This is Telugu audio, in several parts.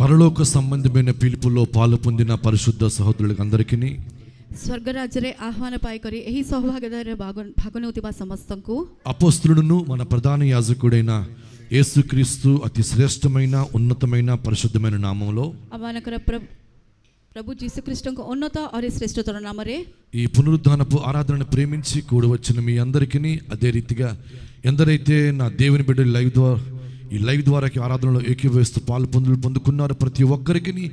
పరలోక సంబంధమైన పిలుపులో పాలు పొందిన పరిశుద్ధ సహోదరులకు అందరికీ స్వర్గరాజ్ୟରେ ఆహ్వాన పాయికరి ଏହି ସୌଭାଗ୍ୟର ଭାଗ ନେଉଥିବା ସମସ୍ତଙ୍କୁ అపోస్తలుడును మన ప్రధాన యాజకుడైన యేసుక్రీస్తు అతి శ్రేష్టమైన ఉన్నతమైన పరిశుద్ధమైన నామములో ଆମମାନଙ୍କର ప్రభు ଯୀଶୁଖ୍ରୀଷ୍ଟଙ୍କ ఉన్నత మరియు శ్రేష్టతర నామରେ ఈ పునరుద్ధానపు ఆరాధనను ప్రేమించి కూడి వచ్చిన మీ అందరికీ అదే రీతిగా ఎందరైతే నా దేవుని బిడ్డలు ఈ లైవ్ ద్వారా ఆరాధనలో ఏకీభవిస్తూ పొందుకున్నారు ప్రతి ఒక్కరికి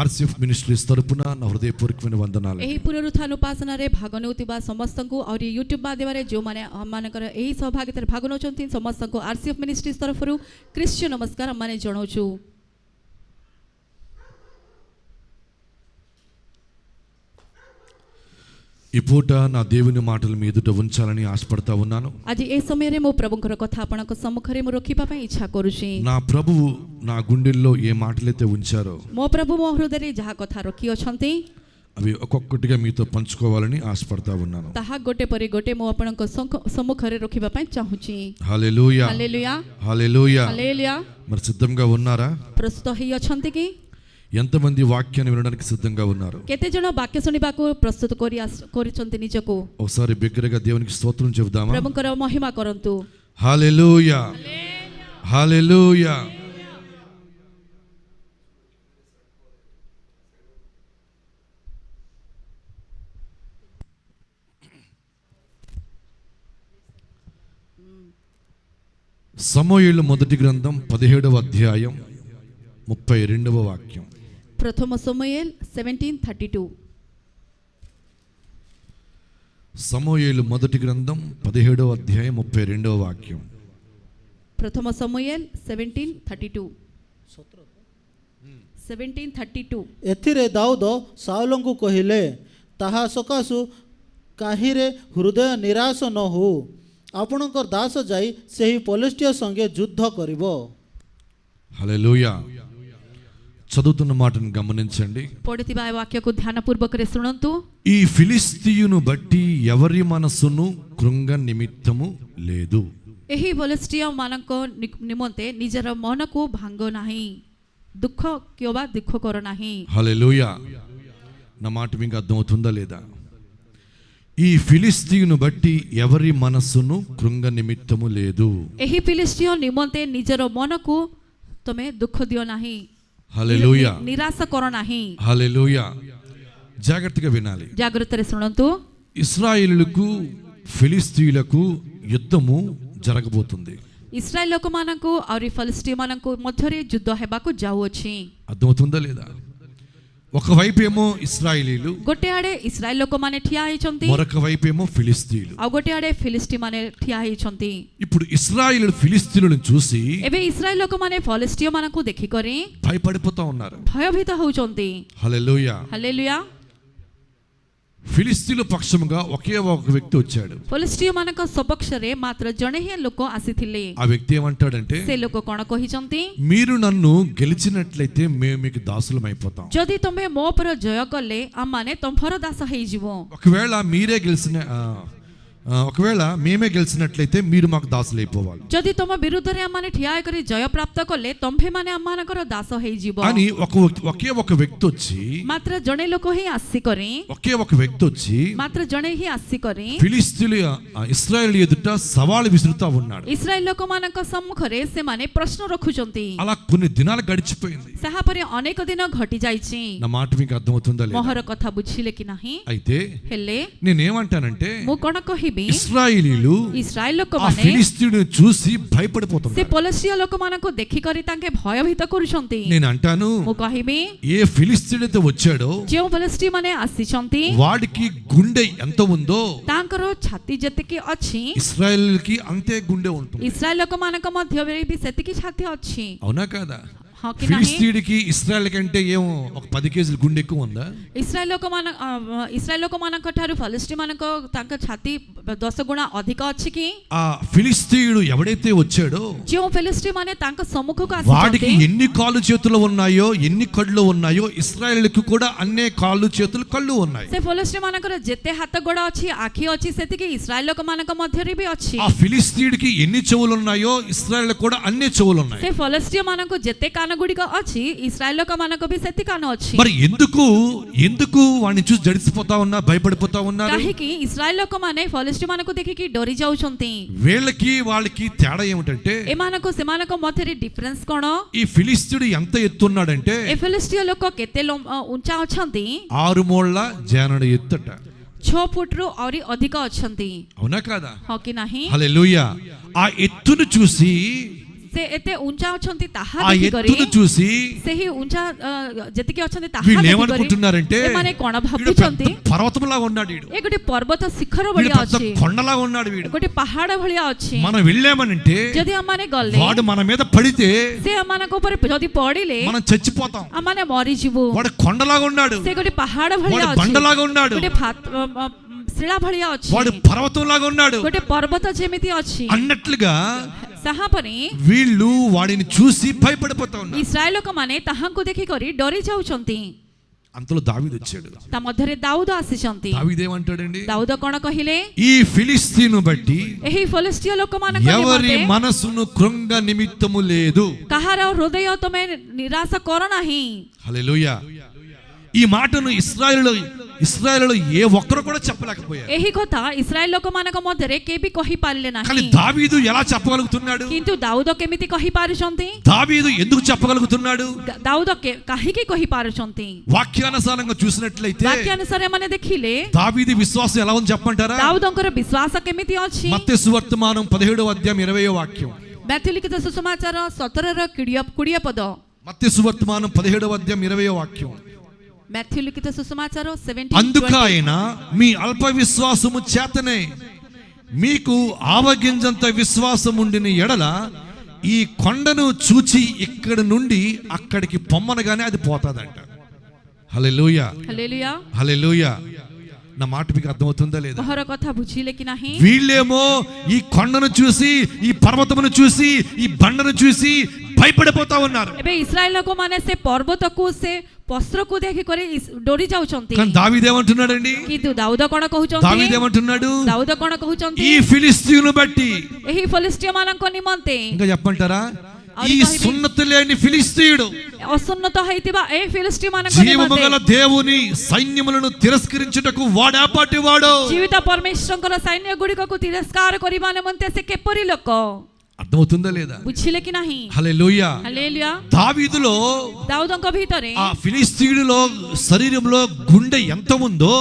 ఆర్సిఎఫ్ మినిస్ట్రీస్ తరపున నా హృదయపూర్వకమైన వందనాలు। ଏହି ପୁନରୁତ୍ଥାନ ଉପାସନାରେ ଭାଗ ନେଉଥିବା ସମସ୍ତଙ୍କୁ ଆଉ ୟୁଟ୍ୟୁବ ମାଧ୍ୟମରେ ଯେଉଁମାନେ ଆମମାନଙ୍କର ଏହି ସୌଭାଗ୍ୟତାରେ ଭାଗ ନେଉଛନ୍ତି ସମସ୍ତଙ୍କୁ ଆରସିଏଫ୍ ମିନିଷ୍ଟ୍ରିଜ୍ ତରଫରୁ ଖ୍ରୀଷ୍ଟ ନମସ୍କାର ଆମେ ଜଣାଉଛୁ। ఈ పూట నా దేవుని మాటలు మీ ఎదుట ఉంచాలని ఆశపడతా ఉన్నాను। ଆଜି ଏ ସମୟରେ ମୁଁ ପ୍ରଭୁଙ୍କର କଥା ଆପଣଙ୍କ ସମ୍ମୁଖରେ ମୁଁ ରଖିବା ପାଇଁ ଇଚ୍ଛା କରୁଛି। నా ప్రభువు నా గుండెల్లో ఏ మాటలైతే ఉంచారో ମୋ ପ୍ରଭୁ ମୋ ହୃଦୟରେ ଯାହା କଥା ରଖିଅଛନ୍ତି అవి ఒక్కొక్కటిగా మీతో పంచుకోవాలని ఆశపడతా ఉన్నాను। ତାହା ଗୋଟେ ପରେ ଗୋଟେ ମୁଁ ଆପଣଙ୍କ ସମ୍ମୁଖରେ ରଖିବା ପାଇଁ ଚାହୁଁଛି। హల్లెలూయా హల్లెలూయా హల్లెలూయా హల్లెలూయా। మరి సిద్ధంగా ఉన్నారా? ପ୍ରସ୍ତୁତ ହେଇ ଅଛନ୍ତି କି? ఎంతమంది వాక్యాన్ని వినడానికి సిద్ధంగా ఉన్నారు? କେତେ ଜଣ ବାକ୍ୟ ଶୁଣିବାକୁ ପ୍ରସ୍ତୁତ କରିଛନ୍ତି ନିଜକୁ? ఒకసారి బిగ్గరగా దేవునికి స్తోత్రం చెబుదామా? ପ୍ରଭୁଙ୍କର ମହିମା କରନ୍ତୁ। హల్లెలూయా హల్లెలూయా। సమూయేలు మొదటి గ్రంథం 17వ అధ్యాయం 32వ వాక్యం। ప్రథమ సమూయేలు 17:32। సమూయేలు మొదటి గ్రంథం 17వ అధ్యాయం 32వ వాక్యం। ప్రథమ సమూయేలు 17:32। 17:32। ଏଥିରେ ଦାଉଦ ସାଉଲଙ୍କୁ କହିଲେ, ତାହା ସକାଶୁ କାହିଁରେ ହୃଦୟ ନିରାଶ ନ ହଉ, ଆପଣଙ୍କର ଦାସ ଯାଇ ସେହି ପଲିଷ୍ଟିୟ ସଙ୍ଗେ ଯୁଦ୍ଧ କରିବ। హల్లెలూయా। చదువుతున్న మాటను గమనించండి। పడుతున్న వాక్యకు ధ్యానపూర్వకరే శుణంతు। ఈ ఫిలిస్తీయును బట్టి ఎవరి మనసును కృంగ నిమిత్తము లేదు। ଏହି ଫିଲିଷ୍ଟିୟ ମାନଙ୍କ ନିମନ୍ତେ ନିଜର ମନକୁ ଭାଙ୍ଗ ନାହିଁ, ଦୁଃଖ କିମ୍ବା ଦୁଃଖ କର ନାହିଁ। హల్లెలూయా। నా మాట మీకు అర్థమవుతుందా లేదా? ఈ ఫిలిస్తీయును బట్టి ఎవరి మనసును కృంగ నిమిత్తము లేదు। ଏହି ଫିଲିଷ୍ଟିୟ ନିମନ୍ତେ ନିଜର ମନକୁ ତମେ ଦୁଃଖ ଦିଅ ନାହିଁ, హల్లెలూయా నిరాశ କର ନାହିଁ। హల్లెలూయా। జాగ్రత్తగా వినాలి। జాగ్రత్తగా శుణంతు। ఇశ్రాయేలులకు ఫిలిస్తీయులకు యుద్ధము జరగబోతుంది। ఇశ్రాయేల్ ଲୋକମାନଙ୍କୁ ଆଉ ఫిలిష్టియ ମାନଙ୍କୁ ମଧ୍ୟରେ ଯୁଦ୍ଧ ହେବାକୁ ଯାଉଅଛି। అర్థమవుతుందా లేదా? ఒకవైపు ఏమో ఇశ్రాయేలీలు, ଗୋଟେ ଆଡେ ఇశ్రాయేల్ ଲୋକମାନେ ଠିଆ ହେଇଛନ୍ତି, మరొక వైపు ఏమో ఫిలిస్తీయులు। ଆଉ ଗୋଟେ ଆଡେ ఫిలిష్టి ମାନେ ଠିଆ ହେଇଛନ୍ତି। ఇప్పుడు ఇశ్రాయేలు ఫిలిస్తీయులను చూసి ଏବେ ఇశ్రాయేల్ ଲୋକମାନେ ఫిలిష్టియ ମାନଙ୍କୁ ଦେଖିକରି భయపడిపోతా ఉన్నారు। భయభీత హଉଛନ୍ତି। హల్లెలూయా హల్లెలూయా। ఫిలిస్తీయుల పక్షముగా ఒకే ఒక వ్యక్తి వచ్చాడు। ఫిలిష్టియ ମାନଙ୍କ ସପକ୍ଷରେ ମାତ୍ର ଜଣେ ହିଁ ଲୋକ ଆସିଥିଲେ। ఆ వ్యక్తి ఏమంటాడంటే, ସେ ଲୋକ କଣ କହିଛନ୍ତି? మీరు నన్ను గెలిచినట్లయితే మేము మీకు దాసులం అయిపోతాం। ଯଦି ତମେ ମୋ ଉପରେ ଜୟ କଲେ ଆମମାନେ ତମର ଦାସ ହେଇଯିବ। ఒకవేళ మేమే గెలిచినట్లయితే మీరు మాకు దాసులు అయిపోవాలి। ଯଦି ତମ ବିରୁଦ୍ଧରେ ଆମମାନେ ଠିଆ କରି ଜୟ ପ୍ରାପ୍ତ କଲେ ତମ୍ଭେମାନେ ଆମମାନଙ୍କର ଦାସ ହେଇଯିବ అని ఒకే ఒక వ్యక్తి వచ్చి, ମାତ୍ର ଜଣେ ଲୋକ ହିଁ ଆସିକରି ఒకే ఒక వ్యక్తి వచ్చి ମାତ୍ର ଜଣେ ହିଁ ଆସିକରି ఫిలిస్తీయులు ఇశ్రాయేలు ఎదుట సవాలు విసురుతా ఉన్నాడు। ఇశ్రాయేల్ ଲୋକମାନଙ୍କ ସମ୍ମୁଖରେ ସେମାନେ ପ୍ରଶ୍ନ ରଖୁଛନ୍ତି। అలా కొన్ని దినాలు గడిచిపోయింది। ତାହାପରେ ଅନେକ ଦିନ ଘଟି ଯାଇଛି। నా మాట మీకు అర్థమవుతుందా లేదా? ମୋହର କଥା ବୁଝିଲେ କି ନାହିଁ? అయితే ହେଲେ నేనేమంటానంటే, ମୁଁ କଣ କହିବି? ఇశ్రాయేలీలు ఇశ్రాయేల్ ఆ ଲୋକମାନେ ఫిలిస్తీయుని చూసి ସେ భయపడిపోతున్నారు। ଫିଲିଷ୍ଟିୟ ଲୋକମାନଙ୍କୁ ଦେଖିକରି ତାଙ୍କେ ଭୟଭୀତ କରୁଛନ୍ତି। నేను అంటాను, ମୁଁ କହିବି ఏ ఫిలిస్తీయుడైతే వచ్చాడో ଯେଉଁ ଫିଲିଷ୍ଟି ମାନେ ଆସିଛନ୍ତି వాడికి గుండె ఎంత ఉందో ତାଙ୍କର ଛାତି ଯେତିକି ଅଛି ఇశ్రాయేలుకి అంతే గుండె ఉంటుంది। ଇସ୍ରାଏଲ ଲୋକମାନଙ୍କ ମଧ୍ୟରେ ବି ସେତିକି ଛାତି ଅଛି। అవునా కాదా? ହଁ କି ନାହିଁ? ఫిలిస్తీయుడికి ఇశ్రాయేల్ కంటే ఏమో ఒక 10 కేజీల గుండె ఎక్కువ ఉందా? ଇସ୍ରାଏଲ ଲୋକମାନଙ୍କ ଠାରୁ ଫିଲିଷ୍ଟି ମାନଙ୍କ ତାଙ୍କ ଛାତି 10 ଗୁଣା ଅଧିକ ଅଛି କି? ఆ ఫిలిస్తీయుడు ఎవడైతే వచ్చాడో ଯେଉଁ ଫିଲିଷ୍ଟି ମାନେ ତାଙ୍କ ସମ୍ମୁଖକୁ వాడికి ଆସିଛନ୍ତି ఎన్ని కాళ్ళు చేతులు ఉన్నాయో, ఎన్ని కళ్ళు ఉన్నాయో, ఇశ్రాయేలుకి కూడా అన్నే కాళ్ళు చేతులు కళ్ళు ఉన్నాయి। ସେ ଫିଲିଷ୍ଟି ମାନଙ୍କର ଯେତେ ହାତ ଗୋଡ଼ ଅଛି, ଆଖି ଅଛି, ସେତିକି ଇସ୍ରାଏଲ ଲୋକମାନଙ୍କ ମଧ୍ୟରେ ବି ଅଛି। ఆ ఫిలిస్తీయుడికి ఎన్ని చెవులు ఉన్నాయో ఇశ్రాయేలుకి కూడా అన్నే చెవులు ఉన్నాయి। ସେ ଫିଲିଷ୍ଟି ମାନଙ୍କୁ ଯେତେ କାନ କାନ ଗୁଡ଼ିକ ଅଛି ଇସ୍ରାଏଲ ଲୋକମାନଙ୍କ ବି ସେତି କାନ ଅଛି। మరి ఎందుకు వాడిని చూసి జడిసిపోతా ఉన్నా, భయపడిపోతా ఉన్నారు? କାହିଁକି ଇସ୍ରାଏଲ ଲୋକମାନେ ଫଲିଷ୍ଟି ମାନଙ୍କୁ ଦେଖିକି ଡରି ଯାଉଛନ୍ତି? వీళ్ళకి వాళ్ళకి తేడా ఏమిటంటే, ଏମାନଙ୍କୁ ସେମାନଙ୍କ ମଧ୍ୟରେ ଡିଫରେନ୍ସ କ'ଣ? ఈ ఫిలిస్తీయుడు ఎంత ఎత్తున్నాడంటే ଏ ଫିଲିଷ୍ଟିୟ ଲୋକ କେତେ ଉଞ୍ଚା ଅଛନ୍ତି? 6 మూళ్ళ జానడ ఎత్తట। 6 ଫୁଟରୁ ଆହୁରି ଅଧିକ ଅଛନ୍ତି, అవునా కాదా? ହଁ କି ନାହିଁ? హల్లెలూయా। ఆ ఎత్తును చూసి, ସେ ଏତେ ଉଞ୍ଚା ଅଛନ୍ତି ତାହା ఆ ଦେଖିକରି, ఎత్తును చూసి ସେହି ଉଞ୍ଚା ଯେତିକି ଅଛନ୍ତି ତାହା వీళ్ళు ଦେଖିକରି ఏమనుకుంటున్నారంటే, ଏମାନେ କ'ଣ వీడు ଭାବୁଛନ୍ତି? పెద్ద పర్వతంలా ఉన్నాడు, వీడు ଏ ଗୋଟେ ପର୍ବତ ଶିଖର వీడు ଭଳିଆ పెద్ద ଅଛି, కొండలా ఉన్నాడు, వీడు ଗୋଟେ ପାହାଡ଼ ଭଳିଆ ଅଛି। మనం వెళ్ళామనంటే ଯଦି ଆମମାନେ ଗଲେ వాడు మన మీద పడితే ସେ ଆମମାନଙ୍କ ଉପରେ ଯଦି ପଡ଼ିଲେ మనం చచ్చిపోతాం। ଆମମାନେ ମରିଯିବୁ। వాడు కొండలాగా ఉన్నాడు, ସେ ଗୋଟେ ପାହାଡ଼ ଭଳିଆ వాడు ଅଛି, బండలాగా ఉన్నాడు, ଗୋଟେ ଶିଳା ଭଳିଆ ଅଛି, వాడు పర్వతంలాగా ఉన్నాడు ଗୋଟେ ପର୍ବତ ଯେମିତି ଅଛି। అన్నట్లుగా ତାହାପରେ వీళ్ళు వాడిని చూసి భయపడిపోతా ఉన్నారు। ଇସ୍ରାଏଲ ଲୋକମାନେ ତାହାଙ୍କୁ ଦେଖିକରି ଡରି ଯାଉଛନ୍ତି। అంతలో దావీదు వచ్చాడు। ତା ମଧ୍ୟରେ ଦାଉଦ ଆସିଛନ୍ତି। దావీదు ఏమంటాడండి? ଦାଉଦ କ'ଣ କହିଲେ? ఈ ఫిలిస్తీను బట్టి ଏହି ଫଲିଷ୍ଟିୟ ଲୋକମାନଙ୍କ ఎవరి ନିମନ୍ତେ మనసును కృంగ నిమిత్తము లేదు। କାହାର ହୃଦୟ ତମେ ନିରାଶ କର ନାହିଁ। హల్లెలూయా। ఈ మాటను ఇశ్రాయేలులో ఏ ఒక్కరు కూడా చెప్పలేకపోయారు। ଏହି କଥା ଇସ୍ରାଏଲ ଲୋକମାନଙ୍କ ମଧ୍ୟରେ କେହି ବି କହିପାରିଲେ కానీ ନାହିଁ। దావీదు ఎలా చెప్పగలుగుతున్నాడు? କିନ୍ତୁ ଦାଉଦ କେମିତି କହିପାରୁଛନ୍ତି? దావీదు ఎందుకు చెప్పగలుగుతున్నాడు? ଦାଉଦ କାହିଁକି କହିପାରୁଛନ୍ତି? వాక్యానుసారంగా చూసినట్లయితే వాక్యానుସାରେ ଏମାନେ ଦେଖିଲେ దావీదు విశ్వాసం ఎలా ఉంది చెప్పంటారా? ଦାଉଦଙ୍କର ବିଶ୍ୱାସ କେମିତି ଅଛି? మత్తయి సువార్తమానం 17వ అధ్యాయం 20వ వాక్యం। ମାଥ୍ୟୁ ଲିଖିତ ସୁସମାଚାର 17ର 20 ପଦ। మత్తయి సువార్తమానం 17వ అధ్యాయం 20వ వాక్యం। మాథ్యూ లిఖిత సుసమాచారం 17 అందుకు ఆయన మీ అల్ప విశ్వాసము చేతనే మీకు ఆవగింజంత విశ్వాసం ఉండిన ఎడల ఈ కొండను చూచి ఇక్కడ నుండి అక్కడికి పొమ్మనగానే అది పోతాదంట। హల్లెలూయా, హల్లెలూయా, హల్లెలూయా। నా మాట మీకు అర్థమవుతుందా లేదా? మహర କଥା ବୁଝିଲେ କି ନାହିଁ? వీళ్ళేమో ఈ కొండను చూసి, ఈ పర్వతమును చూసి, ఈ బండను చూసి భయపడిపోతా ఉన్నారు। ଏବେ ఇశ్రాయేల్ ଲୋକମାନେ ସେ ପର୍ବତକୁ ସେ ପସ୍ତ୍ରକୁ ଦେଖିକରି ଡରି ଯାଉଛନ୍ତି। కానీ దావీదు ఏమంటున్నాడండి? କିନ୍ତୁ ଦାଉଦ କ'ଣ କହୁଛନ୍ତି? దావీదు ఏమంటున్నాడు? ଦାଉଦ କ'ଣ କହୁଛନ୍ତି? ఈ ఫిలిస్తీయులను బట్టి, ଏହି ଫଲିଷ୍ଟିୟ ମାନଙ୍କ ନିମନ୍ତେ, ఇంకా చెప్పంటారా, ఈ సున్నతి లేని ఫిలిస్తీయుడు, ଅସୁନ୍ନତ ହେଇଥିବା ଏ ଫିଲିଷ୍ଟିୟ ମାନଙ୍କ జీవము గల ନିମନ୍ତେ, దేవుని సైన్యములను తిరస్కరించుటకు వాడాపాటి వాడు। ଜୀବିତ ପରମେଶ୍ୱରଙ୍କର ସୈନ୍ୟ ଗୁଡ଼ିକକୁ ତିରସ୍କାର କରିବା ନିମନ୍ତେ ସେ କିପରି ଲୋକ? అర్థమవుతుందా లేదా? ବୁଝିଲେ କି ନାହିଁ? హల్లెలూయా। ହାଲେଲୁୟା। దావీదులో ଦାଉଦଙ୍କ ଭିତରେ ఆ ఫిలిస్తీయుడిలో శరీరంలో గుండె ఎంత ఉందో,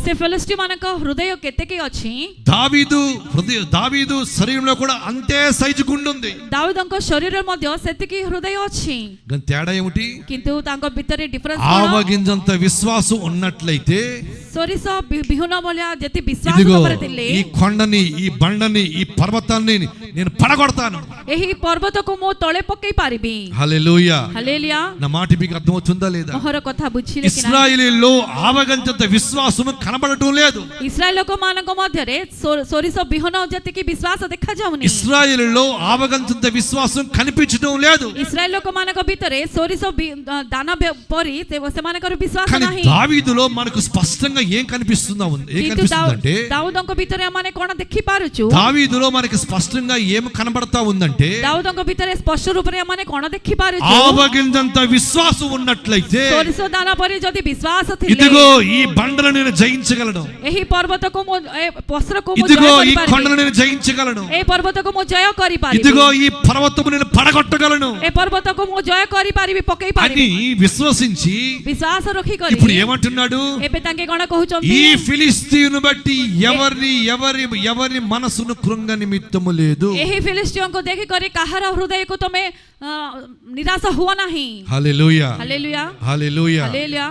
ସେ ଫିଲିଷ୍ଟିୟ ମାନଙ୍କ ହୃଦୟ କେତେକି ଅଛି, దావీదు శరీరంలో కూడా అంతే సైజు గుండె ఉంది। ଦାଉଦଙ୍କ ଶରୀରରେ ମଧ୍ୟ ସେତିକି ହୃଦୟ ଅଛି। కానీ తేడా ఏమిటి? କିନ୍ତୁ ତାଙ୍କ ଭିତରେ ଡିଫରେନ୍ସ ఆవగింజంత విశ్వాసం ఉన్నట్లయితే, ସୋରିଷ ବିହନ ଭଳିଆ ଯେତେ ବିଶ୍ୱାସ ఇదిగో ଉପରେ ଥିଲେ, ఈ కొండని, ఈ బండని, ఈ పర్వతాన్ని నేను పడగొడతాను। ଏହି ପର୍ବତକୁ ମୁଁ ତଳେ ପକେଇ ପାରିବି। హల్లెలూయా। ହାଲେଲୁୟା। నా మాట మీకు అర్థమవుతుందా లేదా? ମୋହର କଥା ବୁଝିଲେ କି ନାହିଁ? ఇశ్రాయేలీలో ఆవగింజంత విశ్వాసము కనబడటం లేదు। ଇସ୍ରାଏଲ ଲୋକମାନଙ୍କ ମଧ୍ୟରେ ସୋରିଷ ବିହନ ଯେତିକି ବିଶ୍ୱାସ ଦେଖାଯାଉନି। ఇశ్రాయేలీలో ఆవగింజంత విశ్వాసం కనిపించడం లేదు। ଇସ୍ରାଏଲ ଲୋକମାନଙ୍କ ଭିତରେ ସୋରିଷ ଦାନା ପରି ସେମାନଙ୍କର ବିଶ୍ୱାସ కానీ ନାହିଁ। దావీదులో మనకు స్పష్టంగా ఏం కనిపిస్తుందంటే, ଦାଉଦଙ୍କ ଭିତରେ ଆମେ କ'ଣ ଦେଖି ପାରୁଛୁ? దావీదులో మనకి స్పష్టంగా ఏం కనబడతా ఉందంటే, ଦାଉଦଙ୍କ ଭିତରେ ସ୍ପଷ୍ଟ ରୂପରେ ଆମେ କ'ଣ ଦେଖି ପାରୁଛୁ? ఆవగింజంత విశ్వాసం ఉన్నట్లయితే, ସୋରିଷ ଦାନା ପରି ଯଦି ବିଶ୍ୱାସ ଥିଲେ, ఇదిగో ఈ బండను నేను జయించగలను, ଏହି పର୍ବତକୁ ମୁଁ ଏ ପସ୍ତ୍ରକୁ ମୁଁ ఇదిగో ଜୟ ఈ କରିପାରିବି, కొండను నేను జయించగలను, ଏ పର୍ବତକୁ ମୁଁ ଜୟ କରିପାରିବି, ఇదిగో ఈ పర్వతము నేను పడగొట్టగలను ଏ పର୍ବతକୁ ମୁଁ ଜୟ କରିପାରିବି, ପକେଇ అని ପାରିବି। విశ్వసించి ବିଶ୍ୱାସ ରଖିକରି ఇప్పుడు ఏమంటున్నాడు? ଏବେ ତାଙ୍କେ କ'ଣ କହୁଛନ୍ତି? ఈ ఫిలిస్తీయును బట్టి ఎవరి మనసును కృంగ నిమిత్తము లేదు। ଏହି ଫିଲିଷ୍ଟିୟଙ୍କୁ ଦେଖିକରି କାହାର ହୃଦୟକୁ ତମେ ନିରାଶ ହୁଅ ନାହିଁ। హల్లెలూయా, ହାଲେଲୁୟା, హల్లెలూయా। ହାଲେଲୁୟା।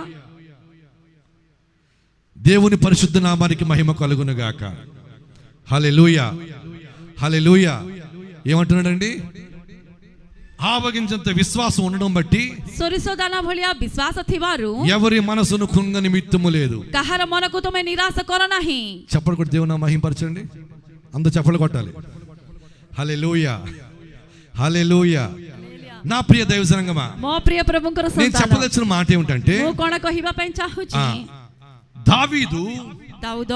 దేవుని పరిశుద్ధ నామానికి మహిమ కలుగును గాక। హల్లెలూయా, హల్లెలూయా। ఏమంటున్నాడండి? ఆవగింజంత విశ్వాసం ఉండడం బట్టి ସୋରିଷ ଦାନା ଭଳିଆ ବିଶ୍ୱାସ ଥିବାରୁ ఎవరి మనసును కృంగ నిమిత్తము లేదు। କାହାର ମନକୁ ତମେ ନିରାଶ କର ନାହିଁ। చప్పట్లు కొట్టి దేవుని మహిమపరచండి। అందరూ చప్పట్లు కొట్టాలి। హల్లెలూయా, హల్లెలూయా। నా ప్రియ దైవ సంగమా, ମୋ ప్రియ ପ୍ରଭୁଙ୍କର నేను ସନ୍ତାନ, చెప్పదలిచిన మాట ఏమిటంటే, ମୁଁ କ'ଣ କହିବା ପାଇଁ ଚାହୁଁଛି? దావీదు ଦାଉଦ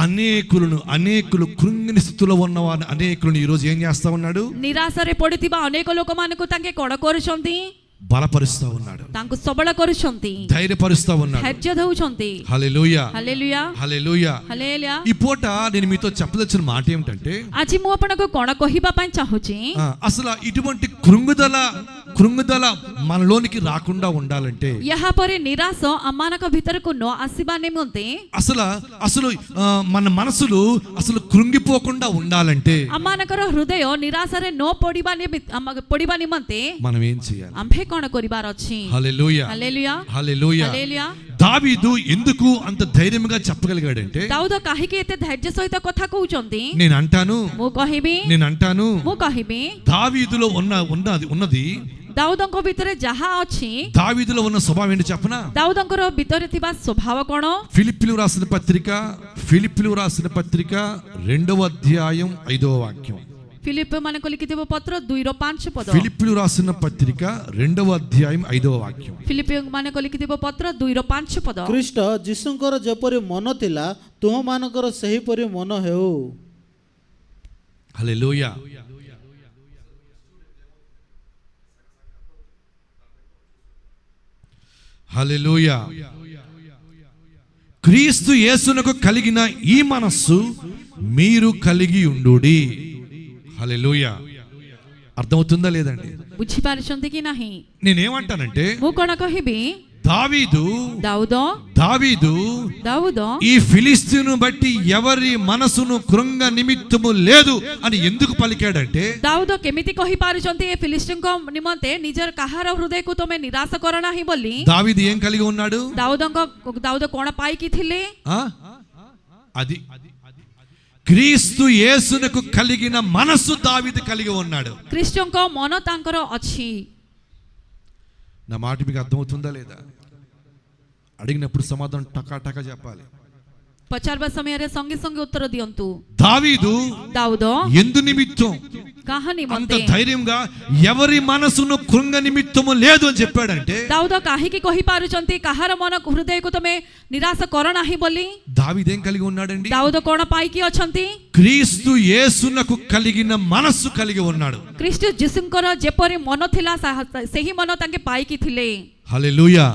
అనేకులు కృంగిన స్థితిలో ఉన్నవారు అనేకులను ఈ రోజు ఏం చేస్తా ఉన్నాడు? ନିରାଶରେ ପଡିଥିବା ଅନେକ ଲୋକମାନଙ୍କୁ ତାଙ୍କେ କ'ଣ କରୁଛନ୍ତି? బలపరుస్తా ఉన్నాడు, ତାଙ୍କୁ ସବଳ କରୁଛନ୍ତି, ధైర్యపరుస్తా ఉన్నాడు. ଧୈର୍ଯ୍ୟ ଦେଉଛନ୍ତି। హల్లెలూయా, ହାଲେଲୁୟା హల్లెలూయా. ହାଲେଲୁୟା। ఈ పూట నేను మీతో చెప్పదలిచిన మాట ఏమిటంటే, ଆଜି ମୁଁ ଆପଣଙ୍କୁ କ'ଣ କହିବା ପାଇଁ ଚାହୁଁଛି, అసలు ఇటువంటి కృంగుదల మనలోనికి రాకుండా ఉండాలంటే, ଏହା ପରେ ନିରାଶ ଆମମାନଙ୍କ ଭିତରକୁ ନ ଆସିବା ନିମନ୍ତେ, అసలు మన మనసులు అసలు కృంగిపోకుండా ఉండాలంటే ଆମମାନଙ୍କର ହୃଦୟ ନିରାଶରେ ନ ପଡ଼ିବା ନିମନ୍ତେ మనం ఏం చేయాలి? ଆମ୍ଭେ କ'ଣ କରିବାର ଅଛି? హల్లెలూయా, ହାଲେଲୁୟା హల్లెలూయా. ହାଲେଲୁୟା। దావీదు ఎందుకు అంత ధైర్యంగా చెప్పగలిగాడంటే, ଦାଉଦ କାହିଁକି ଏତେ ଧୈର୍ଯ୍ୟ ସହିତ କଥା କହୁଛନ୍ତି? నేను అంటాను ମୁଁ କହିବି దావీదులో ఉన్నది ଦାଉଦଙ୍କ ଭିତରେ ଯାହା ଅଛି, దావీదులో ఉన్న స్వభావం ఏంటి చెప్పనా? ଦାଉଦଙ୍କର ଭିତରେ ଥିବା ସ୍ୱଭାବ କ'ଣ? ఫిలిప్పీయులకు రాసిన పత్రిక 2వ అధ్యాయం 5వ వాక్యం. ଫିଲିପ ମାନଙ୍କୁ ଲିଖିଥିବା ପତ୍ର 2:5 ପଦ। ఫిలిప్పీయులకు రాసిన పత్రిక 2వ అధ్యాయం 5వ వాక్యం. ଫିଲିପ ମାନଙ୍କୁ ଲିଖିଥିବା ପତ୍ର 2:5 ପଦ। ଖ୍ରୀଷ୍ଟ ଯୀଶୁଙ୍କର ଯେପରି ମନ ଥିଲା ତୁମମାନଙ୍କର ସେହିପରି ମନ ହେଉ। హల్లెలూయా. హల్లెలూయా. క్రీస్తు యేసునకు కలిగిన ఈ మనస్సు మీరు కలిగి ఉండుడి. హల్లెలూయా. అర్థమవుతుందా లేదండి? ବୁଝିପାରୁଛନ୍ତି କି ନାହିଁ? నేనేమంటానంటే, ମୁଁ କ'ଣ କହିବି, దావీదు ఈ ఫిలిస్తీను బట్టి ఎవరి మనసును కృంగ నిమిత్తము లేదు అని ఎందుకు పలికాడంటే, ଦାଉଦ କେମିତି କହିପାରୁଛନ୍ତି ଏ ଫିଲିଷ୍ଟିଙ୍କ ନିମନ୍ତେ ନିଜର କାହାର ହୃଦୟକୁ ତମେ ନିରାଶ କର ନାହିଁ ବୋଲି? దావీదు ఏం కలిగి ఉన్నాడు? ଦାଉଦ କ'ଣ ପାଇକି ଥିଲେ? అది క్రీస్తు యేసునకు కలిగిన మనస్సు దావీదు కలిగి ఉన్నాడు. ଖ୍ରୀଷ୍ଟଙ୍କ ମନ ତାଙ୍କର ଅଛି। నా మాట మీకు అర్థమవుతుందా లేదా? అడిగినప్పుడు సమాధానం టకా చెప్పాలి. ପଚାରିବା ସମୟରେ ସଙ୍ଗେ ସଙ୍ଗେ ଉତ୍ତର ଦିଅନ୍ତୁ। దావీదు ఎందు నిమిత్తం କାହା అంత ନିମନ୍ତେ? ధైర్యంగా ఎవరి మనసును కృంగ నిమిత్తము లేదు అని చెప్పాడంటే, ଦାଉଦ କାହିଁକି କହିପାରୁଛନ୍ତି କାହାର ମନ ହୃଦୟକୁ ତମେ ନିରାଶ କର ନାହିଁ ବୋଲି? దావీదు ఏం కలిగి ఉన్నాడండి? ଦାଉଦ କ'ଣ ପାଇକି ଅଛନ୍ତି? క్రీస్తు యేసునకు కలిగిన మనస్సు కలిగి ఉన్నాడు. ଖ୍ରୀଷ୍ଟ ଯୀଶୁଙ୍କର ଯେପରି ମନ ଥିଲା ସେହି ମନ ତାଙ୍କେ ପାଇକି ଥିଲେ। హల్లెలూయా.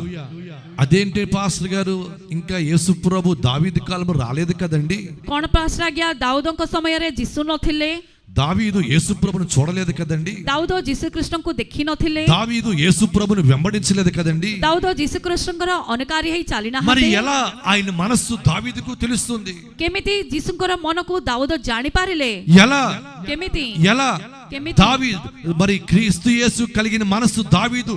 అదేంటి పాస్టర్ గారు, ఇంకా యేసు ప్రభు దావీదు కాలంలో రాలేదు కదండి? କ'ଣ ପାଷ୍ଟର ଆଜ୍ଞା, ଦାଉଦଙ୍କ ସମୟରେ ଯୀଶୁ ନଥିଲେ? దావీదు యేసు ప్రభును చూడలేదు కదండి? ଦାଉଦ ଯୀଶୁଖ୍ରୀଷ୍ଟଙ୍କୁ ଦେଖି ନଥିଲେ? దావీదు యేసు ప్రభును వెంబడించలేదు కదండి? ଦାଉଦ ଯୀଶୁଖ୍ରୀଷ୍ଟଙ୍କର ଅନୁକାରୀ ହେଇ ଚାଲି మరి ନାହାନ୍ତି? ఎలా ఆయన మనస్సు దావీదుకు తెలుస్తుంది? କେମିତି ଯୀଶୁଙ୍କର ମନକୁ ଦାଉଦ ଜାଣିପାରିଲେ? ఎలా କେମିତି? దావీదు మరి క్రీస్తు యేసు కలిగిన మనస్సు దావీదు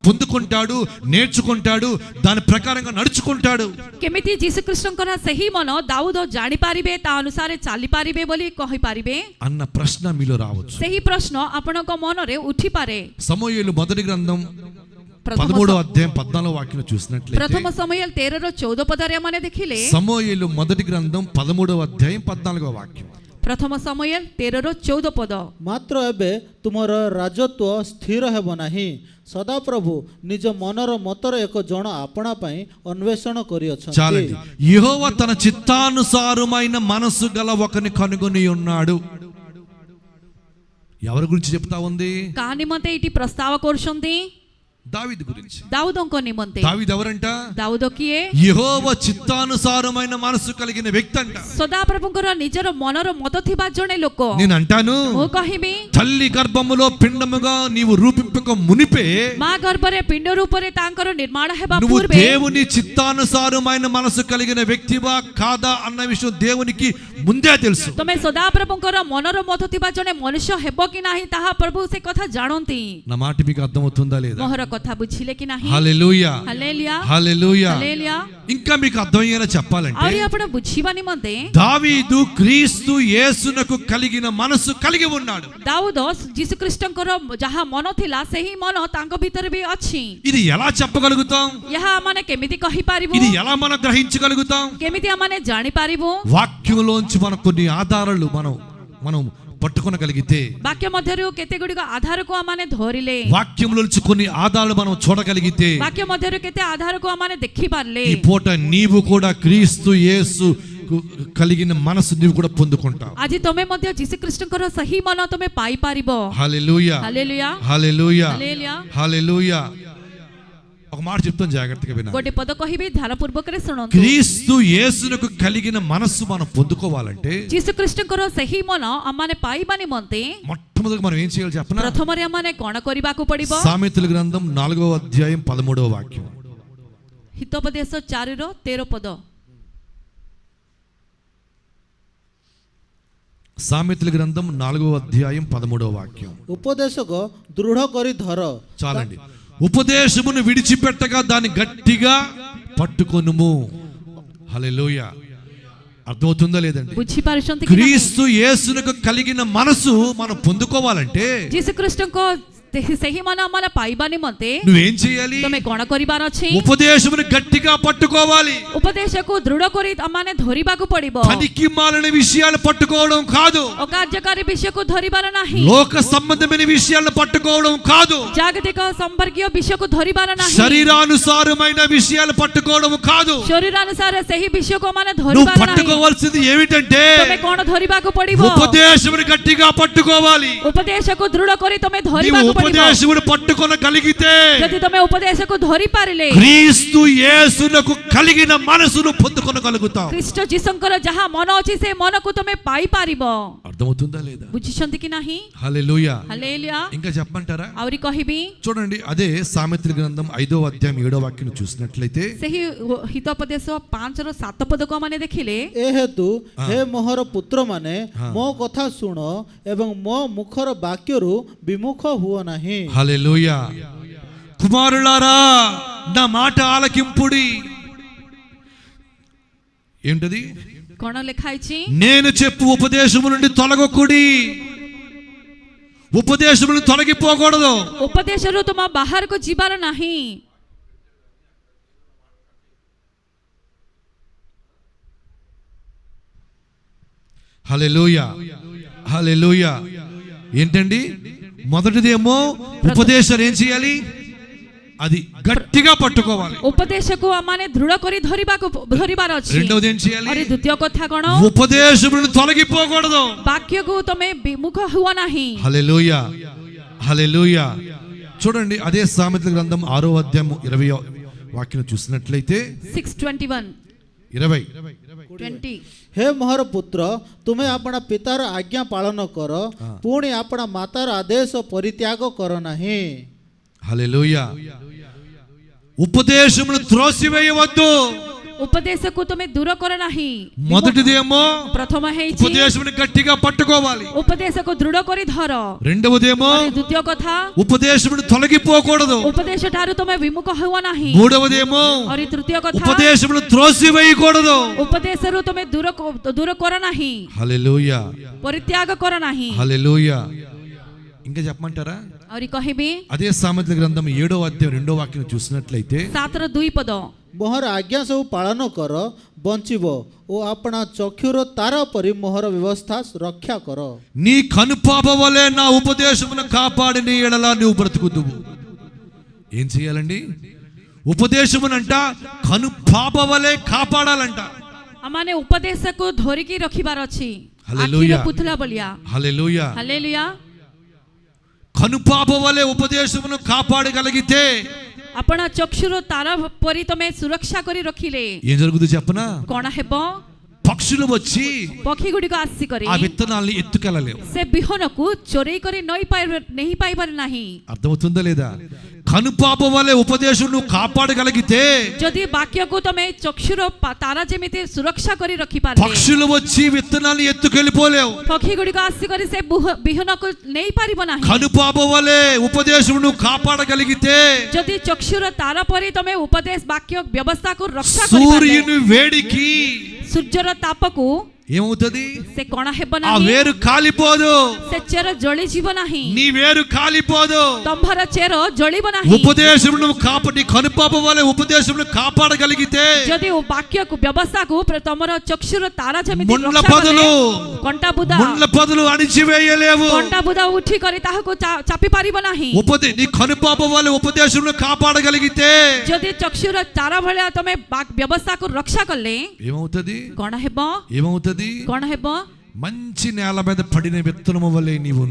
పొందుకుంటాడు, నేర్చుకుంటాడు, దాని ప్రకారంగా నడుచుకుంటాడు. କେମିତି ଯୀଶୁଖ୍ରୀଷ୍ଟଙ୍କର ସେହି ମନ ଦାଉଦ ଜାଣିପାରିବେ, ତା ଅନୁସାରେ ଚାଲିପାରିବେ ବୋଲି କହିପାରିବେ? అన్న ప్రశ్న మీలో రావచ్చు. ସେହି ପ୍ରଶ୍ନ ଆପଣଙ୍କ ମନରେ ଉଠିପାରେ। సమూయేలు మొదటి గ్రంథం 13వ అధ్యాయం 14వ వాక్యం చూసినట్లయితే, ପ୍ରଥମ ସମୁଏଲ 13:14 ପଦରେ ଆମେ ଦେଖିଲେ, సమూయేలు మొదటి గ్రంథం 13వ అధ్యాయం 14వ వాక్యం. ପ୍ରଥମ ସମୁଏଲ 13:14 ପଦ। ମାତ୍ର ଏବେ ତୁମର ରାଜତ୍ୱ ସ୍ଥିର ହେବ ନାହିଁ। ସଦାପ୍ରଭୁ ନିଜ ମନର ମତର ଏକ ଜଣ ଆପଣା ପାଇଁ ଅନ୍ୱେଷଣ କରିଅଛନ୍ତି। చాలండి. యెహోవా తన చిత్తానుసారమైన మనసు గల ఒకని కనుగొని ఉన్నాడు. ఎవరి గురించి చెప్తా ఉంది? କାହା ନିମନ୍ତେ ଏଇଠି ପ୍ରସ୍ତାବ କରୁଛନ୍ତି? దావీదు గురించి. ଦାଉଦଙ୍କ ନିମନ୍ତେ। దావీదు ఎవరంట? ଦାଉଦ କିଏ? యెహోవా చిత్తానుసారమైన మనసు కలిగిన వ్యక్తి అంట. ସଦାପ୍ରଭୁଙ୍କର ନିଜର ମନର ମତ ଥିବା ଜଣେ ଲୋକ। నేను అంటాను, ମୁଁ କହିବି, తల్లి గర్భములో పిండముగా నీవు రూపింపక మునిపే ମା ଗର୍ଭରେ ପିଣ୍ଡ ରୂପରେ ତାଙ୍କର ନିର୍ମାଣ ହେବା నువ్వు ପୂର୍ବେ దేవుని చిత్తానుసారమైన మనసు కలిగిన వ్యక్తివా కాదా అన్న విషయం దేవునికి ముందే తెలుసు. ତମେ ସଦାପ୍ରଭୁଙ୍କର ମନର ମତ ଥିବା ଜଣେ ମନୁଷ୍ୟ ହେବ କି ନାହିଁ ତାହା ପ୍ରଭୁ ସେ କଥା ଜାଣନ୍ତି। నా మాట మీకు అర్థమవుతుందా లేదా? ମୋହର କଥା ବୁଝିଲେ କି ନାହିଁ? హల్లెలూయా, ହାଲେଲୁୟା హల్లెలూయా. ହାଲେଲୁୟା। ఇంకా మీకు అర్థమయ్యేలా చెప్పాలంటే, ଆହୁରି ଆପଣ ବୁଝିବା ନିମନ୍ତେ దావీదు క్రీస్తు యేసునకు కలిగిన మనసు కలిగి ఉన్నాడు. ଦାଉଦ ଯୀଶୁଖ୍ରୀଷ୍ଟଙ୍କର ଯାହା ମନ ଥିଲା ସେହି ମନ ତାଙ୍କ ଭିତରେ ବି ଅଛି। ఇది ఎలా చెప్పగలుగుతాం? ଏହା ଆମେ କେମିତି କହିପାରିବୁ? ఇది ఎలా మనం గ్రహించగలుగుతాం? କେମିତି ଆମେ ଜାଣିପାରିବୁ? వాక్యంలోంచి మనకు కొన్ని ఆధారాలు మనం పట్టుకొనగలిగితే, ବାକ୍ୟ ମଧ୍ୟରୁ କେତେ ଗୁଡ଼ିକ ଆଧାରକୁ ଆମେ ଧରିଲେ, వాక్యంలోంచి కొన్ని ఆధారాలు మనం చూడగలిగితే, ବାକ୍ୟ ମଧ୍ୟରୁ କେତେ ଆଧାରକୁ ଆମେ ଦେଖିପାରିଲେ, ఈ పూట నీవు కూడా క్రీస్తు యేసు కలిగిన మనసు నీవు కూడా పొందుకుంటావు. आज तमे मध्य जीसु ख्रीष्टଙ୍କର सही मन तमे पाई पारिबो. Hallelujah hallelujah hallelujah hallelujah. హల్లెలూయా. ఒక మాట చెప్తాను జాగ్రత్తగా వినండి. गोटे पद कहिबे ध्यान पूर्वकरे सुनंतु. క్రీస్తు యేసునకు కలిగిన మనస్సు మనం పొందుకోవాలంటే जीसु ख्रीष्टଙ୍କର सही मन अमाने पाइबा निमंते మొట్టమొదటి మనం ఏం చేయాలి చెప్పనా? प्रथमरे अमाने कोण करिबाकू पड़िबो. సామెతల గ్రంథం 4వ అధ్యాయం 13వ వాక్యం. हितोपदेश 4 रो 13 पद. సామెతల గ్రంథం 4వ అధ్యాయం 13వ వాక్యం. ଉପଦେଶକ ଦୃଢ଼ କରି ଧର చాలండి. ఉపదేశమును విడిచిపెట్టగా దాన్ని గట్టిగా పట్టుకొనుము. హల్లెలూయా. అర్థమవుతుందా లేదండి? बुझी पारुछंती कि క్రీస్తు యేసునకు కలిగిన మనసు మనం పొందుకోవాలంటే जीसु ख्रीष्टको सही मन अमाने पाइबा निमंते నువ్వేం చేయాలి? तमे कोण करिबार अछि. ఉపదేశమును గట్టిగా పట్టుకోవాలి. उपदेशको दृढ़ करी अमाने धरिबाकू पड़िबो. పనికి మాలిన విషయాలు పట్టుకోవడం కాదు. अकार्यकारी विषयको धरिबार नाही. లోక సంబంధమైన విషయాలను పట్టుకోవడం కాదు. जागतिक संपर्कीय विषयको धरिबार नाही. శరీరానుసారమైన విషయాలు పట్టుకోవడం కాదు. शरीरानुसार सही विषयको अमाने నువ్వు धरिबार नाही. పట్టుకోవాల్సింది ఏమిటంటే तमे कोण धरिबाकू पड़िबो. ఉపదేశమును గట్టిగా పట్టుకోవాలి. उपदेशको दृढ़ करी तमे నీవు धरिबाकू पड़िबो. ఉపదేశమును పట్టుకొనగలిగితే यदि तमे उपदेशको धरि पारिले క్రీస్తు యేసునకు కలిగిన మనసును పొందుకొనగలుగుతావు. ख्रीष्ट जीसुଙ୍କର ଯାହା मन अछि से मनକୁ तमे पाई पारिबो. అర్థమవుతుందా లేదా? बुझिछंती कि नाही. హల్లెలూయా. हालेलुया. ఇంకా చెప్పమంటారా? आवरी कहिबी చూడండి, అదే సామెతల గ్రంథం 5వ అధ్యాయం 7వ వాక్యం చూసినట్లయితే ସେହି ହିତୋପଦେଶ 5 ର 7 ପଦକୁ ମାନେ ଦେଖିଲେ ଏ ହେତୁ ହେ ମୋହର ପୁତ୍ରମାନେ ମୋ କଥା ଶୁଣ ଏବଂ ମୋ ମୁଖର ବାକ୍ୟରୁ ବିମୁଖ ହୁଅ ନାହିଁ. హల్లెలూయా. కుమారులారా నా మాట ఆలకింపుడి. ఏంటది? କଣ ଲେଖା ହେଇଛି? నేను చెప్పు ఉపదేశము నుండి తొలగకుడి. ఉపదేశము నుండి తొలగిపోకూడదు. ଉପଦେଶରୁ ତୁମ ବାହାରକୁ ଯିବାର ନାହିଁ. హల్లెలూయా హల్లెలూయా. ఏంటండి? మొదటిదేమో ఉపదేశాలు ఏం చేయాలి? అది గట్టిగా పట్టుకోవాలి. ଉପଦେଶକୁ ମାନେ ଦୃଢ଼ କରି ଧରିବାର ଅଛି. రెండోది ఏం చేయాలి? ଆରେ ଦ୍ୱିତୀୟ କଥା କଣ? ఉపదేశమును తొలగిపోకూడదు. ବାକ୍ୟକୁ ତମେ ବିମୁଖ ହୁଅ ନାହିଁ. హల్లెలూయా హల్లెలూయా. చూడండి, అదే సామెతల గ్రంథం 6వ అధ్యాయం 20వ వాక్యం చూసినట్లయితే 6:21 20 ହେ ମୋହର ପୁତ୍ର ତୁମେ ଆପଣା ପିତାର ଆଜ୍ଞା ପାଳନ କର ପୁଣି ଆପଣା ମାତାର ଆଦେଶ ପରିତ୍ୟାଗ କର ନାହିଁ. హల్లెలూయా. ఉపదేశమును త్రోసివేయవద్దు. ଉପଦେଶକୁ ତମେ ଦୂର କର ନାହିଁ. మొదటిదేమో ପ୍ରଥମ ହେଇଛି ఉపదేశమును గట్టిగా పట్టుకోవాలి. ଉପଦେଶକୁ ଦୃଢ଼ କରି ଧର. రెండవదేమో ଆରେ ଦ୍ୱିତୀୟ କଥା ఉపదేశమును తొలగిపోకూడదు. ଉପଦେଶ ଠାରୁ ତମେ ବିମୁଖ ହୁଅ ନାହିଁ. మూడవదేమో ଆରେ ତୃତୀୟ କଥା ఉపదేశమును త్రోసివేయకూడదు. ଉପଦେଶରୁ ତମେ ଦୂର କର ନାହିଁ. హల్లెలూయా ପରିତ୍ୟାଗ କର ନାହିଁ. హల్లెలూయా. ఇంకా చెప్పమంటారా? ଆହୁରି କହିବି అదే సామెతల గ్రంథం 7వ అధ్యాయం 2వ వాక్యం చూసినట్లయితే 7:2 ପଦ ମୋହର ଆଜ୍ଞା ସବୁ ପାଳନ କର ବଞ୍ଚିବ ଓ ଆପଣା ଚକ୍ଷୁର ତାର ପରି ମୋହର ବ୍ୟବସ୍ଥା ରକ୍ଷା କର. నీ కనుపాప వలె నా ఉపదేశమును కాపాడి నీ ఎడల నువ్వు బ్రతుకుదువు. ఏం చేయాలండి? ఉపదేశమునంట కనుపాప వలె కాపాడాలంట. ଆମମାନେ ଉପଦେଶକୁ ଧରିକି ରଖିବାର ଅଛି. ହାଲେଲୁୟା. ଆଖିର ପୁତଲା ଭଳିଆ. హల్లెలూయా. ହାଲେଲୁୟା. కనుపాప వలె ఉపదేశమును కాపాడగలిగితే ଆପଣ ଚକ୍ଷୁର ତାର ପରି ତମେ ସୁରକ୍ଷା କରି ରଖିଲେ ఏం జరుగుతుందో చెప్పనా? କଣ ହେବ? పక్షులు వచ్చి ପକ୍ଷୀ ଗୁଡ଼ିକ ଆସିକରି ఆ విత్తనాల్ని ఎత్తుకెళ్ళలేవు. ସେ ବିହନକୁ ଚୋରେଇ କରି ନେଇ ପାଇବାର ନାହିଁ. అర్థమవుతుందా లేదా? కనుపాప వలె ఉపదేశం నువ్వు కాపాడగలిగితే ଯଦି ବାକ୍ୟକୁ ତମେ ଚକ୍ଷୁର ତାରା ଯେମିତି ସୁରକ୍ଷା କରି ରଖିପାରିଲେ పక్షులు వచ్చి విత్తనాల్ని ఎత్తుకెళ్ళిపోలేవు. ପକ୍ଷୀ ଗୁଡ଼ିକ ଆସିକରି ସେ ବିହନକୁ ନେଇ ପାରିବ ନାହିଁ. కనుపాప వలె ఉపదేశం నువ్వు కాపాడగలిగితే ଯଦି ଚକ୍ଷୁର ତାର ପରି ତମେ ଉପଦେଶ ବାକ୍ୟ ବ୍ୟବସ୍ଥାକୁ ରକ୍ଷା କରିପାରିଲେ సూర్యుని వేడికి ସୂର୍ଯ୍ୟର ତାପକୁ ఏమవుతుంది? ସେ କଣ ହେବ ఆ ନାହିଁ, వేరు కాలిపోదు, ସେ ଚେର ଜଳିଯିବ ନାହିଁ, నీ వేరు కాలిపోదు. ତମ୍ଭର ଚେର ଜଳିବ ନାହିଁ। ఉపదేశం నువ్వు కాపాడి కనుపాప వలె ఉపదేశం కాపాడగలిగితే, ଯଦି ବାକ୍ୟକୁ ବ୍ୟବସ୍ଥାକୁ ତମର ଚକ୍ଷୁର ତାରା ଯେମିତି ముండ్ల ରକ୍ଷା କଲେ, పొదలు କଣ୍ଟା ବୁଦା ముండ్ల పొదలు అణిచివేయలేవు. କଣ୍ଟା ବୁଦା ଉଠି କରି ତାହାକୁ ଚାପି ପାରିବ ନାହିଁ। నీ కనుపాప వలె ఉపదేశం కాపాడగలిగితే, ଯଦି ଚକ୍ଷୁର ତାରା ଭଳିଆ ତମେ ବ୍ୟବସ୍ଥାକୁ ରକ୍ଷା କଲେ ఏమవుతుంది? କଣ ହେବ? ఏమవుతుంది? କଣ ହେବ? మంచి నేల మీద పడిన విత్తనము వలె నీవు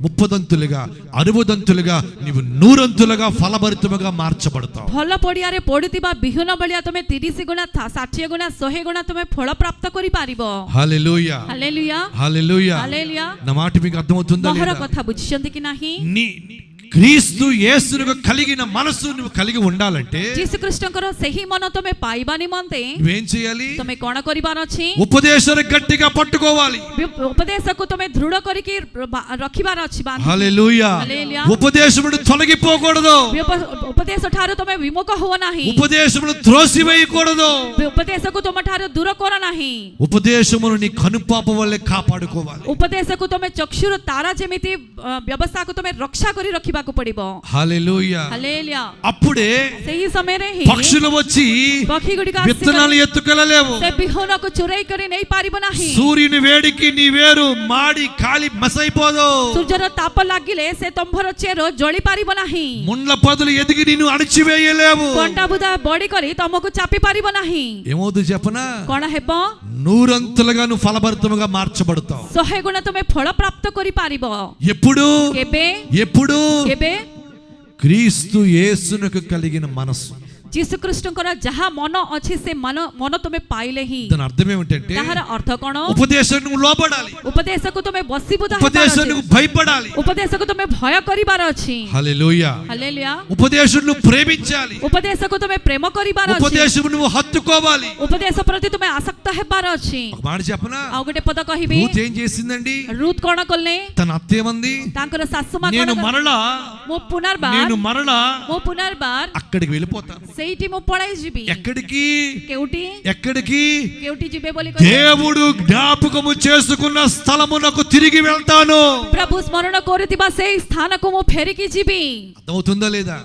30దంతులుగా 60దంతులుగా నీవు 100దంతులుగా ఫలభరితముగా మార్చబడతావు. ଭଲ ପଡ଼ିଆରେ ପଡୁଥିବା ବିହନ ଭଳିଆ ତମେ 30 ଗୁଣା 60 ଗୁଣା 100 ଗୁଣା ତମେ ଫଳ ପ୍ରାପ୍ତ କରି ପାରିବ। హల్లెలూయా, హల్లెలూయా, హల్లెలూయా. హల్లెలూయా। నా మాట మీకు అర్థమవుతుందా మోహర లేదా? କଥା ବୁଝିଛନ୍ତି କି ନାହିଁ? నీ క్రీస్తు యేసును కలిగిన మనసు నువ్వు కలిగి ఉండాలంటే, ଯୀଶୁ ଖ୍ରୀଷ୍ଟଙ୍କର ସେହି ମନ ତମେ ପାଇବା ନିମନ୍ତେ నువ్వేం చేయాలి? ତମେ କଣ କରିବାର ଅଛି? ఉపదేశాన్ని గట్టిగా పట్టుకోవాలి. ଉପଦେଶକୁ ତମେ ଦୃଢ କରିକି ରଖିବାର ଅଛି। హల్లెలూయా. హల్లెలూయా। ఉపదేశమును తొలగిపోకూడదు, ଉପଦେଶ ଠାରୁ ତମେ విముఖ ହୁଅ ନାହିଁ, ఉపదేశమును త్రోసివేయకూడదు. ଉପଦେଶକୁ ତମ ଠାରୁ ଦୂର କର ନାହିଁ। ఉపదేశమును నీ కనుపాప వల్లే కాపాడుకోవాలి. ଉପଦେଶକୁ ତମେ ଚକ୍ଷୁର ତାରା ଯେମିତି ବ୍ୟବସ୍ଥାକୁ ତମେ ରକ୍ଷା କରି ରଖିବାକୁ ପଡିବ। హల్లెలూయా. హల్లెలూయా। అప్పుడే ସେହି ସମୟରେ ହିଁ పక్షులు వచ్చి పక్షి గుడిక విత్తనాలు ఎత్తుకెళ్ళలేవు. ସେ ବିହନକୁ ଚୋରେଇ କରି ନେଇ ପାରିବ ନାହିଁ। సూర్యుని వేడికి నీ వేరు మాడి కాలి మసైపోదు. ସୂର୍ଯ୍ୟର ତାପ ଲାଗିଲେ ସେ ତମ୍ଭର ଚେର ଜଳି ପାରିବ ନାହିଁ। ముండ్ల పొదలు ఎదిగి నిన్ను అణిచివేయలేవు. କଣ୍ଟା ବୁଦା ବଢି କରି ତମକୁ ଚାପି ପାରିବ ନାହିଁ। ఏమవుతుంది చెప్పనా? କଣ ହେବ? 100ంతలుగా నువ్వు ఫలభరితముగా మార్చబడతావు. 100 ଗୁଣ ତମେ ଫଳ ପ୍ରାପ୍ତ କରି ପାରିବ। ఎప్పుడు? କେବେ? ఎప్పుడు? କେବେ? క్రీస్తు యేసునకు కలిగిన మనసు. ଯୀଶୁ ଖ୍ରୀଷ୍ଟଙ୍କର ଯାହା ମନ ଅଛି ସେ ମନ ତମେ ପାଇଲେ ହିଁ। దాని అర్థం ఏమిటంటే, ତାହାର ଅର୍ଥ କଣ? ఉపదేశానికి నువ్వు లోబడాలి, ଉପଦେଶକୁ ତମେ ବସିବୁଦା ఉపదేశానికి నువ్వు భయపడాలి. ଉପଦେଶକୁ ତମେ ଭୟ କରିବାର ଅଛି। హల్లెలూయా. హల్లెలూయా। ఉపదేశం నువ్వు ప్రేమించాలి, ଉପଦେଶକୁ ତମେ ప్రేమ କରିବାର ଅଛି। ఉపదేశం నువ్వు హత్తుకోవాలి. ଉପଦେଶ ପ୍ରତି ତମେ ఆసక్త ହେବାର ଅଛି। ఒక మాట చెప్పనా? ଆଉ ଗୋଟେ ପଦ କହିବି। రూత్ ఏం చేసిందండి? ରୁତ୍ କଣ କଲେ? తన అత్త ఏమంది? ତାଙ୍କର ଶାଶୁ ମା నేను କଣ? మరలా ମୁଁ ପୁନର୍ବାର అక్కడికి వెళ్ళిపోతాను. ସେଇଠି ମୁଁ ପଳାଇ ଯିବି। ఎక్కడికి? କେଉଠି? ఎక్కడికి? କେଉଠି ଯିବେ ବୋଲି କହିଲେ? దేవుడు జ్ఞాపకము చేసుకున్న స్థలమునకు తిరిగి వెళ్తాను. ପ୍ରଭୁ ସ୍ମରଣ କରୁଥିବା ସେଇ ସ୍ଥାନକୁ ମୁଁ ଫେରିକି ଯିବି। అర్థమవుతుందా లేదా?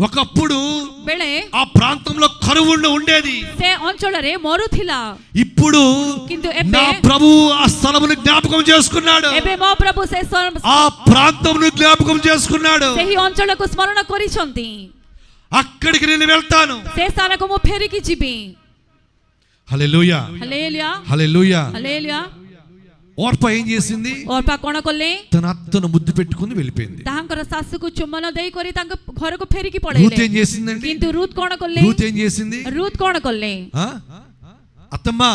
ఒకప్పుడు ବେଳେ ఆ ప్రాంతంలో కరువు ఉండేది, ସେ ଅଞ୍ଚଳରେ ମରୁଥିଲା। ఇప్పుడు କିନ୍ତୁ నా ଏବେ ప్రభు ఆ స్థలమును జ్ఞాపకం చేసుకున్నాడు. ଏବେ ମୋ ପ୍ରଭୁ ସେ ఆ ప్రాంతమును జ్ఞాపకం చేసుకున్నాడు. ସେହି ଅଞ୍ଚଳକୁ ସ୍ମରଣ କରିଛନ୍ତି। అక్కడికి నేను వెళ్తాను. ସେ ସ୍ଥାନକୁ ମୁଁ ଫେରିକି ଯିବି। హల్లెలూయా, హల్లెలూయా, హల్లెలూయా. హల్లెలూయా। ఓర్ప ఏం చేసింది? orpa କଣ କଲେ? తన అత్తను ముద్దు పెట్టుకుని వెళ్ళిపోయింది. ତାଙ୍କର ଶାଶୁକୁ ଚୁମ୍ବନ ଦେଇ କରି ତାଙ୍କ ଘରକୁ ଫେରିକି రూత్ ପଳେଇଲେ। ఏం చేసిందండి? କିନ୍ତୁ ରୁତ୍ କଣ କଲେ? రూత్ ఏం చేసింది? ରୁତ୍ କଣ କଲେ? అత్తమ్మా,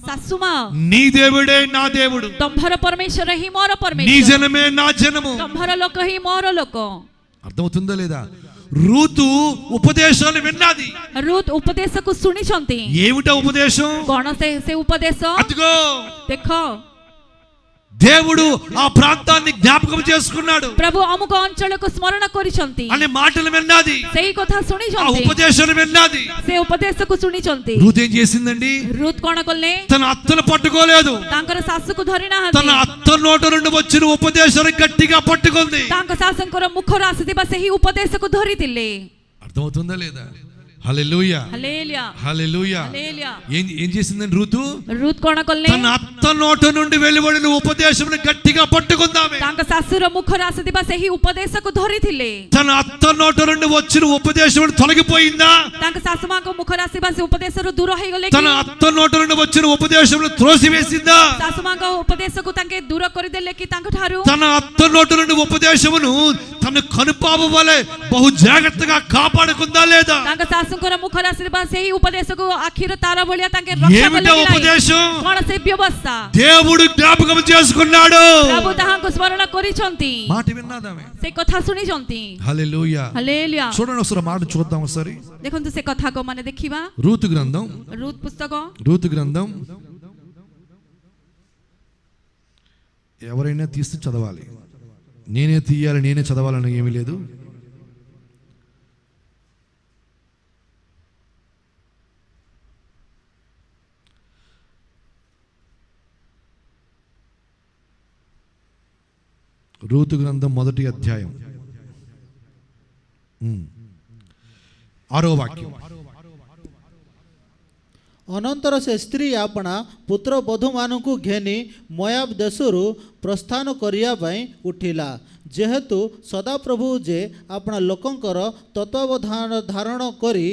ଶାଶୁମା నీ దేవుడే నా దేవుడు, ତମ୍ଭର ପରମେଶ୍ୱର ହିଁ ମୋର నీ ପରମେଶ୍ୱର, జనమే నా జనము. ତମ୍ଭର ଲୋକ ହିଁ ମୋର ଲୋକ। అర్థమవుతుందా లేదా? రూతు ఉపదేశాలు విన్నది. ରୁତ୍ ଉପଦେଶକୁ ଶୁଣିଛନ୍ତି। ఏమిటా ఉపదేశం? କଣ ସେ ଉପଦେଶ? అదిగో ଦେଖ, దేవుడు ఆ ప్రాంతాన్ని జ్ఞాపకం చేసుకున్నాడు ପ୍ରଭୁ ଅମୁକ ଅଞ୍ଚଳକୁ ସ୍ମରଣ କରିଛନ୍ତି అనే మాటలు విన్నది. ସେଇ କଥା ఆ ଶୁଣିଛନ୍ତି, ఉపదేశాలు విన్నది. ସେ ଉପଦେଶକୁ ଶୁଣିଛନ୍ତି। రూత్ ఏం చేసిందండి? ରୁତ୍ କଣ କଲେ? తన అత్తను పట్టుకోలేదు, ତାଙ୍କର ଶାଶୁକୁ ଧରି తన ନାହାନ୍ତି, అత్త నోట నుండి వచ్చిన ఉపదేశాన్ని గట్టిగా పట్టుకుంది. ତାଙ୍କ ଶାଶୁଙ୍କର ମୁଖରୁ ଆସିଥିବା ସେହି ଉପଦେଶକୁ ଧରିଥିଲେ। అర్థమవుతుందా లేదా? హల్లెలూయా, హల్లెలూయా, హల్లెలూయా. హల్లెలూయా। ఏం చేసిందండి రూతు? ରୁତ୍ କଣ କଲେ? తన అత్త నోట నుండి వెలువడిన ఉపదేశమును గట్టిగా పట్టుకుందామే. ତାଙ୍କ ଶାଶୁର ମୁଖରୁ ଆସିଥିବା ସେହି ଉପଦେଶକୁ ଧରିଥିଲେ। తన అత్త నోట నుండి వచ్చిన ఉపదేశమును తొలగిపోయిందా? ତାଙ୍କ ଶାଶୁ ମାଙ୍କ ମୁଖରୁ ଆସିବା ସେ ଉପଦେଶରୁ ଦୂର ହେଇଗଲେ తన କି? అత్త నోట నుండి వచ్చిన ఉపదేశమును త్రోసివేసిందా? ଶାଶୁ ମାଙ୍କ ଉପଦେଶକୁ ତାଙ୍କେ ଦୂର କରିଦେଲେ କି ତାଙ୍କ ଠାରୁ? తన అత్త నోట నుండి ఉపదేశమును తన కనుపాప వలె బహు జాగ్రత్తగా కాపాడుకుందా లేదా? ତାଙ୍କ ଶାଶୁଙ୍କର ମୁଖରୁ ଆସିବା ସେହି ఉపదేశକୁ ଆଖିର ତାର ଭଳିଆ ତାଙ୍କେ ରକ୍ଷା ఏమిటా କଲେ କି ନାହିଁ? ఉపదేశం? କଣ ସେ ବ୍ୟବସ୍ଥା? దేవుడు జ్ఞాపకం చేసుకున్నాడు. ପ୍ରଭୁ ତାହାଙ୍କୁ ସ୍ମରଣ କରିଛନ୍ତି, మాట విన్నాదామే. ସେ କଥା ଶୁଣିଛନ୍ତି। హల్లెలూయా. హల్లెలూయా। చూడండి ఒకసారి మాట చూద్దాం ఒకసారి. ଦେଖନ୍ତୁ ସେ କଥାକୁ ମାନେ ଦେଖିବା। రూతు గ్రంథం, ରୁତ୍ పుస్తକ రూతు గ్రంథం ఎవరైనా తీస్తే చదవాలి, నేనే తీయాలి నేనే చదవాలని ఏమీ లేదు. రూతు గ్రంథం 1వ అధ్యాయం 6వ వాక్యం. ଅନନ୍ତର ସେ ସ୍ତ୍ରୀ ଆପଣା ପୁତ୍ରବଧୂମାନଙ୍କୁ ଘେନି ମୋୟାବ ଦେଶରୁ ପ୍ରସ୍ଥାନ କରିବା ପାଇଁ ଉଠିଲା। ଯେହେତୁ ସଦାପ୍ରଭୁ ଯେ ଆପଣା ଲୋକଙ୍କର ତତ୍ତ୍ୱାବଧାନ ଧାରଣ କରି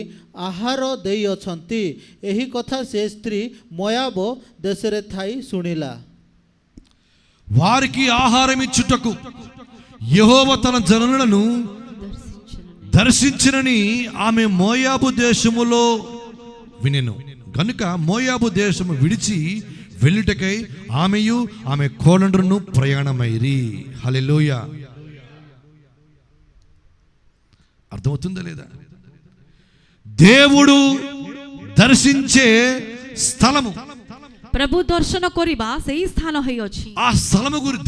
ଆହାର ଦେଇଅଛନ୍ତି, ଏହି କଥା ସେ ସ୍ତ୍ରୀ ମୋୟାବ ଦେଶରେ ଥାଇ ଶୁଣିଲା। వారికి ఆహారం ఇచ్చుటకు యెహోవా తన జనులను దర్శించినని ఆమె మోయాబు దేశములో వినెను గనుక మోయాబు దేశము విడిచి వెళ్ళుటకై ఆమెయు ఆమె కోడండ్రును ప్రయాణమైరి. హల్లెలూయా. అర్థమవుతుందా లేదా? దేవుడు దర్శించే స్థలము, प्रभु दर्शन करिबा सेही स्थान होइअछि। ఆ స్థలము గురించి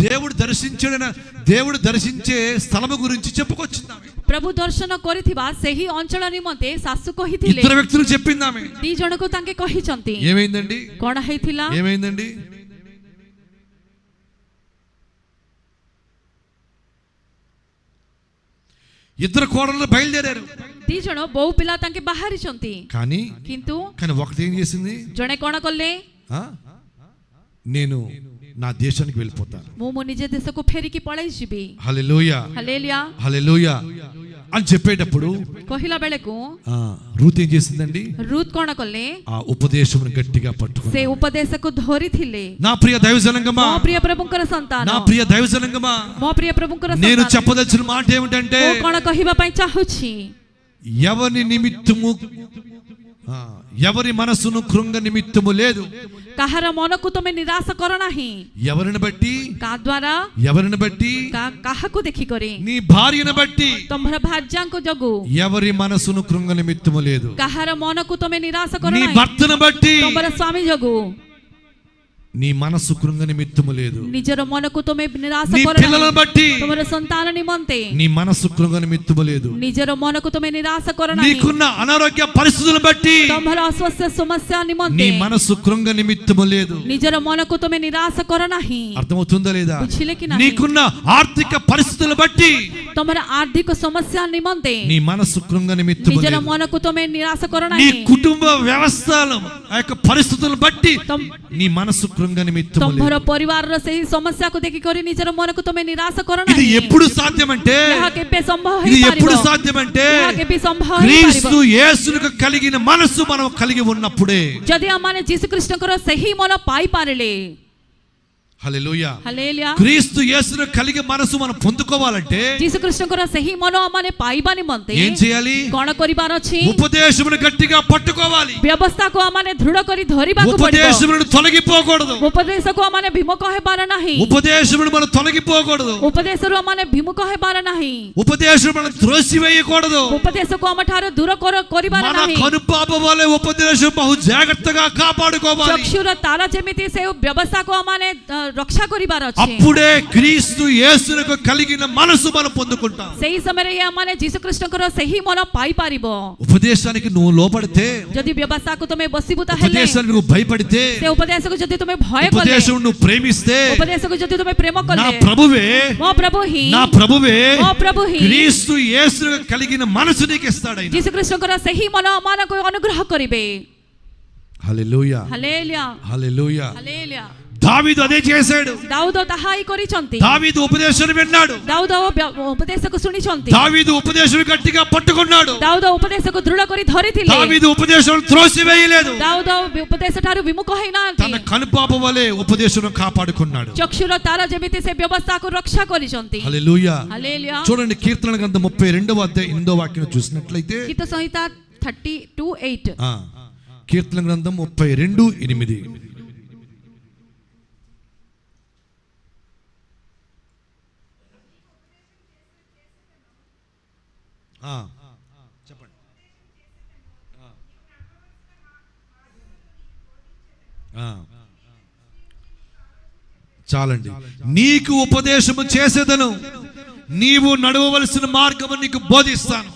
దేవుడు దర్శించే స్థలము గురించి చెప్పుకొచ్చిందామె. प्रभु दर्शन करिथिबा सेही अंचल निमंते सासु कहिथिले। ఇద్దరు వ్యక్తులు చెప్పిందామె. दी जणको तांके कहिचंती। ఏమైందండి? कोण हेथिला? ఏమైందండి? ఇద్దరు కోడళ్ళు బయలుదేరారు. दी जण बहु पिला तांके बाहरिचंती। కానీ ఒకటి ఏం చేసింది? जणे कोण कले? నేను నా దేశానికి వెళ్ళిపోతాను, मो निज देशको फेरिकी पळाई जिबी। హల్లెలూయా హల్లెలూయా హల్లెలూయా అని చెప్పేటప్పుడు कहिला बेलेको రూత్ ఏం చేసిందండి? रूत कोण कले? ఆ ఉపదేశమును గట్టిగా పట్టుకుంది. से उपदेशको धरिथिले। నా ప్రియ దైవజనంగమా, मो प्रिय प्रभुंकर संतान, నా ప్రియ దైవజనంగమా, मो प्रिय प्रभुंकर నేను संतान, చెప్పదలిచిన మాట ఏమిటంటే, ओ कोण कहिबा पई चाहुछि, ఎవరి నిమిత్తము ఎవరి మనసును కృంగ నిమిత్తము లేదు, काहार मनकु तमे निराश कर नाही। ఎవరిని బట్టి? का द्वारा? ఎవరిని బట్టి? काहाकु देखि करे? నీ భార్యను బట్టి। तमर भार्याको जगु ఎవరి మనసును కృంగ నిమిత్తము లేదు, काहार मनकु तमे निराश कर నీ नाही। భర్తను బట్టి तमर स्वामी जगु నీ మనసు కృంగ నిమిత్తము లేదు, निजर मनकु तमे निराश నీ कर పిల్లలను नाही। బట్టి तमर संतान निमंते నీ మనసు కృంగ నిమిత్తము లేదు, निजर मनकु तमे निराश कर नाही। నీకున్న అనారోగ్య పరిస్థితులను బట్టి तमर अस्वस्थ समस्या నీ निमंते మనసు కృంగ నిమిత్తము లేదు. निजर मनकु तमे निराश कर नाही। అర్థమవుతుందా లేదా? बुझिले कि नाही? నీకున్న ఆర్థిక పరిస్థితులను బట్టి तमर आर्थिक समस्या निमंते నీ మనసు కృంగ నిమిత్తము निजर లేదు. मनकु तमे निराश कर నీ नाही। కుటుంబ వ్యవస్థలు ఆ యొక్క పరిస్థితులను బట్టి నీ మనసు కృంగ నిమిత్తము లేదు. तमर परिवार रो सेही समस्या को देखि करी निजर मनकु तमे निराश कर ఇది नाही। ఎప్పుడు సాధ్యమంటే यह केबे संभव ఇది हेई ఎప్పుడు पारिबो? సాధ్యమంటే यह केबे संभव हेई క్రీస్తు पारिबो? యేసునికి కలిగిన మనసు మనం కలిగి ఉన్నప్పుడే. जदि हमने यीशु कृष्णकर सही मन पाई पारले। హల్లెలూయా. हालेलुया। క్రీస్తు యేసును కలిగి మనసు మనం పొందుకోవాలంటే यीशु कृष्णकर सही मन हमने पाइबा निमंते ఏం చేయాలి? कोन करिबार अछि? ఉపదేశమును గట్టిగా పట్టుకోవాలి. व्यवस्था को हमने दृढ़ करी धरिबाकु पड़िबो। ఉపదేశమును తొలగిపోకూడదు. उपदेश को हमने विमुख हेबार नाही। ఉపదేశమును మనం తొలగిపోకూడదు. उपदेश रो हमने विमुख हेबार नाही। ఉపదేశం మనం త్రోసివేయకూడదు. उपदेश को हमठारो दूर करिबार మన नाही। కనుపాప వలె ఉపదేశం బహు జాగ్రత్తగా కాపాడుకోవాలి. चक्षुर तारा जेमिति से व्यवस्था को हमने रक्षा करिबार अछि। అప్పుడే క్రీస్తు యేసునకు కలిగిన మనసు మనం పొందుకుంటాం. सही समय रे हमने यीशु कृष्णकर सही मन पाई पारिबो। ఉపదేశానికి నువ్వు లోపడితే, जदि व्यवस्था को तमे बसीबुता हेले, ఉపదేశానికి నువ్వు భయపడితే, से उपदेश को जदि तमे भय कले, ఉపదేశం నువ్వు ప్రేమిస్తే, उपदेश को जदि तमे प्रेम నా कले, ప్రభువే मो प्रभु ही నా ప్రభువే मो प्रभु ही క్రీస్తు యేసునకు కలిగిన మనసు నీకు ఇస్తాడు ఆయన. यीशु कृष्णकर सही मन मान को अनुग्रह करिबे। Hallelujah hallelujah hallelujah. हालेलुया। దావీదు అదే చేశాడు. दाऊद ताहाई करिचंती। దావీదు ఉపదేశాన్ని విన్నాడు. दाऊद उपदेश को सुनिचंती। దావీదు ఉపదేశం గట్టిగా పట్టుకున్నాడు. दाऊद उपदेश को दृढ़ करी धरिथिले। దావీదు ఉపదేశం త్రోసివేయలేదు. दाऊद उपदेश ठारू विमुख हैनांती। తన కనుపాప వలె ఉపదేశం కాపాడుకున్నాడు. चक्षुर तारा जेमिति से व्यवस्था को रक्षा करिचंती। హల్లెలూయా. हालेलुया। చూడండి కీర్తన గ్రంథం 32వ అధ్యాయం 8వ వాక్యం చూసినట్లయితే, గీత సంహిత 32:8 కీర్తన గ్రంథం 32:8. చెప్పండి. చాలండి. నీకు ఉపదేశము చేసేదను, నీవు నడవవలసిన మార్గము నీకు బోధిస్తాను.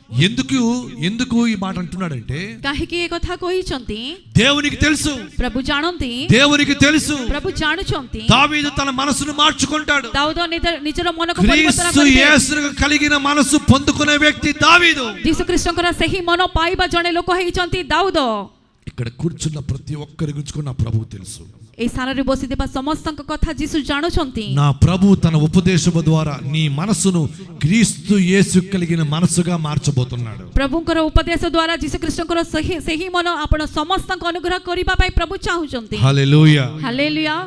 ఎందుకు ఈ మాట అంటున్నాడంటే କାହିଁକି ଏ କଥା କହିଛନ୍ତି? దేవునికి తెలుసు, ପ୍ରଭୁ ଜାଣନ୍ତି, దేవునికి తెలుసు ପ୍ରଭୁ ଜାଣୁଛନ୍ତି దావీదు తన మనసును మార్చుకుంటాడు. ଦାଉଦ ନିଜର ମନକୁ ପରିବର୍ତ୍ତନ క్రీస్తు କରିବେ। యేసును కలిగిన మనసు పొందుకునే వ్యక్తి దావీదు. ଯୀଶୁ ଖ୍ରୀଷ୍ଟଙ୍କର ସେହି ମନ ପାଇବା ଜଣେ ଲୋକ ହେଇଛନ୍ତି ଦାଉଦ। ఇక్కడ కూర్చున్న ప్రతి ఒక్కరి గురించి కూడా నా ప్రభువు తెలుసు. এই ସ୍ଥାନରେ ବସିଥିବା ସମସ୍ତଙ୍କ କଥା ଯୀଶୁ ଜାଣୁଛନ୍ତି। నా ప్రభు తన ఉపదేశము ద్వారా నీ మనసును క్రీస్తు యేసు కలిగిన మనసుగా మార్చబోతున్నాడు. ପ୍ରଭୁଙ୍କର ଉପଦେଶ ଦ୍ୱାରା ଯୀଶୁ ଖ୍ରୀଷ୍ଟଙ୍କର ସେହି ମନ ଆପଣ ସମସ୍ତଙ୍କୁ ଅନୁଗ୍ରହ କରିବା ପାଇଁ ପ୍ରଭୁ ଚାହୁଁଛନ୍ତି। హల్లెలూయా. ହାଲେଲୁୟା।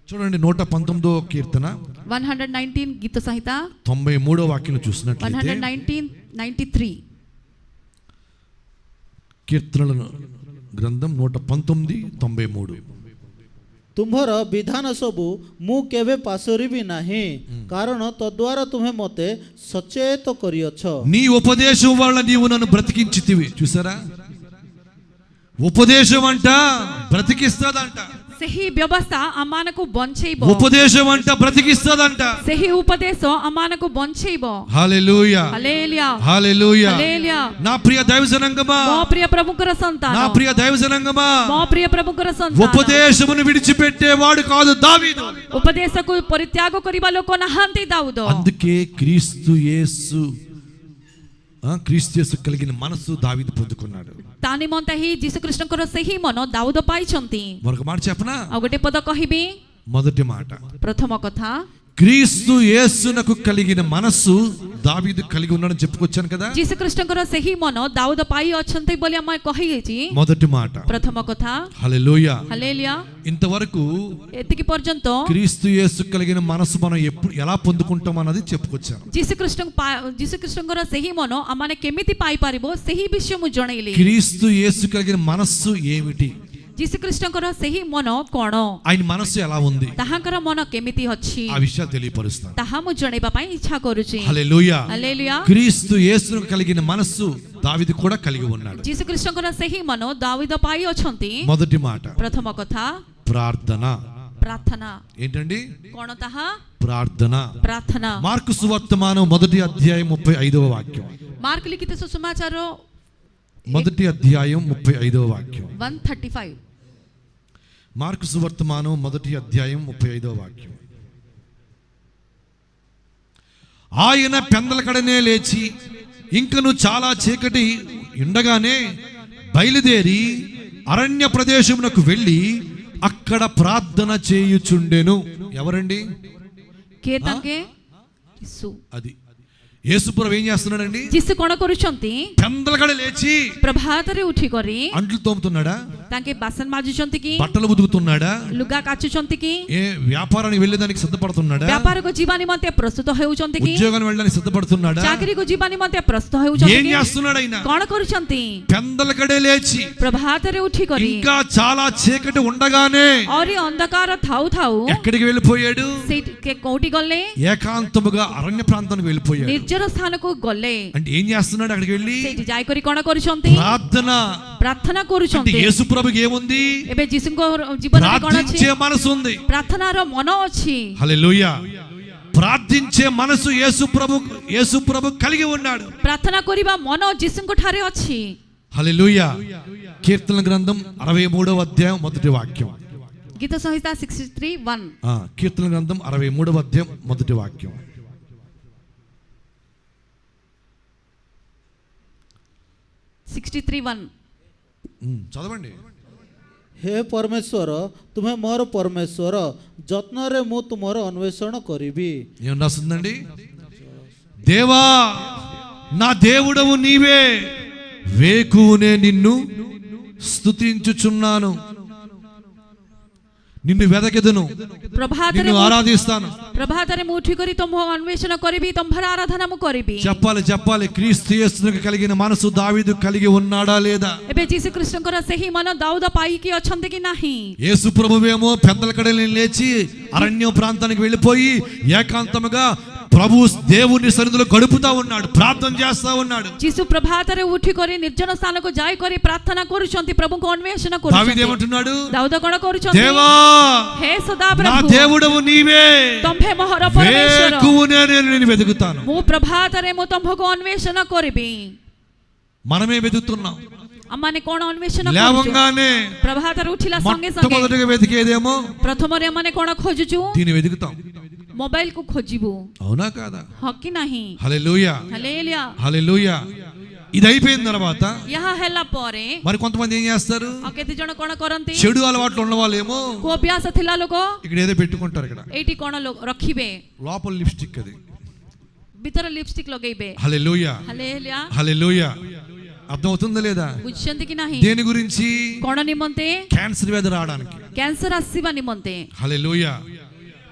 చూడండి 119వ కీర్తన 119 గీత సంహిత 93వ వాక్యం చూసినట్లయితే 193 కీర్తనల గ్రంథం 119:93. ତୁମ୍ଭର ବିଧାନ ସବୁ ମୁଁ କେବେ ପାସୋରିବି ନାହିଁ, କାରଣ ତଦ୍ୱାରା ତୁମେ ମୋତେ ସଚେତ କରିଅଛ। నీ ఉపదేశం వల్ల నీవు నన్ను బ్రతికించితివి. చూసారా, ఉపదేశం అంట బ్రతికిస్తాదంట. ସେହି ବ୍ୟବସ୍ଥା ଆମମାନଙ୍କୁ ବଞ୍ଚେଇବ। ఉపదేశం అంట బ్రతికిస్తాదంట. ସେହି ଉପଦେଶ ଆମମାନଙ୍କୁ ବଞ୍ଚେଇବ। హల్లెలూయా, ହାଲେଲୁୟା, హల్లెలూయా. ହାଲେଲୁୟା। నా ప్రియ దైవజనాంగమా, ମୋ ପ୍ରିୟ ପ୍ରଭୁଙ୍କର ସନ୍ତାନ, నా ప్రియ దైవజనాంగమా, ମୋ ପ୍ରିୟ ପ୍ରଭୁଙ୍କର ସନ୍ତାନ, ఉపదేశమును విడిచిపెట్టేవాడు కాదు దావీదు. ଉପଦେଶକୁ ପରିତ୍ୟାଗ କରିବା ଲୋକ ନାହାନ୍ତି ଦାଉଦ। అందుకే క్రీస్తు యేసు కలిగిన మనసు దావీదు పొందుకున్నాడు. ତା ନିମନ୍ତେ ହିଁ ଯୀଶୁ ଖ୍ରୀଷ୍ଟଙ୍କର ସେହି ମନ ଦାଉଦ ପାଇଛନ୍ତି। మరొక మాట చెప్పనా? ଆଉ ଗୋଟେ ପଦ କହିବି। మొదటి మాట, ପ୍ରଥମ କଥା, క్రీస్తు యేసునకు కలిగిన మనస్సు దావీదు కలిగి ఉన్నాడని చెప్పుకొచ్చాను కదా. ଯୀଶୁ ଖ୍ରୀଷ୍ଟଙ୍କର ସେହି ମନ ଦାଉଦ ପାଇ ଅଛନ୍ତି ବୋଲି ଆମେ କହିଛି। మొదటి మాట, ପ୍ରଥମ କଥା, హల్లెలూయా. ହାଲେଲୁୟା। ఇంతవరకు ଏତିକି ପର୍ଯ୍ୟନ୍ତ క్రీస్తు యేసు కలిగిన మనస్సు మనం ఎలా పొందుకుంటాం అన్నది చెప్పుకొచ్చాను. ଯୀଶୁ ଖ୍ରୀଷ୍ଟଙ୍କର ସେହି ମନ ଆମମାନେ କେମିତି ପାଇପାରିବ ସେହି ବିଷୟ ମୁଁ ଜଣେଇଲି। క్రీస్తు యేసు కలిగిన మనస్సు ఏమిటి? ଯୀଶୁ ଖ୍ରୀଷ୍ଟଙ୍କର ସେହି ମନ କ'ଣ, ఆయన మనస్సు ఎలా ఉంది, ତାହାଙ୍କର ମନ କେମିତି ଅଛି, ఆ విషయాలు తెలియపరుస్తాను. ତାହା ମୁଁ ଜଣେଇବା ପାଇଁ ଇଚ୍ଛା କରୁଛି। హల్లెలూయా. ହାଲେଲୁୟା। క్రీస్తు యేసును కలిగిన మనస్సు దావీదు కూడా కలిగి ఉన్నాడు. ଯୀଶୁ ଖ୍ରୀଷ୍ଟଙ୍କର ସେହି ମନ ଦାଉଦ ପାଇ ଅଛନ୍ତି। మొదటి మాట, ପ୍ରଥମ କଥା, ప్రార్థన. ପ୍ରାର୍ଥନା। ఏంటండి କ'ଣ ତାହା? ప్రార్థన. ପ୍ରାର୍ଥନା। మార్కు సువార్తమానం 1:35 వాక్యం. ମାର୍କ ଲିଖିତ ସୁସମାଚାର 1:35 వాక్యం. 135। మార్కు సువార్తమానం 1:35 వాక్యం. ఆయన పెందలకడనే లేచి ఇంకను చాలా చీకటి ఉండగానే బయలుదేరి అరణ్య ప్రదేశమునకు వెళ్ళి అక్కడ ప్రార్థన చేయుచుండెను. ఎవరండి? କିଏ ତାଙ୍କେ? ଯୀଶୁ। అది యేసుప్రభు ఏం చేస్తున్నాడండి? ଯୀଶୁ କ'ଣ କରୁଛନ୍ତି? పెందలకడ లేచి ପ୍ରଭାତରେ ଉଠି କରି అంట్లు తోముతున్నాడా? ତାଙ୍କେ ବାସନ ମାଜୁଛନ୍ତି କି? బట్టలు ఉతుకుతున్నాడా? ଲୁଗା କାଚୁଛନ୍ତି କି? ఏ వ్యాపారానికి వెళ్ళేదానికి సిద్ధపడుతున్నాడా? వ్యాపారకు ଯିବା నిମନ୍ତେ ପ୍ରସ୍ତୁତ ହେଉଛନ୍ତି କି? ఉద్యోగానికి వెళ్ళడానికి సిద్ధపడుతున్నాడా? ଚାକିରିକୁ ଯିବା ନିମନ୍ତେ ପ୍ରସ୍ତୁତ ହେଉଛନ୍ତି ఏం କି? చేస్తున్నాడు ఆయన? କ'ଣ କରୁଛନ୍ତି? పెందలకడే లేచి ପ୍ରଭାତରେ ఉଠି କରି ఇంకా చాలా చీకటి ఉండగానే ଆହୁରି ଅନ୍ଧକାର ଥାଉ ଥାଉ ఎక్కడికి వెళ్ళిపోయాడు? ସେଇଠି କୋଉଠି ଗଲେ? ఏకాంతముగా అరణ్య ప్రాంతానికి వెళ్ళిపోయాడు. ନିର୍ଜନ ସ୍ଥାନକୁ ଗଲେ। అంటే ఏం చేస్తున్నాడు అక్కడికి వెళ్ళి? ସେଇଠି ଯାଇକରି କ'ଣ କରୁଛନ୍ତି? ప్రార్థన. ପ୍ରାର୍ଥନା అంటే କରୁଛନ୍ତି। యేసు ప్రభుకి ఏముంది? ଏବେ ଯୀଶୁଙ୍କ ଜୀବନରେ କ'ଣ ଅଛି? ప్రార్థించే మనసు ఉంది. ପ୍ରାର୍ଥନାର ମନ ଅଛି। హల్లెలూయా. ప్రార్థించే మనసు యేసు ప్రభు కలిగి ఉన్నాడు. ପ୍ରାର୍ଥନା କରିବା ମନ ଯୀଶୁଙ୍କ ଠାରେ ଅଛି। హల్లెలూయా. కీర్తన గ్రంథం 63వ అధ్యాయం మొదటి వాక్యం. గీత సంహిత 63:1। కీర్తన గ్రంథం 63వ అధ్యాయం మొదటి వాక్యం. 63:1। చదవండి. ହେ ପରମେଶ୍ୱର, ତୁମେ ମୋର ପରମେଶ୍ୱର, ଯତ୍ନରେ ମୁଁ ତୁମର ଅନ୍ୱେଷଣ କରିବି। ఏం రాస్తుందండి? దేవా నా దేవుడవు నీవే, వేకువనే నిన్ను స్తుతించుచున్నాను, నిన్ను వెదకెదను, నిన్ను ఆరాధిస్తాను. ప్రభాତରେ ମୁଁ ଉଠି କରି ତମ ଅନ୍ୱେଷଣ କରିବି, ତମର ଆରାଧନା ମୁଁ କରିବି। చెప్పాలి. క్రీస్తు యేసుకు కలిగిన మనసు దావీదు కలిగి ఉన్నాడా లేదా? ଏବେ ଯୀଶୁ ଖ୍ରୀଷ୍ଟଙ୍କର ସେହି ମନ ଦାଉଦ ପାଇକି ଅଛନ୍ତି କି ନାହିଁ? యేసు ప్రభువేమో పెందలకడని లేచి అరణ్య ప్రాంతానికి వెళ్ళిపోయి ఏకాంతముగా ప్రభు దేవుని సన్నిధిలో గడుపుతా ఉన్నాడు, ప్రార్థన చేస్తా ఉన్నాడు. ଯୀଶୁ ପ୍ରଭାତରେ ଉଠି କରି ନିର୍ଜନ ସ୍ଥାନକୁ ଯାଇ କରି ପ୍ରାର୍ଥନା କରୁଛନ୍ତି, ପ୍ରଭୁଙ୍କୁ ଅନ୍ୱେଷଣ దావీదు କରୁଛନ୍ତି। ఏమంటున్నాడు? ଦାଉଦ କ'ଣ କରୁଛନ୍ତି? దేవా హే నా ସଦାପ୍ରଭୁ, దేవుడవు నీవే, ତମ୍ଭେ ମୋହର ପରମେଶ୍ୱର, వేకువనే నేను నిన్ను వెతుకుతాను. ମୁଁ ପ୍ରଭାତରେ ମୁଁ ତମ୍ଭକୁ ଅନ୍ୱେଷଣ କରିବି। మనమే వెతుకుతున్నాం. ଆମମାନେ କ'ଣ ଅନ୍ୱେଷଣ କରୁଛୁ? లేవంగానే ପ୍ରଭାତରେ ଉଠିଲା ସଙ୍ଗେ ସଙ୍ଗେ మొట్టమొదటిగా వెతికేదేమో ପ୍ରଥମରେ ଆମମାନେ କ'ଣ ଖୋଜୁଛୁ? దీన్ని వెతుకుతాం. ମୋବାଇଲକୁ ଖୋଜିବୁ, అవునా కాదా? ହଁ କି ନାହିଁ? హల్లెలూయా, ହାଲେଲୁୟା। హల్లెలూయా. ఇది అయిపోయిన తర్వాత ଏହା ହେଲା ପରେ మరి కొంతమంది ఏం చేస్తారు? ଆଉ କେତେ ଜଣ କ'ଣ କରନ୍ତି? చెడు అలవాట్లు ఉన్న వాళ్ళు ఏమో କୋଉ ଅଭ୍ୟାସ ଥିଲା ଲୋକ ఇక్కడ ఏదో పెట్టుకుంటారు, ఇక్కడ ଏଇଠି କ'ଣ ରଖିବେ, లోపల లిప్స్టిక్, అది ଭିତରେ ଲିପଷ୍ଟିକ ଲଗେଇବେ। హల్లెలూయా, ହାଲେଲୁୟା। హల్లెలూయా. అర్థమవుతుందా లేదా? ବୁଝୁଛନ୍ତି କି ନାହିଁ? దేని గురించి? କ'ଣ నిମନ୍ତେ? క్యాన్సర్ వ్యాధి రావడానికి. କ୍ୟାନ୍ସର ଆସିବା నిମନ୍ତେ। హల్లెలూయా.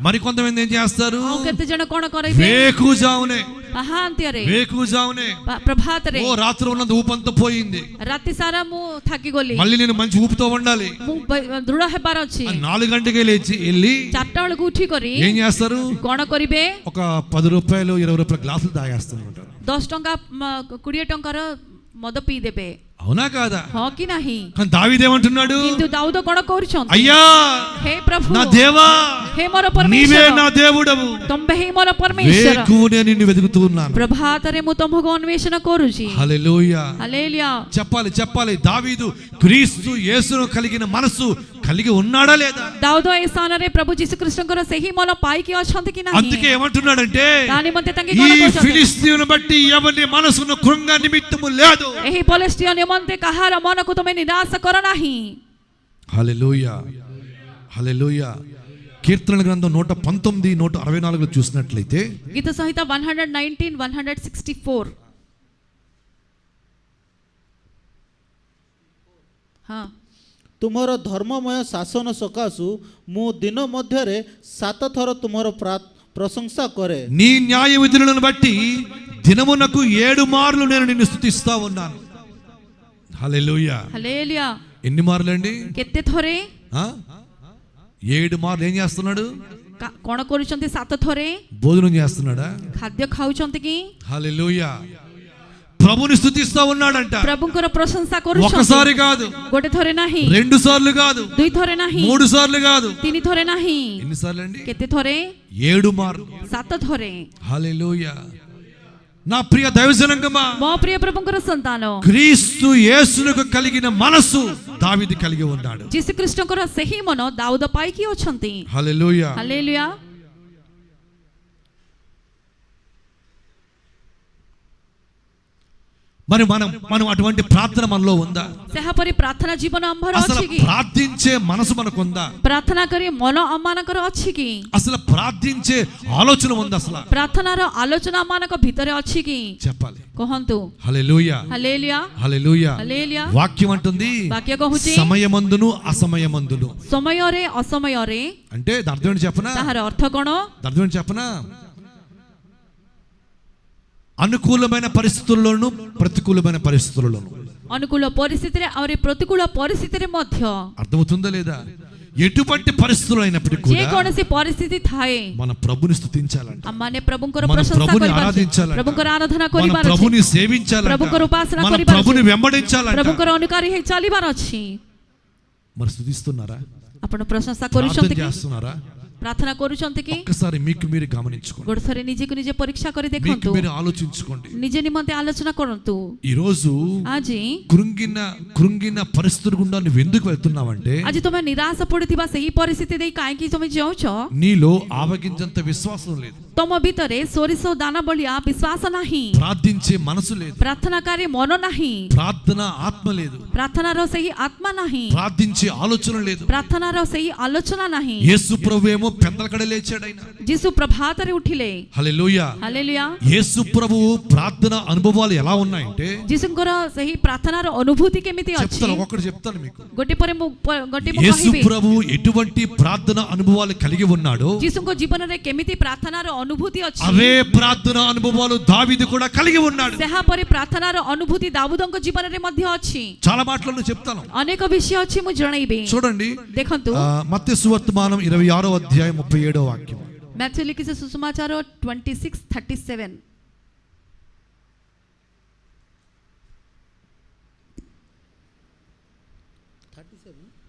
మరి కొంతమంది ఏం చేస్తారు? ଆଉ କେତେ ଜଣ କ'ଣ କରିବେ? వేకుజామునే ପାହାନ୍ତିଆରେ వేకుజామునే ପ୍ରଭାତରେ ఓ రాత్రి ఉన్నంత ఊపంతా పోయింది, ରାତି ସାରା ମୁଁ ଥାକିଗଲି, మళ్ళీ నేను మంచి ఊపుతో ఉండాలి ମୁଁ ଦୃଢ ହେବାର ଅଛି। 4 గంటకే లేచి వెళ్ళి 4ଟା ବେଳକୁ ଉଠି କରି ఏం చేస్తారు? କ'ଣ କରିବେ? ఒక 10 రూపాయలు 20 రూపాయల గ్లాసులు తాగేస్తారు. 10 ଟଙ୍କା 20 ଟଙ୍କାର ମଦ ପିଇଦେବେ। అవునా కాదా? ହଁ କି ନାହିଁ? కానీ దావీదు ఏమంటున్నాడు? କିନ୍ତୁ ଦାଉଦ କ'ଣ କରୁଛନ୍ତି? అయ్యా హే ప్రభు, నా దేవా, హే ମୋର నీవే ପରମେଶ୍ୱର, నా దేవుడవు, ତମ୍ଭେ ହିଁ ମୋର ପରମେଶ୍ୱର, వేకువనే నిన్ను వెతుకుతూ ఉన్నాను. ପ୍ରଭାତରେ ମୁଁ ତମକୁ ଅନ୍ୱେଷଣ କରୁଛି। హల్లెలూయా. ହାଲେଲୁୟା। చెప్పాలి దావీదు క్రీస్తు యేసును కలిగిన మనసు కలిగి ఉన్నాడా లేదా? ଦାଉଦ ଏ ସ୍ଥାନରେ ପ୍ରଭୁ ଯୀଶୁ ଖ୍ରୀଷ୍ଟଙ୍କର ସେହି ମନ ପାଇକି ଅଛନ୍ତି କି ନାହିଁ? అందుకే ఏమంటున్నాడంటే, ତା ନିମନ୍ତେ ତାଙ୍କେ ఈ କ'ଣ କରୁଛନ୍ତି? ఫిలిస్తీయుని బట్టి ఎవరి మనసును కృంగ నిమిత్తము లేదు. ଏହି ପଲେଷ୍ଟିୟ ନିମନ୍ତେ କାହାର ମନକୁ ତମେ ନିରାଶ କର ନାହିଁ। హల్లెలూయా, హల్లెలూయా. కీర్తనల గ్రంథం 119 164 చూసినట్లయితే గీత సంహిత 119 164 ହଁ। ତୁମର ଧର୍ମମୟ ଶାସନ ସକାଶୁ ମୁଁ ଦିନ ମଧ୍ୟରେ 7 ଥର ତୁମର ప్రశంస కరే. నీ న్యాయ విధులను బట్టి దినమునకు 7 మార్లు నేను నిన్ను స్తుతిస్తా ఉన్నాను. హల్లెలూయా, హల్లెలూయా. ఎన్ని మార్లు అండి? କେତେ ଥରେ? 7 మార్లు. ఏం చేస్తున్నాడు? କ'ଣ କରୁଛନ୍ତି? 7 ଥରେ భోజనం చేస్తున్నాడా? ଖାଦ୍ୟ ଖାଉଛନ୍ତି କି? హల్లెలూయా. ప్రభుని స్తుతిస్తా ఉన్నాడంట. ప్రభుଙ୍କର ప్రశంసା କରୁଛନ୍ତି। ఒకసారి కాదు, ଗୋଟେ ଥରେ ନାହିଁ, 2 సార్లు కాదు, 2 ଥରେ ନାହିଁ, 3 సార్లు కాదు, 3 ଥରେ ନାହିଁ। ఎన్ని సార్లు అండి? କେତେ ଥରେ? 7 మార్లు. 7 ଥରେ। హల్లెలూయా. నా ప్రియ దైవజనంగమా, ମୋ ପ୍ରିୟ ପ୍ରଭୁଙ୍କର ସନ୍ତାନ, క్రీస్తు యేసునకు కలిగిన మనసు దావీదు కలిగి ఉన్నాడు. ଯୀଶୁ ଖ୍ରୀଷ୍ଟଙ୍କର ସେହି ମନ ଦାଉଦ ପାଇକି ଅଛନ୍ତି। హల్లెలూయా. ହାଲେଲୁୟା। మరి మనం అటువంటి ప్రార్థన మనలో ఉందా? ସେହାପରି ପ୍ରାର୍ଥନା ଜୀବନ ଆମ୍ଭର అసలు ଅଛି କି? ప్రార్థించే మనసు మనకుందా? ପ୍ରାର୍ଥନା କରି ମନ ଆମମାନଙ୍କର ଅଛି କି? అసలు ప్రార్థించే ఆలోచన ఉందా? అసలు ପ୍ରାର୍ଥନାର ଆଲୋଚନା ଆମମାନଙ୍କ ଭିତରେ ଅଛି କି? చెప్పాలి. କହନ୍ତୁ। హల్లెలూయా, ହାଲେଲୁୟା, హల్లెలూయా. ହାଲେଲୁୟା। వాక్యం అంటుంది వాక్య କହୁଛି సమయమందును అసమయమందును. ସମୟରେ ଅସମୟରେ, అంటే దాని అర్థం ఏంటి చెప్పనా? ତାହାର ଅର୍ଥ କ'ଣ? దాని అర్థం ఏంటి చెప్పనా? అనుకూలమైన పరిస్థితుల్లోనూ ప్రతికూలమైన పరిస్థితుల్లోనూ. ଅନୁକୂଳ ପରିସ୍ଥିତିରେ ଆହୁରି ପ୍ରତିକୂଳ ପରିସ୍ଥିତିରେ ମଧ୍ୟ। అర్థమవుతుందా లేదా? ఎటువంటి పరిస్థితులు అయినప్పటికీ ଯେ కూడా କୌଣସି ପରିସ୍ଥିତି ଥାଏ, మన ప్రభుని స్తుతించాలంట, ଆମମାନେ ପ୍ରଭୁଙ୍କର మన ପ୍ରଶଂସା ప్రభుని କରିବାର ଅଛି, ఆరాధించాలంట, ପ୍ରଭୁଙ୍କର ଆରାଧନା మన କରିବାର ଅଛି, ప్రభుని సేవించాలంట, ప్రభుଙ୍କର ଉପାସନା మన କରିବାର ప్రభుని ଅଛି, వెంబడించాలంట. ପ୍ରଭୁଙ୍କର ଅନୁକାରୀ ହେଇ ଚାଲିବାର ଅଛି। మరి స్తుతిస్తున్నారా? ଆପଣ ପ୍ରଶଂସା ప్రార్థన କରୁଛନ୍ତି କି? చేస్తున్నారా? ପ୍ରାର୍ଥନା କରୁଛନ୍ତି କି? ఒక్కసారి మీకు మీరు గమనించుకోండి, ଗୋଟେ ଥରେ ନିଜକୁ ନିଜେ ପରୀକ୍ଷା କରି మీకు ଦେଖନ୍ତୁ, మీరు ఆలోచించుకోండి. ନିଜେ ନିମନ୍ତେ ଆଲୋଚନା କରନ୍ତୁ। ఈ రోజు ଆଜି కృంగిన పరిస్థితులు గుండా నువ్వు ఎందుకు వెళ్తున్నావంటే, ଆଜି ତମେ ନିରାଶ ପଡିଥିବା ସେହି ପରିସ୍ଥିତି ଦେଇ କାହିଁକି ତମେ ଯାଉଛ? నీలో ఆవగించంత విశ్వాసం లేదు, ତମ ଭିତରେ ସୋରିଷ ଦାନା ଭଳିଆ ବିଶ୍ୱାସ ନାହିଁ, ప్రార్థించే మనసు లేదు, ପ୍ରାର୍ଥନାକାରୀ ମନ ନାହିଁ, ప్రార్థన ఆత్మ లేదు, ପ୍ରାର୍ଥନାର ସେହି ଆତ୍ମା ନାହିଁ, ప్రార్థించే ఆలోచన లేదు. ପ୍ରାର୍ଥନାର ସେହି ଆଲୋଚନା ନାହିଁ। యేసు ప్రభువేమో పెందలకడ లేచాడు ఆయన. ଯୀଶୁ ପ୍ରଭାତରେ ଉଠିଲେ। హల్లెలూయా. ହାଲେଲୁୟା। యేసు ప్రభువు ప్రార్థన అనుభవాలు ఎలా ఉన్నాయంటే, ଯୀଶୁଙ୍କର ସେହି ପ୍ରାର୍ଥନାର ଅନୁଭୂତି କେମିତି ଅଛି? చెప్తాను, ఒక్కటి చెప్తాను మీకు. ଗୋଟେ ପରେ ମୁଁ యేసు କହିବି ప్రభువు ఎటువంటి ప్రార్థన అనుభవాలు కలిగి ఉన్నాడో, ଯୀଶୁଙ୍କ ଜୀବନରେ କେମିତି ପ୍ରାର୍ଥନାର ଅନୁଭୂତି ଅଛି, అవే ప్రార్థన అనుభవాలు దావీదు కూడా కలిగి ఉన్నాడు. ସେହାପରି ପ୍ରାର୍ଥନାର ଅନୁଭୂତି ଦାଉଦଙ୍କ ଜୀବନରେ ମଧ୍ୟ ଅଛି। చాలా మాటలను చెప్తాను, ଅନେକ ବିଷୟ ଅଛି, ମୁଁ ଜଣାଇବି। చూడండి. ଦେଖନ୍ତୁ, మత్తయి సువార్త 26వ అధ్యాయం 37వ వాక్యం. मैथ्यू लिखिছে सुसमाचार 26:37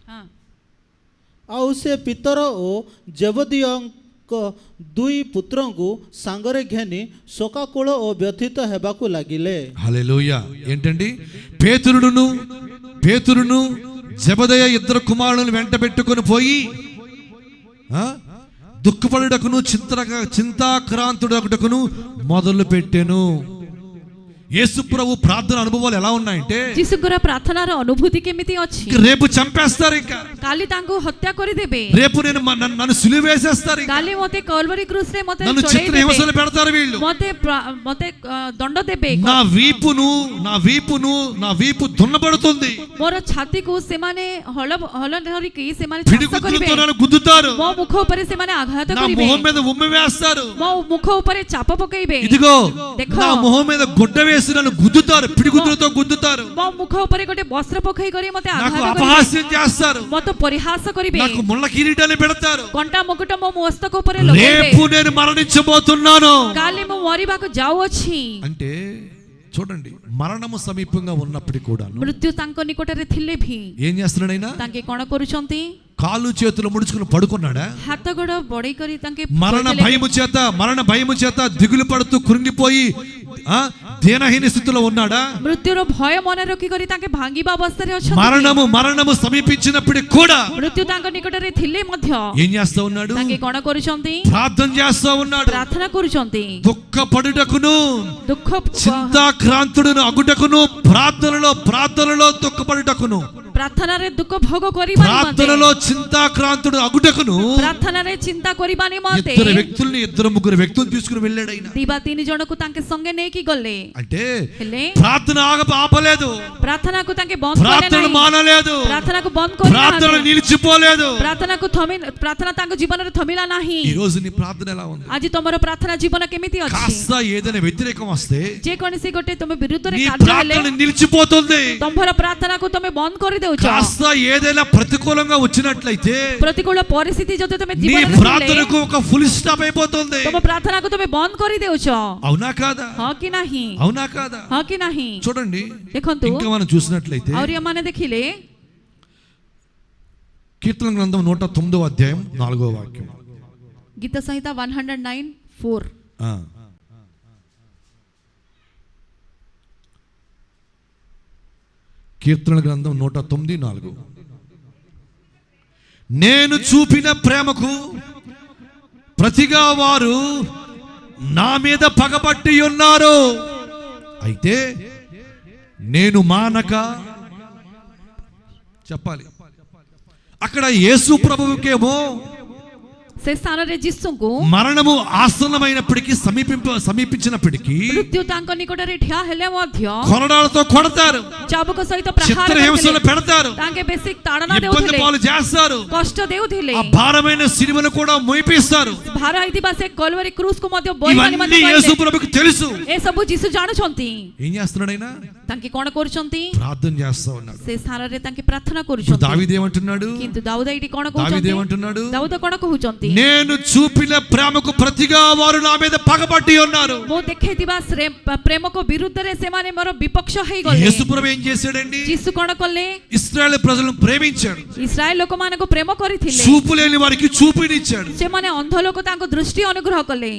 हाँ ଆଉ ସେ ପିତର ଓ ଜେବଦୀୟଙ୍କ ଦୁଇ ପୁତ୍ରଙ୍କୁ ସାଙ୍ଗରେ ଘେନି ଶୋକାକୁଳ ଓ ବ୍ୟଥିତ ହେବାକୁ ଲାଗିଲେ। హల్లెలూయా. ఏంటండి, పేతురును జెబెదయి ఇద్దరు కుమారులను వెంట పెట్టుకొని పోయి దుఃఖపడుటకును చింతాక్రాంతుడకుటకును మొదలు పెట్టెను. యేసు ప్రభు ప్రార్థన అనుభవాలు ఎలా ఉన్నాయంటే, ଯୀଶୁଙ୍କର ପ୍ରାର୍ଥନାର ଅନୁଭୂତି କେମିତି ଅଛି? రేపు చంపేస్తారు, ఇంకా କାଲି ତାଙ୍କୁ ହତ୍ୟା କରିଦେବେ, రేపు నన్ను సిలువ వేసేస్తారు, କାଲି ମତେ କଲవରୀ କ୍ରୁସରେ ମତେ నన్ను ଚଢେଇ చిత్రహింసలు ଦେବେ, పెడతారు వీళ్ళు, ମତେ ଦଣ୍ଡ ଦେବେ, నా వీపు దున్నబడుతుంది, ମୋର ଛାତିକୁ ସେମାନେ ହଳ ଧରିକି ସେମାନେ ଚାଷ କରିବେ, పిడిగుద్దులతో నన్ను గుద్దుతారు, ମୋ ମୁଖ ଉପରେ ସେମାନେ ଆଘାତ నా କରିବେ, మొహం మీద ఉమ్మి వేస్తారు, ମୋ ముఖ ଉପରେ ଚାପ ପକେଇବେ, ఇదిగో ଦେଖ నా మొహం మీద గుడ్డ వేసి నన్ను గుద్దుతారు, పిడిగుద్దులతో గుద్దుతారు, ମୋ ముఖ ଉପରେ ଗୋଟେ ବସ୍ତ୍ର ପକେଇ କରି ମତେ నాకు ଆଘାତ କରିବେ, అపహాస్యం చేస్తారు, ମତେ ପରିହାସ କରିବେ, నాకు ముళ్ళ కిరీటాన్ని పెడతారు, କଣ୍ଟା ମୁକୁଟ ମୋ ମସ୍ତକ ଉପରେ ଲଗେଇବେ, రేపు నేను మరణించబోతున్నాను. କାଲି ମୁଁ ମରିବାକୁ ଯାଉଅଛି। అంటే చూడండి, మరణము సమీపంగా ఉన్నప్పటికీ కూడా ମୃତ୍ୟୁ ତାଙ୍କ ନିକଟରେ ଥିଲେ ବି ఏం చేస్తున్నాడైనా, ତାଙ୍କେ କଣ କରୁଛନ୍ତି? కాళ్ళు చేతులు ముడుచుకుని పడుకున్నాడా? ହାତ ଗୋଡ ବଢେଇ କରି ତାଙ୍କେ మరణ భయము చేత దిగులు పడుతూ కృంగిపోయి దీనహీన స్థితిలో ఉన్నాడా? ମୃତ୍ୟୁର ଭୟ ମନେ ରଖି କରି ତାଙ୍କେ ଭାଙ୍ଗିବା ଅବସ୍ଥାରେ ଅଛନ୍ତି। మరణము సమీపించినప్పటికీ కూడా ମୃତ୍ୟୁ ତାଙ୍କ ନିକଟରେ ଥିଲେ ମଧ୍ୟ ఏం చేస్తా ఉన్నాడు? ତାଙ୍କେ କଣ କରୁଛନ୍ତି? ప్రార్థన చేస్తా ఉన్నాడు, ପ୍ରାର୍ଥନା କରୁଛନ୍ତି, దుఃఖపడుటకును ଦୁଃଖ చింతాక్రాంతుడును అగుటకును, ప్రార్థనలో దుఃఖపడుటకును, ପ୍ରାର୍ଥନାରେ ଦୁଃଖ ଭୋଗ କରିବା ప్రార్థనలో చింతాక్రాంతుడు అగుటకును, ପ୍ରାର୍ଥନାରେ ଚିନ୍ତା କରିବା ନିମନ୍ତେ ఇద్దరు ముగ్గురు వ్యక్తులను తీసుకుని వెళ్ళాడు ఆయన. ଦିବା ତିନି ଜଣକୁ ତାଙ୍କେ ସଙ୍ଗେ ନେଇକି ଗଲେ, అంటే ହେଲେ ప్రార్థన ఆపలేదు, ପ୍ରାର୍ଥନାକୁ ତାଙ୍କେ ବନ୍ଦ କଲେ ప్రార్థన ନାହିଁ, మానలేదు, ପ୍ରାର୍ଥନାକୁ ବନ୍ଦ କରି ప్రార్థన ନାହାନ୍ତି, నిలిచిపోలేదు. ପ୍ରାର୍ଥନା ତାଙ୍କ ଜୀବନରେ ଥମିଲା ନାହିଁ। ఈ రోజు నీ ప్రార్థన ఎలా ఉంది? ଆଜି ତମର ପ୍ରାର୍ଥନା ଜୀବନ କେମିତି ଅଛି? కాస్త ఏదైనా వ్యతిరేకం వస్తే ଯେକୌଣସି ଗୋଟେ ତମେ ବିରୁଦ୍ଧରେ నీ କାର୍ଯ୍ୟ ହେଲେ ప్రార్థన నిలిచిపోతుంది. ତମର ପ୍ରାର୍ଥନାକୁ ତମେ ବନ୍ଦ କରିଦେଉଛ। కాస్త ఏదైనా ప్రతికూలంగా వచ్చినట్లయితే ପ୍ରତିକୂଳ ପରିସ୍ଥିତି ଯଦି ତମେ నీ ଜୀବନରେ ଥିଲେ, ప్రార్థనకు ఒక ఫుల్ స్టాప్ అయిపోతుంది. ତମ ପ୍ରାର୍ଥନାକୁ ତମେ ବନ୍ଦ କରିଦେଉଛ। అవునా కాదా? ହଁ କି ନାହିଁ? అవునా కాదా? ହଁ କି ନାହିଁ? చూడండి, ଦେଖନ୍ତୁ, ఇంకా మనం చూసినట్లయితే ଆହୁରି ଏମାନେ ଦେଖିଲେ కీర్తన గ్రంథం 109వ అధ్యాయం 4వ వాక్యం. ଗୀତ ସଂହିତା 109:4 కీర్తన గ్రంథం 109:4. నేను చూపిన ప్రేమకు ప్రతిగా వారు నా మీద పగబట్టి ఉన్నారు, అయితే నేను మానక చెప్పాలి. అక్కడ యేసు ప్రభువుకేమో ସେ ସ୍ଥାନରେ ଯୀଶୁଙ୍କୁ మరణము ఆసన్నమైనప్పటికీ సమీపించినప్పటికీ ମୃତ୍ୟୁ ତାଙ୍କ ନିକଟରେ ଠିଆ ହେଲେ ମଧ୍ୟ కొరడాలతో కొడతారు, ଚାବୁକ ସହିତ ପ୍ରହାର చిత్రహింసలు କରୁଥିଲେ, పెడతారు, ତାଙ୍କେ ବେଶୀ ତାଡ଼ନା ఇబ్బంది ଦେଉଥିଲେ, పాలు చేస్తారు, କଷ୍ଟ ଦେଉଥିଲେ, ఆ భారమైన సిలువను కూడా మోయిపిస్తారు. ଭାର ହେଇଥିବା ସେ କଲవରୀ କ୍ରୁସକୁ ମଧ୍ୟ ବୋହିବା ନିମନ୍ତେ ఇవన్నీ యేసు କହିଲେ। ప్రభువుకు తెలుసు. ଏସବୁ ଯୀଶୁ ଜାଣୁଛନ୍ତି। ఏం చేస్తున్నాడైనా? ତାଙ୍କେ କଣ କରୁଛନ୍ତି? ప్రార్థన చేస్తా ఉన్నాడు. ସେ ସ୍ଥାନରେ ତାଙ୍କେ ପ୍ରାର୍ଥନା ఇప్పుడు କରୁଛନ୍ତି। దావీదు ఏమంటున్నాడు? କିନ୍ତୁ ଦାଉଦ ଏଇଠି କଣ దావీదు କହୁଛନ୍ତି? ఏమంటున్నాడు? ଦାଉଦ କଣ କହୁଛନ୍ତି? నేను చూపిన ప్రేమకు ప్రతిగా వారు నా మీద పగబట్టి ఉన్నారు. ମୁଁ ଦେଖେଇଥିବା ପ୍ରେମକୁ ବିରୁଦ୍ଧରେ ସେମାନେ ମୋର ବିପକ୍ଷ ହେଇଗଲେ। యేసు ప్రభు ఏం చేశాడండి? ଯୀଶୁ କଣ କଲେ? ఇశ్రాయేలు ప్రజలను ప్రేమించాడు, ଇସ୍ରାଏଲ ଲୋକମାନଙ୍କୁ ପ୍ରେମ କରିଥିଲେ, చూపు లేని వారికి చూపునిచ్చాడు, ସେମାନେ ଅନ୍ଧ ଲୋକ ତାଙ୍କୁ ଦୃଷ୍ଟି ଅନୁଗ୍ରହ କଲେ,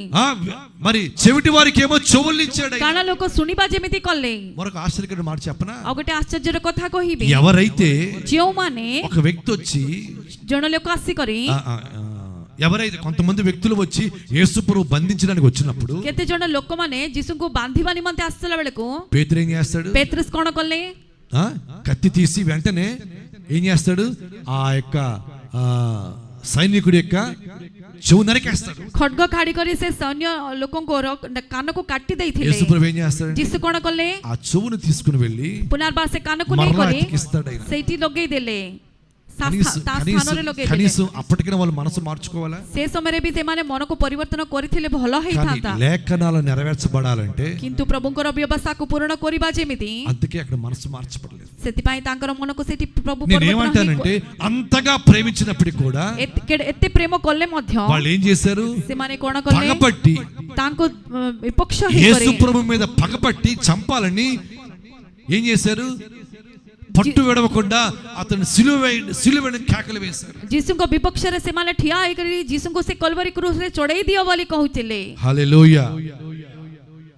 మరి చెవిటి వారికి ఏమో చెవుల్నిచ్చాడు. କାଣ ଲୋକ ଶୁଣିବା ଯେମିତି କଲେ। మరొక ఆశ్చర్యకరమైన మాట చెప్పనా? ଆଉ ଗୋଟେ ଆଶ୍ଚର୍ଯ୍ୟର କଥା କହିବି, ఎవరైతే ଯେଉଁମାନେ ఒక వ్యక్తి వచ్చి ଜଣେ ଲୋକ ଆସିକରି ఎవరైతే కొంతమంది వ్యక్తులు వచ్చి యేసు ప్రభు బంధించడానికి వచ్చినప్పుడు କେତେ ଜଣ ଲୋକମାନେ ଯୀଶୁଙ୍କୁ ବାନ୍ଧିବା ନିମନ୍ତେ ଆସିଲା ବେଳକୁ పేతురు ఏం చేస్తాడు? ପେତ୍ରୁସ୍ କଣ କଲେ? కత్తి తీసి వెంటనే ఏం చేస్తాడు? ఆ యొక్క సైనికుడి యొక్క చెవు నరికేస్తాడు. ଖଡ୍ଗ କାଢି କରି ସେ ସୈନ୍ୟ ଲୋକଙ୍କର କାନକୁ କାଟି ଦେଇଥିଲେ। యేసు ప్రభు ఏం చేస్తాడు? ଯୀଶୁ କଣ କଲେ? ఆ చెవును తీసుకుని వెళ్ళి ପୁନର୍ବାର ସେ କାନକୁ మరలా ନେଇକରି అతికిస్తాడు ఆయన. ସେଇଠି ଲଗେଇ ଦେଲେ, ସ୍ଥାନରେ ଲଗେଇଦେଲେ। కనీసం అప్పటికైనా వాళ్ళు మనసు మార్చుకోవాలా? ସେ ସମୟରେ ବି ସେମାନେ ମନକୁ ପରିବର୍ତ୍ତନ କରିଥିଲେ ଭଲ కానీ ହେଇଥାନ୍ତା, లేఖనాలు నెరవేర్చబడాలంటే କିନ୍ତୁ ପ୍ରଭୁଙ୍କର ବ୍ୟବସ୍ଥାକୁ ପୂରଣ କରିବା ଯେମିତି అందుకే అక్కడ మనసు మార్చబడలేదు. ସେଥିପାଇଁ ତାଙ୍କର ମନକୁ ସେଠି ପ୍ରଭୁ నేనేమంటానంటే అంతగా ప్రేమించినప్పటికీ కూడా ଏତେ ପ୍ରେମ କଲେ ମଧ୍ୟ వాళ్ళు ఏం చేశారు? ସେମାନେ କଣ କଲେ? పగపట్టి ତାଙ୍କୁ ବିପକ୍ଷ యేసు ହେଇକରି ప్రభు మీద పగపట్టి చంపాలని ఏం చేశారు? పట్టు విడవకుండా అతను సిలువని కేకలు వేశారు. ଯୀଶୁଙ୍କ ବିପକ୍ଷରେ ସେମାନେ ଠିଆ ହେଇକରି ଯୀଶୁଙ୍କୁ ସେ କଲବରୀ କ୍ରୁସରେ ଚଢେଇ ଦିଅ ବୋଲି କହୁଥିଲେ। హల్లెలూయా.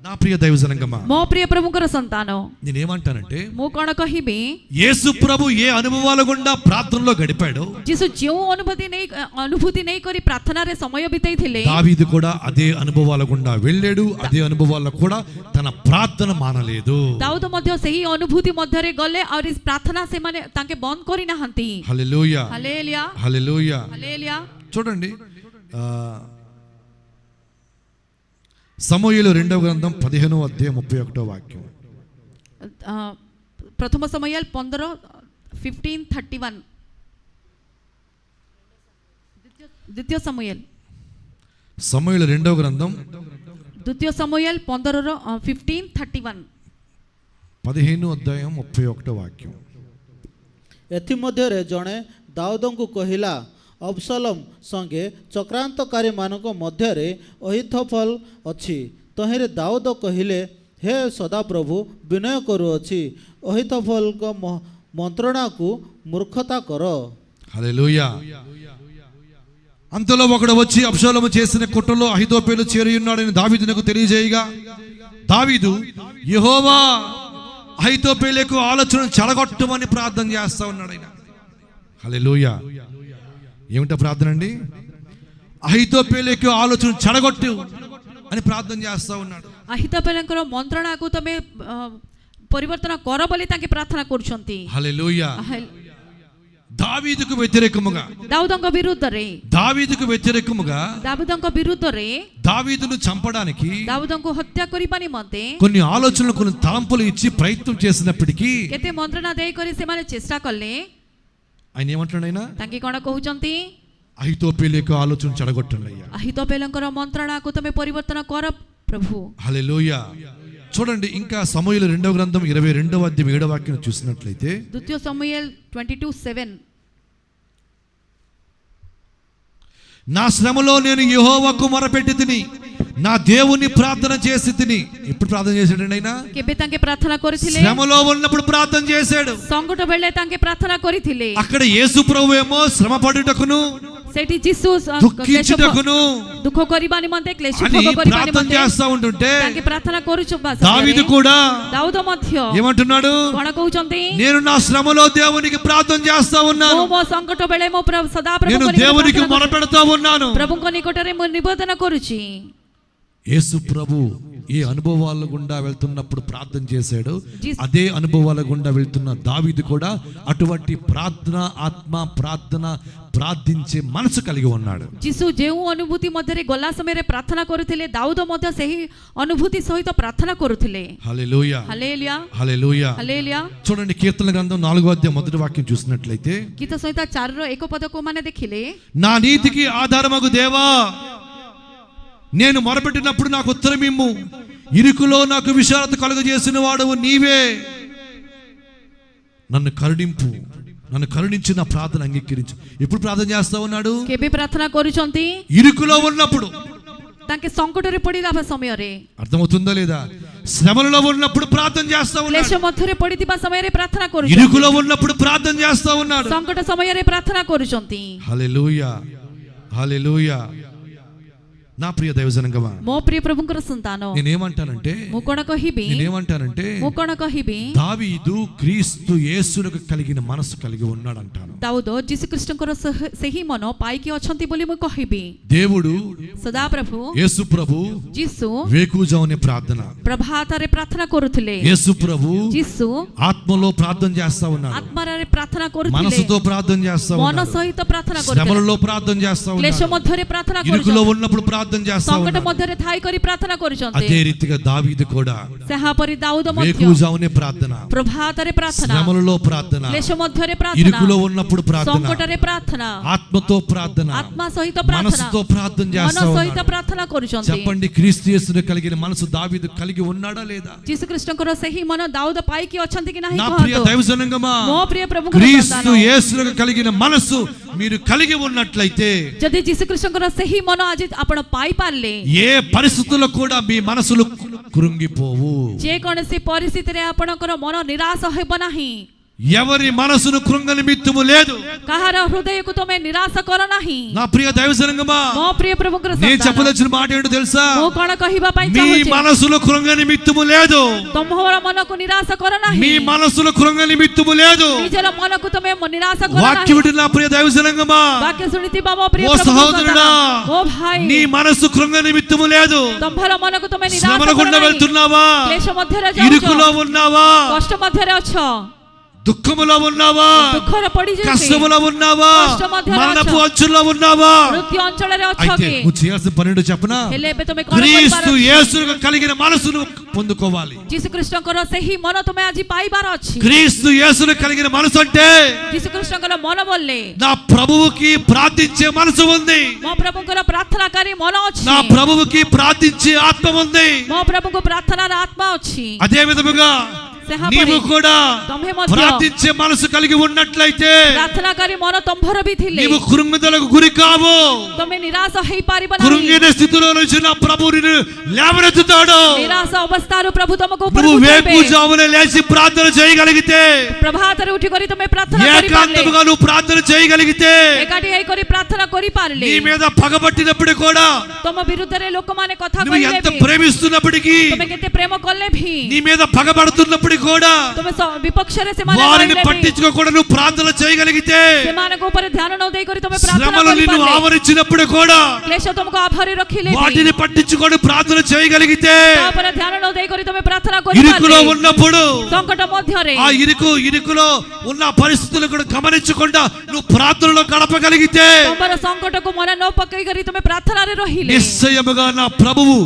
నా ప్రియ దైవజనంగమా, ମୋ ପ୍ରିୟ ପ୍ରଭୁଙ୍କର ସନ୍ତାନ, నేనేమంటానంటే ମୁଁ କଣ କହିବି? యేసు ప్రభు ఏ అనుభవాల గుండా ప్రార్థనలో గడిపాడో ଯୀଶୁ ଯେଉଁ ଅନୁଭୂତି ନେଇ କରି ପ୍ରାର୍ଥନାରେ ସମୟ ବିତେଇଥିଲେ, దావీదు కూడా అదే అనుభవాల గుండా వెళ్ళాడు. అదే అనుభవాల్లో కూడా తన ప్రార్థన మానలేదు. ଦାଉଦ ମଧ୍ୟ ସେହି ଅନୁଭୂତି ମଧ୍ୟରେ ଗଲେ ଆହୁରି ପ୍ରାର୍ଥନା ସେମାନେ ତାଙ୍କେ ବନ୍ଦ କରିନାହାନ୍ତି। హల్లెలూయా, ହାଲେଲୁୟା, హల్లెలూయా. ହାଲେଲୁୟା। చూడండి, సమూయేలు 2వ గ్రంథం 15వ అధ్యాయం 31వ వాక్యం. ପ୍ରଥମ ସମୁଏଲ 15:31, ଦ୍ୱିତୀୟ ସମୁଏଲ సమూయేలు 2వ గ్రంథం 15:31 15వ అధ్యాయం 31వ వాక్యం. ଏଥିମଧ୍ୟରେ ଜଣେ ଦାଉଦଙ୍କୁ କହିଲା, ଅବସଲମ ସଙ୍ଗେ ଚକ୍ରାନ୍ତକାରୀମାନଙ୍କ ମଧ୍ୟରେ ଅହିଥୋଫେଲ ଅଛି। ତହିଁରେ ଦାଉଦ କହିଲେ, ହେ ସଦାପ୍ରଭୁ, ବିନୟ କରୁଅଛି, ଅହିଥୋଫେଲଙ୍କ ମନ୍ତ୍ରଣାକୁ ମୂର୍ଖତା କର। హల్లెలూయా. అంతలో ఒకడు వచ్చి అబ్షాలోము చేసిన కుట్రలో అహీతోపెలు చేరి ఉన్నాడని దావీదునకు తెలియజేయగా, దావీదు యెహోవా అహీతోపెలకు ఆలోచనను చెడగొట్టమని ప్రార్థన చేస్తా ఉన్నాడు ఆయన. హల్లెలూయా. ఏమిటో ప్రార్థన అండి? అహీతోపెలకు ఆలోచన చెడగొట్టు అని ప్రార్థన చేస్తా ఉన్నాడు. అహితోపెలଙ୍କର ମନ୍ତ୍ରଣାକୁ ତମେ ପରିବର୍ତ୍ତନ କର ବୋଲି ତାଙ୍କେ ପ୍ରାର୍ଥନା କରୁଛନ୍ତି। హల్లెలూయా. దావీదుకు వ్యతిరేకముగా, ଦାଉଦଙ୍କ ବିରୁଦ୍ଧରେ ଦାଉଦଙ୍କ ବିରୁଦ୍ଧରେ దావీదును చంపడానికి ଦାଉଦଙ୍କୁ ହତ୍ୟା କରିବା ନିମନ୍ତେ కొన్ని ఆలోచనలు, కొన్ని తలంపులు ఇచ్చి ప్రయత్నం చేసినప్పటికీ କେତେ ମନ୍ତ୍ରଣା ଦେଇକରି ସେମାନେ ଚେଷ୍ଟା కଲେ, ఆయన ఏమంటున్నాడు? ఆయన ତାଙ୍କେ କଣ କହୁଛନ୍ତି? అహీతోపెలకు ఆలోచన చెడగొట్టండి అయ్యా. అహితోపెలଙ୍କର ମନ୍ତ୍ରଣାକୁ ତମେ ପରିବର୍ତ୍ତନ କର ప్రభు। హల్లెలూయా. చూడండి, ఇంకా సమూయేలు 2వ గ్రంథం 22వ అధ్యాయం 7వ వాక్యం చూసినట్లయితే, ద్వితీయ సమూయేలు 22:7, నా శ్రమలో నేను యెహోవాకు మొరపెట్టి తిని నా దేవుని ప్రార్థన చేసి తిని. ఎప్పుడు ప్రార్థన చేశాడండి ఆయన? କେବେ ତାଙ୍କେ ପ୍ରାର୍ଥନା କରିଥିଲେ? శ్రమలో ఉన్నప్పుడు ప్రార్థన చేశాడు. సంకట ବେଳେ ତାଙ୍କେ ପ୍ରାର୍ଥନା କରିଥିଲେ। అక్కడ యేసు ప్రభువు ఏమో శ్రమ పడుటకును, ସେଠି ଯୀଶୁ దుఃఖించుటకును ଦୁଃଖ କରିବା ନିମନ୍ତେ, କ୍ଲେଶ అని ଭୋଗ କରିବା ప్రార్థన ନିମନ୍ତେ చేస్తా ఉంటుంటే, ତାଙ୍କେ ପ୍ରାର୍ଥନା କରୁଛୁ। దావీదు కూడా ଦାଉଦ ମଧ୍ୟ ఏమంటున్నాడు? କଣ କହୁଛନ୍ତି? నేను నా శ్రమలో దేవునికి ప్రార్థన చేస్తా ఉన్నాను, ମୋ సంకଟ ବେଳେ ମୋ ସଦା నేను ପ୍ରଭୁଙ୍କ దేవునికి మొరపెడతా ఉన్నాను. ପ୍ରଭୁଙ୍କ ନିକଟରେ ମୁଁ ନିବେଦନ କରୁଛି। యేసు ప్రభు ఏ అనుభవాల గుండా వెళ్తున్నప్పుడు ప్రార్థన చేశాడు, అదే అనుభవాల గుండా వెళ్తున్న దావీదు కూడా అటువంటి ప్రార్థన ఆత్మ, ప్రార్థించే మనసు కలిగి ఉన్నాడు। ଯୀଶୁ ଯେଉଁ ଅନୁଭୂତି ମଧ୍ୟରେ ଗଲା ସମୟରେ ପ୍ରାର୍ଥନା କରୁଥିଲେ, ଦାଉଦ ମଧ୍ୟ ସେହି ଅନୁଭୂତି ସହିତ ପ୍ରାର୍ଥନା କରୁଥିଲେ। హల్లెలూయా, హల్లెలూయా, హల్లెలూయా, హల్లెలూయా। చూడండి, కీర్తన గ్రంథం 4వ అధ్యాయం 1వ వాక్యం చూసినట్లయితే, గీత సంహిత 4ର 1 పదకు మన ଦେଖିଲେ, నా నీతికి ఆధారమగు దేవా, నేను మొరపెట్టినప్పుడు నాకు ఉత్తరం ఇమ్ము, ఇరుకులో నాకు విశాలత కలుగజేసిన వాడవు నీవే, నన్ను కరుణింపు, నన్ను కరుణించి నా ప్రార్థన అంగీకరించు. ఎప్పుడు ప్రార్థన చేస్తా ఉన్నాడు? କେବେ ପ୍ରାର୍ଥନା କରୁଛନ୍ତି? ఇరుకులో ఉన్నప్పుడు, ତାଙ୍କେ ସଂକଟରେ ପଡ଼ିବା ସମୟରେ। అర్థమవుతుందా లేదా? శ్రమలలో ఉన్నప్పుడు ప్రార్థన చేస్తా క్లేశ ఉన్నాడు, ମଧ୍ୟରେ ପଡ଼ିଥିବା ସମୟରେ ପ୍ରାର୍ଥନା କରୁଛନ୍ତି, ఇరుకులో ఉన్నప్పుడు ప్రార్థన చేస్తా ఉన్నాడు। ସଂକଟ ସମୟରେ ପ୍ରାର୍ଥନା କରୁଛନ୍ତି। హల్లెలూయా, హల్లెలూయా. నా ప్రియ దైవజనంగమా, ମୋ ପ୍ରିୟ ପ୍ରଭୁଙ୍କର ସନ୍ତାନ, నేనేమంటానంటే ମୁଁ କଣ କହିବି? దావీదు క్రీస్తు యేసునకు కలిగిన మనసు కలిగి ఉన్నాడు అంటాను। ଦାଉଦ ଯୀଶୁଖ୍ରୀଷ୍ଟଙ୍କର ସେହି ମନ ପାଇକି ଅଛନ୍ତି ବୋଲି ମୁଁ କହିବି। దేవుడు, ସଦାପ୍ରଭୁ యేసు ప్రభు ଯୀଶୁ వేకువజామునే ప్రార్థన, ପ୍ରଭାତରେ ପ୍ରାର୍ଥନା କରୁଥିଲେ। యేసు ప్రభు ଯୀଶు ఆత్మలో ప్రార్థన చేస్తా ఉన్నాడు, ଆତ୍ମାରେ ପ୍ରାର୍ଥନା କରୁଥିଲେ, మనసుతో ప్రార్థన చేస్తా ମନ ఉన్నాడు, ସହିତ ପ୍ରାର୍ଥନା କରୁଥିଲେ, శ్రమలలో ప్రార్థన చేస్తా କ୍ଲେଶ ఉన్నాడు, ମଧ୍ୟରେ ପ୍ରାର୍ଥନା ఇరుకులో କରୁଥିଲେ, ఉన్నప్పుడు ప్రార్థన ప్రార్థన చేస్తా संकट ఉన్నాడు. मध्यरे थाई करी प्रार्थना करूछन्ते అదే రీతిగా దావీదు కూడా सेहापरि दाऊद मध्य వేకువజామునే ప్రార్థన, प्रभातरे प्रार्थना శ్రమలలో ప్రార్థన, क्लेश मध्यरे प्रार्थना ఇరుకులో ఉన్నప్పుడు ప్రార్థన, संकटरे प्रार्थना ఆత్మతో ప్రార్థన, आत्मा सहित प्रार्थना మనసుతో ప్రార్థన मन చేస్తా सहित ఉన్నాడు. प्रार्थना करूछन्ते చెప్పండి, క్రీస్తు యేసును కలిగిన మనసు దావీదు కలిగి ఉన్నాడా లేదా? जीसु कृष्णଙ୍କର ସେହି मन दाऊद पाइकी ଅଛନ୍ତି କି ନାହିଁ నా ప్రియ କହନ୍ତୁ దైవజనంగమా, ମୋ ପ୍ରିୟ ପ୍ରଭୁଙ୍କ క్రీస్తు యేసును కలిగిన మనసు మీరు కలిగి ఉన్నట్లయితే ଯଦି ଯୀଶୁ ଖ୍ରୀଷ୍ଟଙ୍କର ସେହି ମନ ଆଜି ଆପଣ ପାଇ ପାରିଲେ ఏ పరిస్థితుల్లో కూడా మీ మనసులు కృంగిపోవు. ଯେ କୌଣସି ପରିସ୍ଥିତିରେ ଆପଣଙ୍କର ମନ ନିରାଶ ହେବ ନାହିଁ, ఎవరి మనసును కృంగ నిమిత్తము లేదు. କାହାର ହୃଦୟକୁ ତମେ ନିରାଶ କର ନାହିଁ। నా ప్రియ దైవజనంగమా, ମୋ ପ୍ରିୟ ପ୍ରଭୁଙ୍କର నేను ସନ୍ତାନ, చెప్పదలిచిన మాట ఏంటో తెలుసా? ମୁଁ କଣ କହିବା ପାଇଁ మీ ଚାହୁଁଛି, మనసులో కృంగ నిమిత్తము లేదు. ତମର ମନକୁ ନିରାଶ କର ନାହିଁ, మీ మనసులో కృంగ నిమిత్తము లేదు. ନିଜର ମନକୁ ତମେ ନିରାଶ କର వాక్య ନାହିଁ। వింటున్న నా ప్రియ దైవజనంగమా, ବାକ୍ୟ ଶୁଣିଥିବା ମୋ ପ୍ରିୟ ఓ ପ୍ରଭୁଙ୍କ సహోదరుడా, ସନ୍ତାନ, ମୋ ଭାଇ, నీ మనసు కృంగ నిమిత్తము లేదు. ତମର ମନକୁ ତମେ ନିରାଶ శ్రమల କର గుండా ନାହିଁ। వెళ్తున్నావా? କ୍ଲେଶ ମଧ୍ୟରେ ଯାଉଛ, ఇరుకులో ఉన్నావా? କଷ୍ଟ ମଧ୍ୟରେ ଅଛ, దుఃఖములో ఉన్నావా? ଦୁଃଖରେ ପଡିଯାଇଛି, కష్టములో ఉన్నావా? కష్ట మధ్యలో మరణపు అచ్చ. అంచుల్లో ఉన్నావా? మృత్యు ଅଞ୍ଚଳରେ ଅଛ అయితే କି? నువ్వు చేయాల్సిన పని ఏంటో చెప్పనా? ହେଲେ ଏବେ ତମେ କଣ క్రీస్తు କରିବାର ଅଛି? యేసును కలిగిన మనసును పొందుకోవాలి. ଯୀଶୁ ଖ୍ରୀଷ୍ଟଙ୍କର ସେହି ମନ ତମେ ଆଜି ପାଇବାର ଅଛି। క్రీస్తు యేసును కలిగిన మనసు అంటే ଯୀଶୁ ଖ୍ରୀଷ୍ଟଙ୍କର ମନ ବୋଲେ నా ప్రభువుకి ప్రార్థించే మనసు ఉంది, ମୋ ପ୍ରଭୁଙ୍କର ପ୍ରାର୍ଥନାକାରୀ ମନ ଅଛି, నా ప్రభువుకి ప్రార్థించే ఆత్మ ఉంది. ମୋ ପ୍ରଭୁଙ୍କ ପ୍ରାର୍ଥନାର ଆତ୍ମା ଅଛି। అదే విధముగా ସେହାପରି నీవు కూడా ତମେ ମଧ୍ୟ ప్రార్థించే మనసు కలిగి ఉన్నట్లయితే ପ୍ରାର୍ଥନାକାରୀ ମନ ତମ୍ଭର ବି ଥିଲେ నీవు కృంగుదలకు గురి కావు. ତମେ ନିରାଶ ହେଇପାରିବ ନାହିଁ। కృంగిన స్థితిలో నుంచి నా ప్రభువు నిన్ను లేవనెత్తుతాడు. ନିରାଶ ଅବସ୍ଥାରୁ ପ୍ରଭୁ ତମକୁ నువ్వు ଉପରକୁ వేకు ଉଠାଇବେ। జామునే లేచి ప్రార్థన చేయగలిగితే, ପ୍ରଭାତରେ ଉଠି କରି ତମେ ପ୍ରାର୍ଥନା କରିପାରିଲେ, ఏకాంతముగా నువ్వు ప్రార్థన చేయగలిగితే, ଏକାଠି ହେଇ କରି ପ୍ରାର୍ଥନା କରିପାରିଲେ, నీ మీద పగబట్టినప్పుడు కూడా, ତମ ବିରୁଦ୍ଧରେ ଲୋକମାନେ କଥା నువ్వు କହିଲେ ఎంత ବି, ప్రేమిస్తున్నప్పటికీ, ତମେ କେତେ ପ୍ରେମ କଲେ ବି, నీ మీద పగబడుతున్నప్పుడు కూడా ତମେ విపక్షରେ ସେମାନେ వారిని ରହିଲେ ବି, పట్టించుకోకుండా నువ్వు ప్రార్థన చేయగలిగితే, ସେମାନଙ୍କ ଉପରେ ଧ୍ୟାନ ନ ଦେଇ କରି ତମେ ପ୍ରାର୍ଥନା శ్రమలు నిన్ను କରିପାରିଲେ, ఆవరించినప్పుడు కూడా କ୍ଲେଶ ତମକୁ ଆଭରି ରଖିଲେ ବି, వాటిని పట్టించుకొని ప్రార్థన చేయగలిగితే, ତା ଉପରେ ଧ୍ୟାନ ନ ଦେଇ କରି ତମେ ପ୍ରାର୍ଥନା ఇరుకులో କରିପାରିଲେ, ఉన్నప్పుడు ସଂକଟ ମଧ୍ୟରେ ఆ ఇరుకులో ఉన్న పరిస్థితులు కూడా గమనించకుండా నువ్వు ప్రార్థనలో గడపగలిగితే, ତମର ସଂକଟକୁ ମନେ ନ ପକେଇ କରି ତମେ ପ୍ରାର୍ଥନାରେ ରହିଲେ, నిశ్చయముగా నా ప్రభువు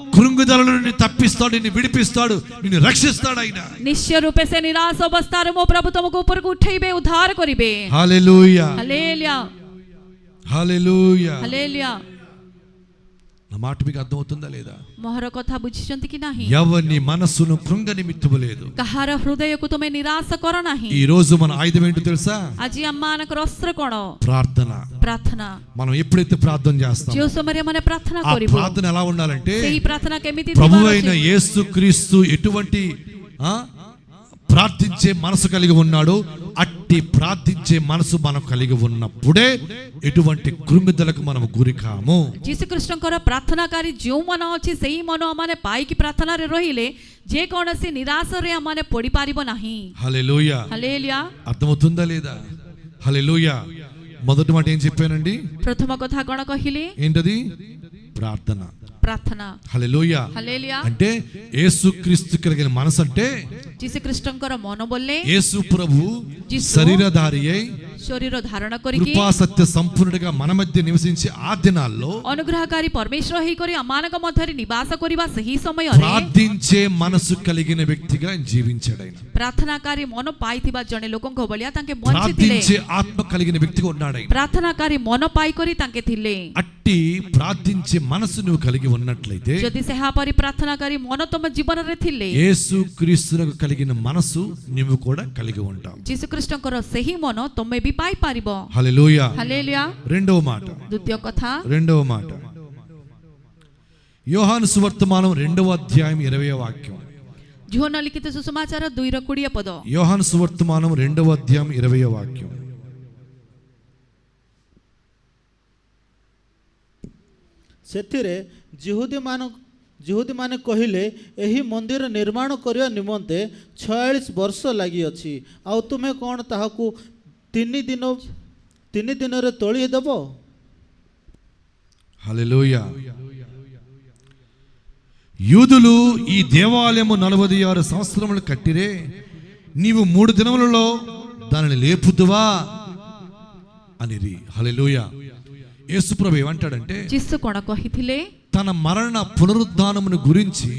కృంగుదల నుండి తప్పిస్తాడు, నిన్ను విడిపిస్తాడు, నిన్ను రక్షిస్తాడు. ఆయన ନିଶ୍ଚୟ ରୂପେ ସେ ନିରାଶ ଅବସ୍ଥାରେ ମୋ ପ୍ରଭୁ ତମକୁ ଉପରକୁ ଉଠେଇବେ, ଉଦ୍ଧାର କରିବେ। హల్లెలూయా, ହାଲେଲୁୟା, హల్లెలూయా. ହାଲେଲୁୟା। నా మాట మీకు అర్థమవుతుందా లేదా? ମୋର କଥା ବୁଝିଛନ୍ତି କି ନାହିଁ? ఎవరిని మనస్సును కృంగ నిమిత్తము లేదు. କାହାର ହୃଦୟକୁ ତମେ ନିରାଶ କର ନାହିଁ। ఈ రోజు మన ఆయుధం ఏంటో తెలుసా? ଆଜି ଆମମାନଙ୍କର ଅସ୍ତ୍ର କଣ? ప్రార్థన. ପ୍ରାର୍ଥନା। మనం ఎప్పుడైతే ప్రార్థన చేస్తాం, ଯେଉଁ ସମୟରେ ମାନେ ପ୍ରାର୍ଥନା ఆ କରିବୁ, ప్రార్థన ఎలా ఉండాలంటే, ସେହି ପ୍ରାର୍ଥନା କେମିତି ప్రభు ଥିବାର అయిన ଅଛି? యేసుక్రీస్తు ఎటువంటి ప్రార్థించే మనసు కలిగి ఉన్నాడు, అట్టి ప్రార్థించే మనసు మనం కలిగి ఉన్నప్పుడే ఎటువంటి కృంగిదలకు మనం గురి కాము. ଯୀଶୁ ଖ୍ରୀଷ୍ଟଙ୍କର ପ୍ରାର୍ଥନାକାରୀ ଯେଉଁ ମନ ଅଛି ସେହି ମନ ଆମମାନେ ପାଇକି ପ୍ରାର୍ଥନାରେ ରହିଲେ ଯେ କୌଣସି ନିରାଶରେ ଆମମାନେ ପଡି ପାରିବ ନାହିଁ। హల్లెలూయా. ହାଲେଲୁୟା। అర్థమవుతుందా లేదా? హల్లెలూయా. మొదటి మాట ఏం చెప్పానండి? ପ୍ରଥମ କଥା କଣ କହିଲି? ఏంటది? ప్రార్థన. ପ୍ରାର୍ଥନା। హల్లెలూయా. ହାଲେଲୁୟା। అంటే యేసుక్రీస్తు కలిగిన మనసు అంటే, ଯୀଶୁ ଖ୍ରୀଷ୍ଟଙ୍କର ମନ ବୋଲେ యేసు ప్రభు ଯୀଶୁ శరీరధారి అయి ଶରୀର ଧାରଣ କରିକି కృపా సత్య సంపూర్ణుడిగా మన మధ్య నివసించి ఆ దినాల్లో ଅନୁଗ୍ରହକାରୀ ପରମେଶ୍ୱର ହେଇକରି ଆମମାନଙ୍କ ମଧ୍ୟରେ ନିବାସ କରିବା ସେହି ସମୟରେ ప్రార్థించే మనసు కలిగిన వ్యక్తిగా జీవించాడు. ఆయన ପ୍ରାର୍ଥନାକାରୀ ମନ ପାଇଥିବା ଜଣେ ଲୋକଙ୍କ ଭଳିଆ ତାଙ୍କେ ବଞ୍ଚିଥିଲେ। ప్రార్థించే ఆత్మ కలిగిన వ్యక్తిగా ఉన్నాడు. ఆయన ପ୍ରାର୍ଥନାକାରୀ ମନ ପାଇକରି ତାଙ୍କେ ଥିଲେ। అట్టి ప్రార్థించే మనసు నువ్వు కలిగి ఉన్నట్లయితే, ଯଦି ସେହାପରି ପ୍ରାର୍ଥନାକାରୀ ମନ ତମ ଜୀବନରେ ଥିଲେ యేసుక్రీస్తునకు కలిగిన మనసు నువ్వు కూడా కలిగి ఉంటావు. ଯୀଶୁ ଖ୍ରୀଷ୍ଟଙ୍କର ସେହି ମନ ତମେ ବି ପାଇପାରିବ। హల్లెలూయా. ହାଲେଲୁୟା। రెండవ మాట, ଦ୍ୱିତୀୟ କଥା, రెండవ మాట, యోహాను సువర్తమానం 2వ అధ్యాయం 20వ వాక్యం. ଝୁଅନ ଲିଖିତ ସୁସମାଚାର 2:20 ପଦ। యోహాను సువర్తమానం 2వ అధ్యాయం 20వ వాక్యం. ସେଥିରେ ଜିହୁଦୀମାନେ କହିଲେ, ଏହି ମନ୍ଦିର ନିର୍ମାଣ କରିବା ନିମନ୍ତେ 46 ବର୍ଷ ଲାଗିଅଛି, ଆଉ ତୁମେ କ'ଣ ତାହାକୁ ତିନି ଦିନରେ ତୋଳି ଦେବ? హల్లెలూయా. యూదులు ఈ దేవాలయము 46 సంవత్సరములు కట్టిరే, నీవు 3 దినములలో దానిని లేపుదువా అనిరి. హల్లెలూయా. యేసుప్రభు ఏమంటాడంటే ଯୀଶୁ କଣ କହିଥିଲେ? తన మరణ పునరుద్ధానమును గురించి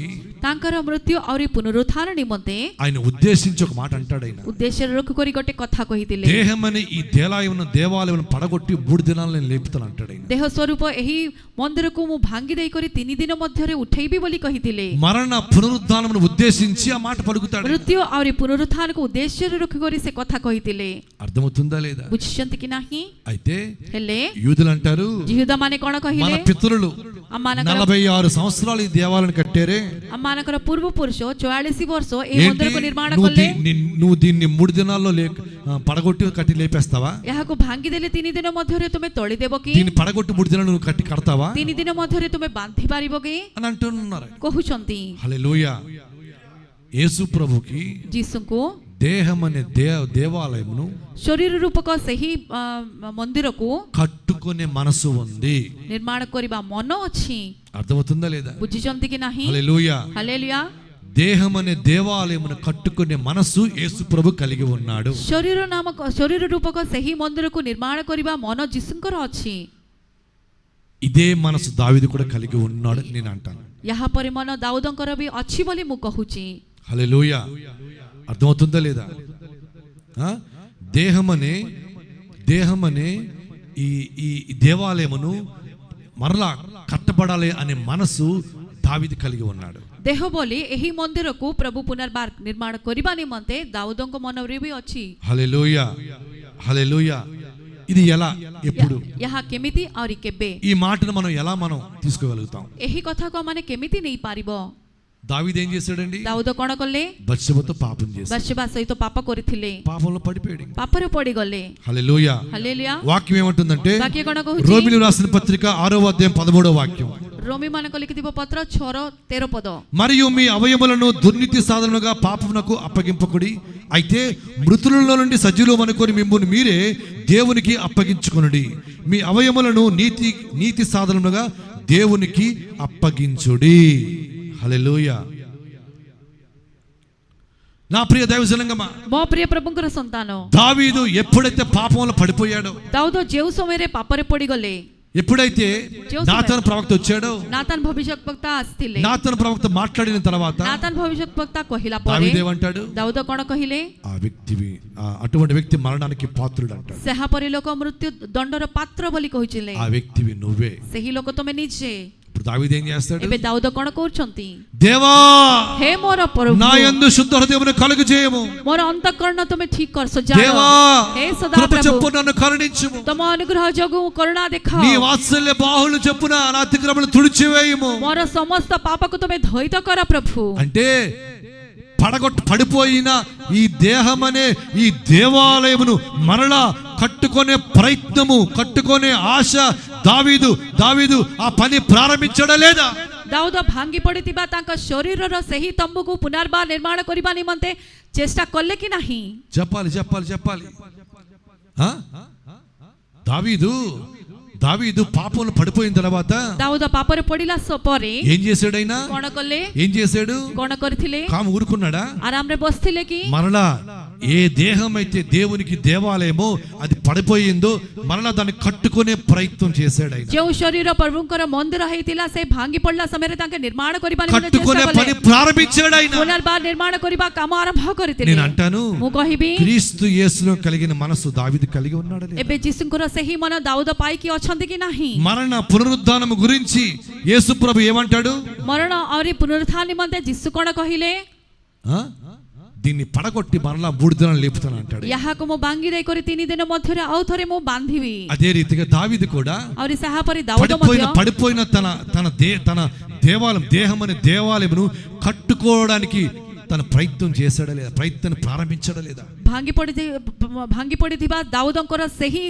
ତାଙ୍କର ମୃତ୍ୟୁ ଆହୁରି ପୁନରୁତ୍ଥାନ ନିମନ୍ତେ ఆయన ఉద్దేశించి ఒక మాట అంటాడు. ఆయన ଉଦ୍ଦେଶ୍ୟରେ ରଖି କରି ଗୋଟେ କଥା କହିଥିଲେ, దేహమని ఈ దేవాలయం పడగొట్టి 3 దినాలు నేను లేపుతాను అంటాడు. ఆయన ଦେହ ସ୍ୱରୂପ ଏହି ମନ୍ଦିରକୁ ମୁଁ ଭାଙ୍ଗି ଦେଇକରି 3 ଦିନ ମଧ୍ୟରେ ଉଠେଇବି ବୋଲି କହିଥିଲେ। మరణ పునరుద్ధానమును ఉద్దేశించి ఆ మాట పలుకుతాడు. ମୃତ୍ୟୁ ଆହୁରି ପୁନରୁତ୍ଥାନକୁ ଉଦ୍ଦେଶ୍ୟରେ ରଖିକରି ସେ କଥା କହିଥିଲେ। అర్థమవుతుందా లేదా? ବୁଝିଛନ୍ତି କି ନାହିଁ? అయితే ହେଲେ యూదులు అంటారు, ଜିହୁଦାମାନେ କଣ మన କହିଲେ? పితరులు 46 సంవత్సరాలు ఈ దేవాలయాన్ని కట్టారే, ଆମମାନଙ୍କର ପୂର୍ବ ପୁରୁଷ 44 ବର୍ଷ ଏ ఏంటి ମନ୍ଦିରକୁ ନିର୍ମାଣ నువ్వు କଲେ, నువ్వు దీన్ని 3 దినాల్లో పడగొట్టి కట్టి లేపేస్తావా? ଏହାକୁ ଭାଙ୍ଗିଦେଲେ 3 ଦିନ ମଧ୍ୟରେ ତୁମେ ତୋଳିଦେବ କି? దీన్ని పడగొట్టి 3 దినాలు నువ్వు కట్టి కడతావా 3 ଦିନ ମଧ୍ୟରେ ତୁମେ ବାନ୍ଧି ପାରିବ କି అని అంటున్నారు. କହୁଛନ୍ତି। హల్లెలూయా. యేసు ప్రభుకి ଯୀଶୁଙ୍କୁ దేహం అనే దేవాలయమును ଶରୀର ରୂପକ ସେହି ମନ୍ଦିରକୁ కట్టుకునే మనసు ఉంది. ନିର୍ମାଣ କରିବା ମନ ଅଛି। అర్థమవుతుందా లేదా? ବୁଝିଛନ୍ତି କି ନାହିଁ? హల్లెలూయా. ହାଲେଲୁୟା। దేహం అనే దేవాలయమును కట్టుకునే మనసు యేసు ప్రభు కలిగి ఉన్నాడు. ଶରୀର ରୂପକ ସେହି ମନ୍ଦିରକୁ ନିର୍ମାଣ କରିବା ମନ ଯୀଶୁଙ୍କର ଅଛି। ఇదే మనసు దావీదు కూడా కలిగి ఉన్నాడు నేను అంటాను. ଏହା ପରି ମନ ଦାଉଦଙ୍କର ବି ଅଛି ବୋଲି ମୁଁ କହୁଛି। హల్లెలూయా. అర్థమవుతుందా లేదా? దేహమనే ఈ దేవాలయమును మరలా కట్టబడాలి అనే మనసు దావీదు కలిగి ఉన్నాడు. ଦେହ ବୋଲି ଏହି ମନ୍ଦିରକୁ ପ୍ରଭୁ ପୁନର୍ବାର ନିର୍ମାଣ କରିବା ନିମନ୍ତେ ଦାଉଦଙ୍କ ମନରେ ବି ଅଛି। హల్లెలూయా. హల్లెలూయా. ఇది ఎలా, ఎప్పుడు, ଏହା କେମିତି ଆହୁରି କେବେ ఈ మాటను మనం తీసుకోగలుగుతాం? ଏହି କଥାକୁ ମାନେ କେମିତି ନେଇପାରିବ? దావీదు ఏం చేశాడండి? ଦାଉଦ କଣ କଲେ? బత్షెబతో పాపం చేశాడు. బత్షెబా సହିତ ପାପ କରିଥିଲେ, పాపంలో పడిపోయాడు. ପାପରେ ପଡ଼ିଗଲେ। హల్లెలూయా. ହାଲେଲୁୟା। వాక్యం ఏమంటుందంటే ବାକ୍ୟ କଣ କହୁଛି? రోమిలు రాసిన పత్రిక 6వ అధ్యాయం 13వ వాక్యం, రోమి ମାନଙ୍କ లిఖిత పత్ర 6:13 పద, మరియు మీ అవయములను దుర్నీతి సాధనలుగా పాపమునకు అప్పగింపకుడి, అయితే మృతులలో నుండి సజీవులు అనుకొని మిమ్మును మీరే దేవునికి అప్పగించుకొనుడి, మీ అవయములను నీతి సాధనలుగా దేవునికి అప్పగించుడి. హల్లెలూయా. నా ప్రియ దైవజనంగమా, ମୋ ପ୍ରିୟ ପ୍ରଭୁଙ୍କର ସନ୍ତାନ, దావీదు ఎప్పుడైతే పాపంలో పడిపోయాడో, ଦାଉଦ ଯେଉଁ ସମୟରେ ପାପରେ ପଡ଼ିଗଲେ, ఎప్పుడైతే నాతాను ప్రవక్త వచ్చాడో, నాతాన్ భవిష్యత్ వక్త ଆସିଥିଲେ, నాతాను ప్రవక్త మాట్లాడిన తర్వాత నాతాన్ భవిష్యత్ వక్త କହିଲା ପରେ దావీదు ఏమంటాడు? ଦାଉଦ କଣ କହିଲେ? అటువంటి వ్యక్తి మరణానికి పాత్రుడు అంటాడు. ସେହା ପରି ଲୋକ ମୃତ୍ୟୁ ଦଣ୍ଡର ପାତ୍ର ବୋଲି କହିଥିଲେ, ఆ వ్యక్తివి నువ్వే. ସେହି ଲୋକ ତମେ ନିଜେ। ఇప్పుడు దావీదు ఏం చేస్తాడు? ଏବେ ଦାଉଦ କଣ କରୁଛନ୍ତି? దేవా, హే ମୋର ପ୍ରଭୁ, నా యందు శుద్ధ హృదయమును కలుగు చేయము. ମୋର ଅନ୍ତଃକରଣ ତମେ ଠିକ କର ସଜାଡ଼। దేవా, హే కృప ସଦାପ୍ରଭు, చొప్పున నన్ను కరుణించుము. ତମ ଅନୁଗ୍ରହ ଯୋଗୁଁ କରୁଣା ଦେଖାଅ। నీ వాత్సల్య బాహుళ్య చొప్పున నా అతిక్రమణను తుడిచివేయము. ମୋର ସମସ୍ତ ପାପକୁ ତମେ ଧୈତ କର ପ୍ରଭୁ। అంటే పడిపోయిన ఈ దేహమనే ఈ దేవాలయమును మరలా కట్టుకునే ప్రయత్నము, కట్టుకునే ఆశ దావీదు ఆ పని ప్రారంభించడా లేదా? ଦାଉଦ ଭାଙ୍ଗି ପଡ଼ିଥିବା ତାଙ୍କ ଶରୀରର ସେହି ତମ୍ବୁକୁ ପୁନର୍ବାର ନିର୍ମାଣ କରିବା ନିମନ୍ତେ ଚେଷ୍ଟା କଲେ କି ନାହିଁ? చెప్పాలి. దావీదు పాపంలో పడిపోయిన తర్వాత ଦାଉଦ ପାପରେ ପଡ଼ିଲା ପରେ ఏం చేశాడు? ఆయన କଣ କଲେ? ఏం చేశాడు? କଣ କରିଥିଲେ? ఊరుకున్నాడా? ଆରାମରେ ବସିଥିଲେ କି? మరలా ఏ దేహం అయితే దేవునికి దేవాలయమో అది పడిపోయిందో మరలా దాన్ని కట్టుకునే ప్రయత్నం చేశాడు. ఆయన ଯେଉଁ ଶରୀର ପ୍ରଭୁଙ୍କର ମନ୍ଦିର ହେଇଥିଲା ସେ ଭାଙ୍ଗି ପଡ଼ିଲା ସମୟରେ ତାଙ୍କେ ନିର୍ମାଣ କରିବା ନିମନ୍ତେ కట్టుకునే ଚେଷ୍ଟା పని କଲେ, ప్రారంభించాడు. ఆయన ପୁନର୍ବାର ନିର୍ମାଣ କରିବା କାମ ଆରମ୍ଭ କରିଥିଲେ। నేను అంటాను, ମୁଁ କହିବି, క్రీస్తు యేసులో కలిగిన మనసు దావీదు కలిగి ఉన్నాడు. ଏବେ ଯୀଶୁଙ୍କର ସେହି ମନ ଦାଉଦ ପାଇକି ଅଛନ୍ତି କି ନାହିଁ? మరణ పునరుద్ధానం గురించి యేసు ప్రభు ఏమంటాడు? ମରଣ ଆହୁରି ପୁନରୁତ୍ଥାନ ନିମନ୍ତେ ଯୀଶୁ କଣ କହିଲେ? దీన్ని పడగొట్టి మరలా 3 దినాలు లేపుతాను అంటాడు. ଏହାକୁ ମୁଁ ଭାଙ୍ଗି ଦେଇକରି 3 ଦିନ ମଧ୍ୟରେ ଆଉ ଥରେ ମୁଁ ବାନ୍ଧିବି। అదే రీతిగా దావీదు కూడా ଆହୁରି ସେହା ପରି ଦାଉଦ ମଧ୍ୟ పడిపోయిన తన దేహం అనే దేవాలయమును కట్టుకోవడానికి తన ప్రయత్నం చేశాడా లేదా? ప్రయత్నం ప్రారంభించడా లేదా? ଭାଙ୍ଗି ପଡ଼ିଥିବା ଦାଉଦଙ୍କର ସେହି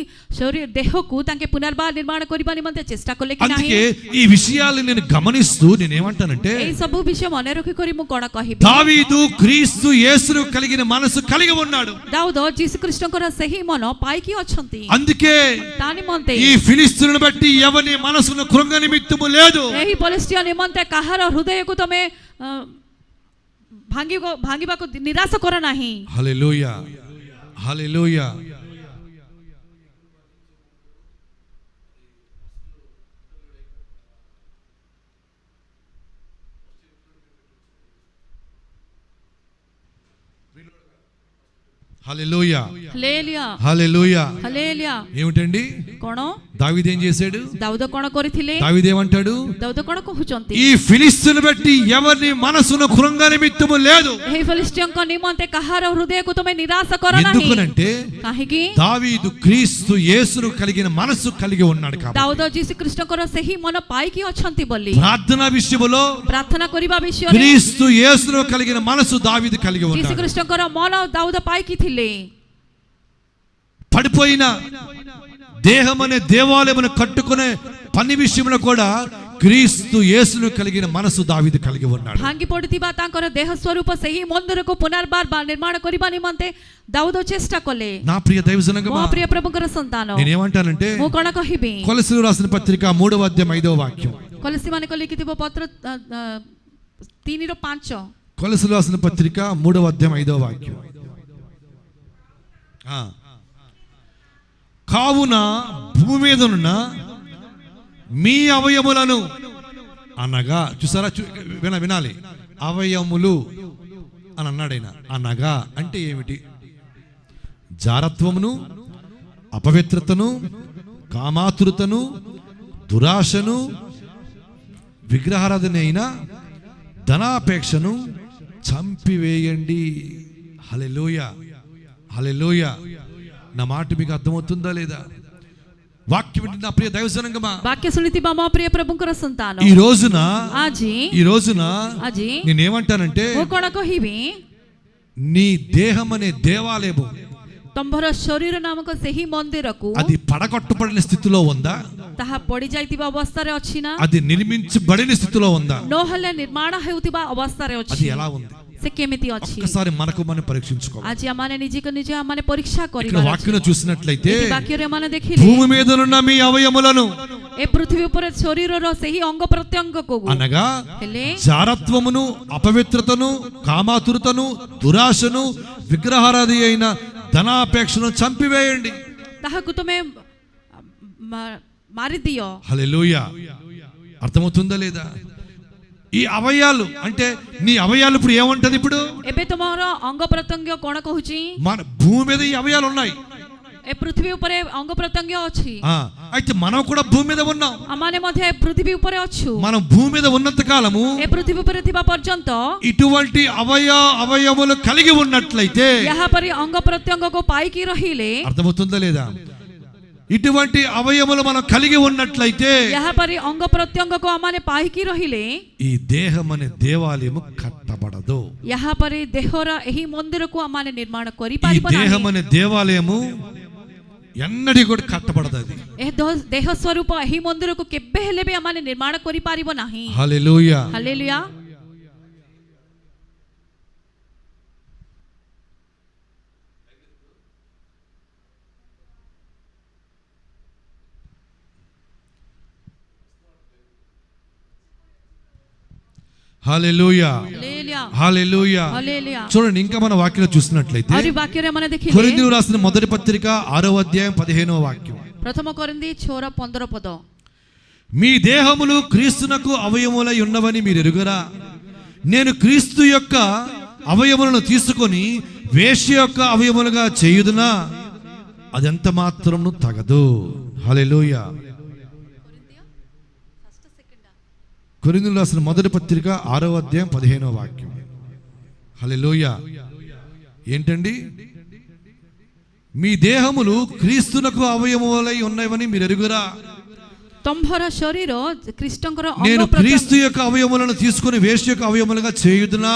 ଦେହକୁ ତାଙ୍କେ ପୁନର୍ବାର ନିର୍ମାଣ କରିବା ନିମନ୍ତେ ଚେଷ୍ଟା କଲେ କି ନାହିଁ? అందుకే ఈ విషయాలను నేను గమనిస్తూ నేనేమంటానంటే, এই ସବୁ ବିଷୟ ମନେ ରଖି କରି ମୁଁ କଣ କହିବି? దావీదు క్రీస్తు యేసును కలిగిన మనసు కలిగి ఉన్నాడు. ଦାଉଦ ଯୀଶୁ ଖ୍ରୀଷ୍ଟଙ୍କର ସେହି ମନ ପାଇକି ଅଛନ୍ତି। అందుకే ତା ନିମନ୍ତେ ఈ ఫిలిస్తీయులను బట్టి ఎవని మనసును కృంగ నిమిత్తము లేదు. ଏହି ପଲିଷ୍ଟିୟ ନିମନ୍ତେ କାହାର ହୃଦୟକୁ ତମେ ଭାଙ୍ଗିବାକୁ ନିରାଶ କର ନାହିଁ। హల్లెలూయా. హల్లెలూయా. హల్లెలూయా ହାଲେଲୁୟା హల్లెలూయా. ହାଲେଲୁୟା ఏమిటండి କଣ దావీదు ఏం చేశాడు? ଦାଉଦ କଣ କରିଥିଲେ? దావీదు ఏమంటాడు? ଦାଉଦ କଣ କହୁଛନ୍ତି? ఈ ఫిలిష్తీయులను బట్టి ఎవరిని మనసును కృంగ నిమిత్తము లేదు. ଏହି ଫିଲିଷ୍ଟିୟଙ୍କ ନିମନ୍ତେ କାହାର ହୃଦୟକୁ ତୁମେ ନିରାଶ କର ନାହିଁ। ఎందుకనంటే କାହିଁକି? దావీదు క్రీస్తు యేసును కలిగిన మనసు కలిగి ఉన్నాడు కాబట్టి. ଦାଉଦ ଯୀଶୁଖ୍ରୀଷ୍ଟଙ୍କର ସେହି ମନ ପାଇକି ଅଛନ୍ତି ବୋଲି ప్రార్థన విషయములో ପ୍ରାର୍ଥନା କରିବା ବିଷୟରେ క్రీస్తు యేసును కలిగిన మనసు దావీదు కలిగి ఉన్నాడు. ଯୀଶୁଖ୍ରୀଷ୍ଟଙ୍କର ମନ ଦାଉଦ ପାଇକି ଥିଲେ। పడిపోయిన దేహం అనే దేవాలయమును కట్టుకునే పని విషయంలో కూడా క్రీస్తు యేసును కలిగిన మనసు దావీదు కలిగి ఉన్నాడు. ଭାଙ୍ଗି ପଡ଼ିଥିବା ତାଙ୍କର ଦେହ ସ୍ୱରୂପ ସେହି ମନ୍ଦିରକୁ ପୁନର୍ବାର ନିର୍ମାଣ କରିବା ନିମନ୍ତେ ଦାଉଦ ଚେଷ୍ଟା କଲେ। నా ప్రియ దైవజనంగా ମୋ ప్రిୟ ପ୍ରଭୁଙ୍କର ସନ୍ତାନ, నేనేమంటానంటే ମୁଁ କଣ କହିବି? కొలస్సీలకు రాసిన పత్రిక 3వ అధ్యాయం 5వ వాక్యం. కొలస్సీମାନଙ୍କୁ లిఖిତ ପତ୍ର 3:5 కొలస్సీలకు రాసిన పత్రిక 3వ అధ్యాయం 5వ వాక్యం. కావున భూమి మీద ఉన్న మీ అవయములను అనగా, చూసారా, వినాలి, అవయములు అని అన్నాడు ఆయన. అనగా అంటే ఏమిటి? జారత్వమును, అపవిత్రతను, కామాతురతను, దురాశను, విగ్రహారాధన అయిన ధనాపేక్షను చంపివేయండి. హల్లెలూయా హల్లెలూయా. నా మాట మీకు అర్థమవుతుందా లేదా? వాక్యం నా ప్రియ దైవజనంగమా, వాక్య ଶୁଣିଥିବା ମୋ ପ୍ରିୟ ପ୍ରଭୁଙ୍କର ସନ୍ତାନ, ఈ రోజున ଆଜି నేనేమంటానంటే, ମୁଁ କଣ କହିବି? నీ దేహం అనే దేవాలయము ତମ୍ଭର ଶରୀର ନାମକ ସେହି ମନ୍ଦିରକୁ అది పడగొట్టబడిన స్థితిలో ఉందా? ତାହା ପଡି ଯାଇଥିବା ଅବସ୍ଥାରେ ଅଛି ନା? అది నిర్మించబడిన స్థితిలో ఉందా? ନହେଲେ ନିର୍ମାଣ ହେଉଥିବା ଅବସ୍ଥାରେ అది ଅଛି? ఎలా ఉంది? ସେ କେମିତି ଅଛି? ఒక్కసారి మనకు మనం పరీక్షించుకోవాలి. ଆଜି ଆମମାନେ ନିଜକୁ ନିଜେ ଆମମାନେ ପରୀକ୍ଷା ఇక్కడ କରିବା। వాక్యం చూసినట్లయితే ବାକ୍ୟରେ ଆମମାନେ ଦେଖିଲେ భూమి మీద ఉన్న మీ అవయములను ଏ పృథివୀ ଉପରେ ଶରୀରର ସେହି ଅଙ୍ଗ ପ୍ରତ୍ୟଙ୍ଗକୁ అనగా ହେଲେ జారత్వమును, అపవిత్రతను, కామాతురతను, దురాశను, విగ్రహారాధి అయిన ధనాపేక్షను చంపివేయండి. ତାହାକୁ ତୁମେ ମାରିଦିଅ। హల్లెలూయా. అర్థమవుతుందా లేదా? ఈ అవయాలు అంటే నీ అవయాలు ఇప్పుడు ఏమంటది? ఇప్పుడు ଏବେ ତୁମର ଅଙ୍ଗ ପ୍ରତ୍ୟଙ୍ଗ କଣ କହୁଛି? మన భూమి మీద ఈ అవయాలు ఉన్నాయి. ଏ ପୃଥିବୀ ଉପରେ ଅଙ୍ଗ ପ୍ରତ୍ୟଙ୍ଗ ଅଛି। అయితే మనం కూడా భూమి మీద ఉన్నాం. ଆମମାନେ ମଧ୍ୟ ଏ ପୃଥିବୀ ଉପରେ ଅଛୁ। మనం భూమి మీద ఉన్నంత కాలము ଏ ପୃଥିବୀ ଉପରେ ଥିବା ପର୍ଯ୍ୟନ୍ତ ఇటువంటి అవయవములు కలిగి ఉన్నట్లయితే, ଏହା ପରି ଅଙ୍ଗ ପ୍ରତ୍ୟଙ୍ଗକୁ ପାଇକି ରହିଲେ, అర్థమవుతుందా లేదా? ఇటువంటి అవయవములు మనం కలిగి ఉన్నట్లయితే, ଏହା ପରି ଅଙ୍ଗ ପ୍ରତ୍ୟଙ୍ଗକୁ ଆମମାନେ ପାଇକି ରହିଲେ, ఈ దేహం అనే దేవాలయము కట్టబడదు. ଏହା ପରି ଦେହର ଏହି ମନ୍ଦିରକୁ ଆମମାନେ ନିର୍ମାଣ ఈ କରିପାରିବ దేహం ନାହିଁ। అనే దేవాలయము ఎన్నడీ కూడా కట్టబడదు. అది ଏ ଦେହ ସ୍ୱରୂପ ଏହି ମନ୍ଦିରକୁ କେବେ ହେଲେ ବି ଆମମାନେ ନିର୍ମାଣ କରିପାରିବ ନାହିଁ। హల్లెలూయా. ହାଲେଲୁୟା। హల్లెలూయా ହାଲେଲୁୟା। హల్లెలూయా. ହାଲେଲୁୟା। చూడండి, ఇంకా మన వాక్యం చూసినట్లయితే ଆହୁରି ବାକ୍ୟରେ ଆମମାନେ ଦେଖିଲେ కొరింథీయులకు రాసిన మొదటి పత్రిక 6వ అధ్యాయం 15వ వాక్యం. ପ୍ରଥମ కొరింథీ 6:15 పଦ. మీ దేహములు క్రీస్తునకు అవయములై ఉన్నవని మీరు ఎరుగరా? నేను క్రీస్తు యొక్క అవయములను తీసుకొని వేశ్య యొక్క అవయములుగా చేయుదునా? అదెంత మాత్రము తగదు. హల్లెలూయా. కొరింథీయులకు రాసిన మొదటి పత్రిక 6వ అధ్యాయం 15వ వాక్యం. హల్లెలూయా. ఏంటండి? మీ దేహములు క్రీస్తునకు అవయములై ఉన్నవని మీరు ఎరుగురా? ତମ୍ଭର ଶରୀର ଖ୍ରୀଷ୍ଟଙ୍କର నేను ଅଙ୍ଗ క్రీస్తు యొక్క అవయములను తీసుకొని వేశ్య యొక్క అవయములుగా చేయుదునా?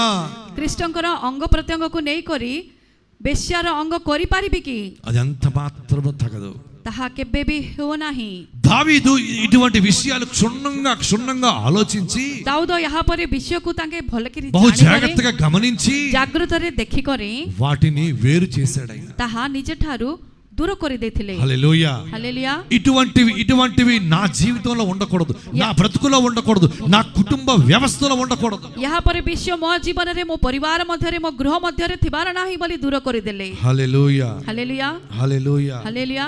ଖ୍ରୀଷ୍ଟଙ୍କର ଅଙ୍ଗ ପ୍ରତ୍ୟଙ୍ଗକୁ ନେଇକରି ବେଶ୍ୟାର ଅଙ୍ଗ କରିପାରିବି କି? అది ఎంత మాత్రము తగదు. ତାହା କେବେ ବି ହେଉ ନାହିଁ। దావీదు ఇటువంటి విషయాలు క్షుణ్ణంగా ఆలోచించి, ଦାଉଦ ଏହା ପରେ ବିଷୟକୁ ତାଙ୍କେ ଭଲକିରି బహు ଜାଣିକରି జాగ్రత్తగా గమనించి ଜାଗ୍ରତରେ ଦେଖିକରି వాటిని వేరు చేశాడు ఆయన. ତାହା ନିଜ ଠାରୁ దూర କରିଦେଇଥିଲେ। హల్లెలూయా. ହାଲେଲୁୟା। ఇటువంటివి నా జీవితంలో ఉండకూడదు, నా బ్రతుకులో ఉండకూడదు, నా కుటుంబ వ్యవస్థలో ఉండకూడదు. ଏହା ପରେ ବିଷୟ ମୋ ଜୀବନରେ, ମୋ ପରିବାର ମଧ୍ୟରେ, ମୋ ଗୃହ ମଧ୍ୟରେ ଥିବାର ନାହିଁ ବୋଲି ଦୂର କରିଦେଲେ। హల్లెలూయా ହାଲେଲୁୟା। హల్లెలూయా. ହାଲେଲୁୟା।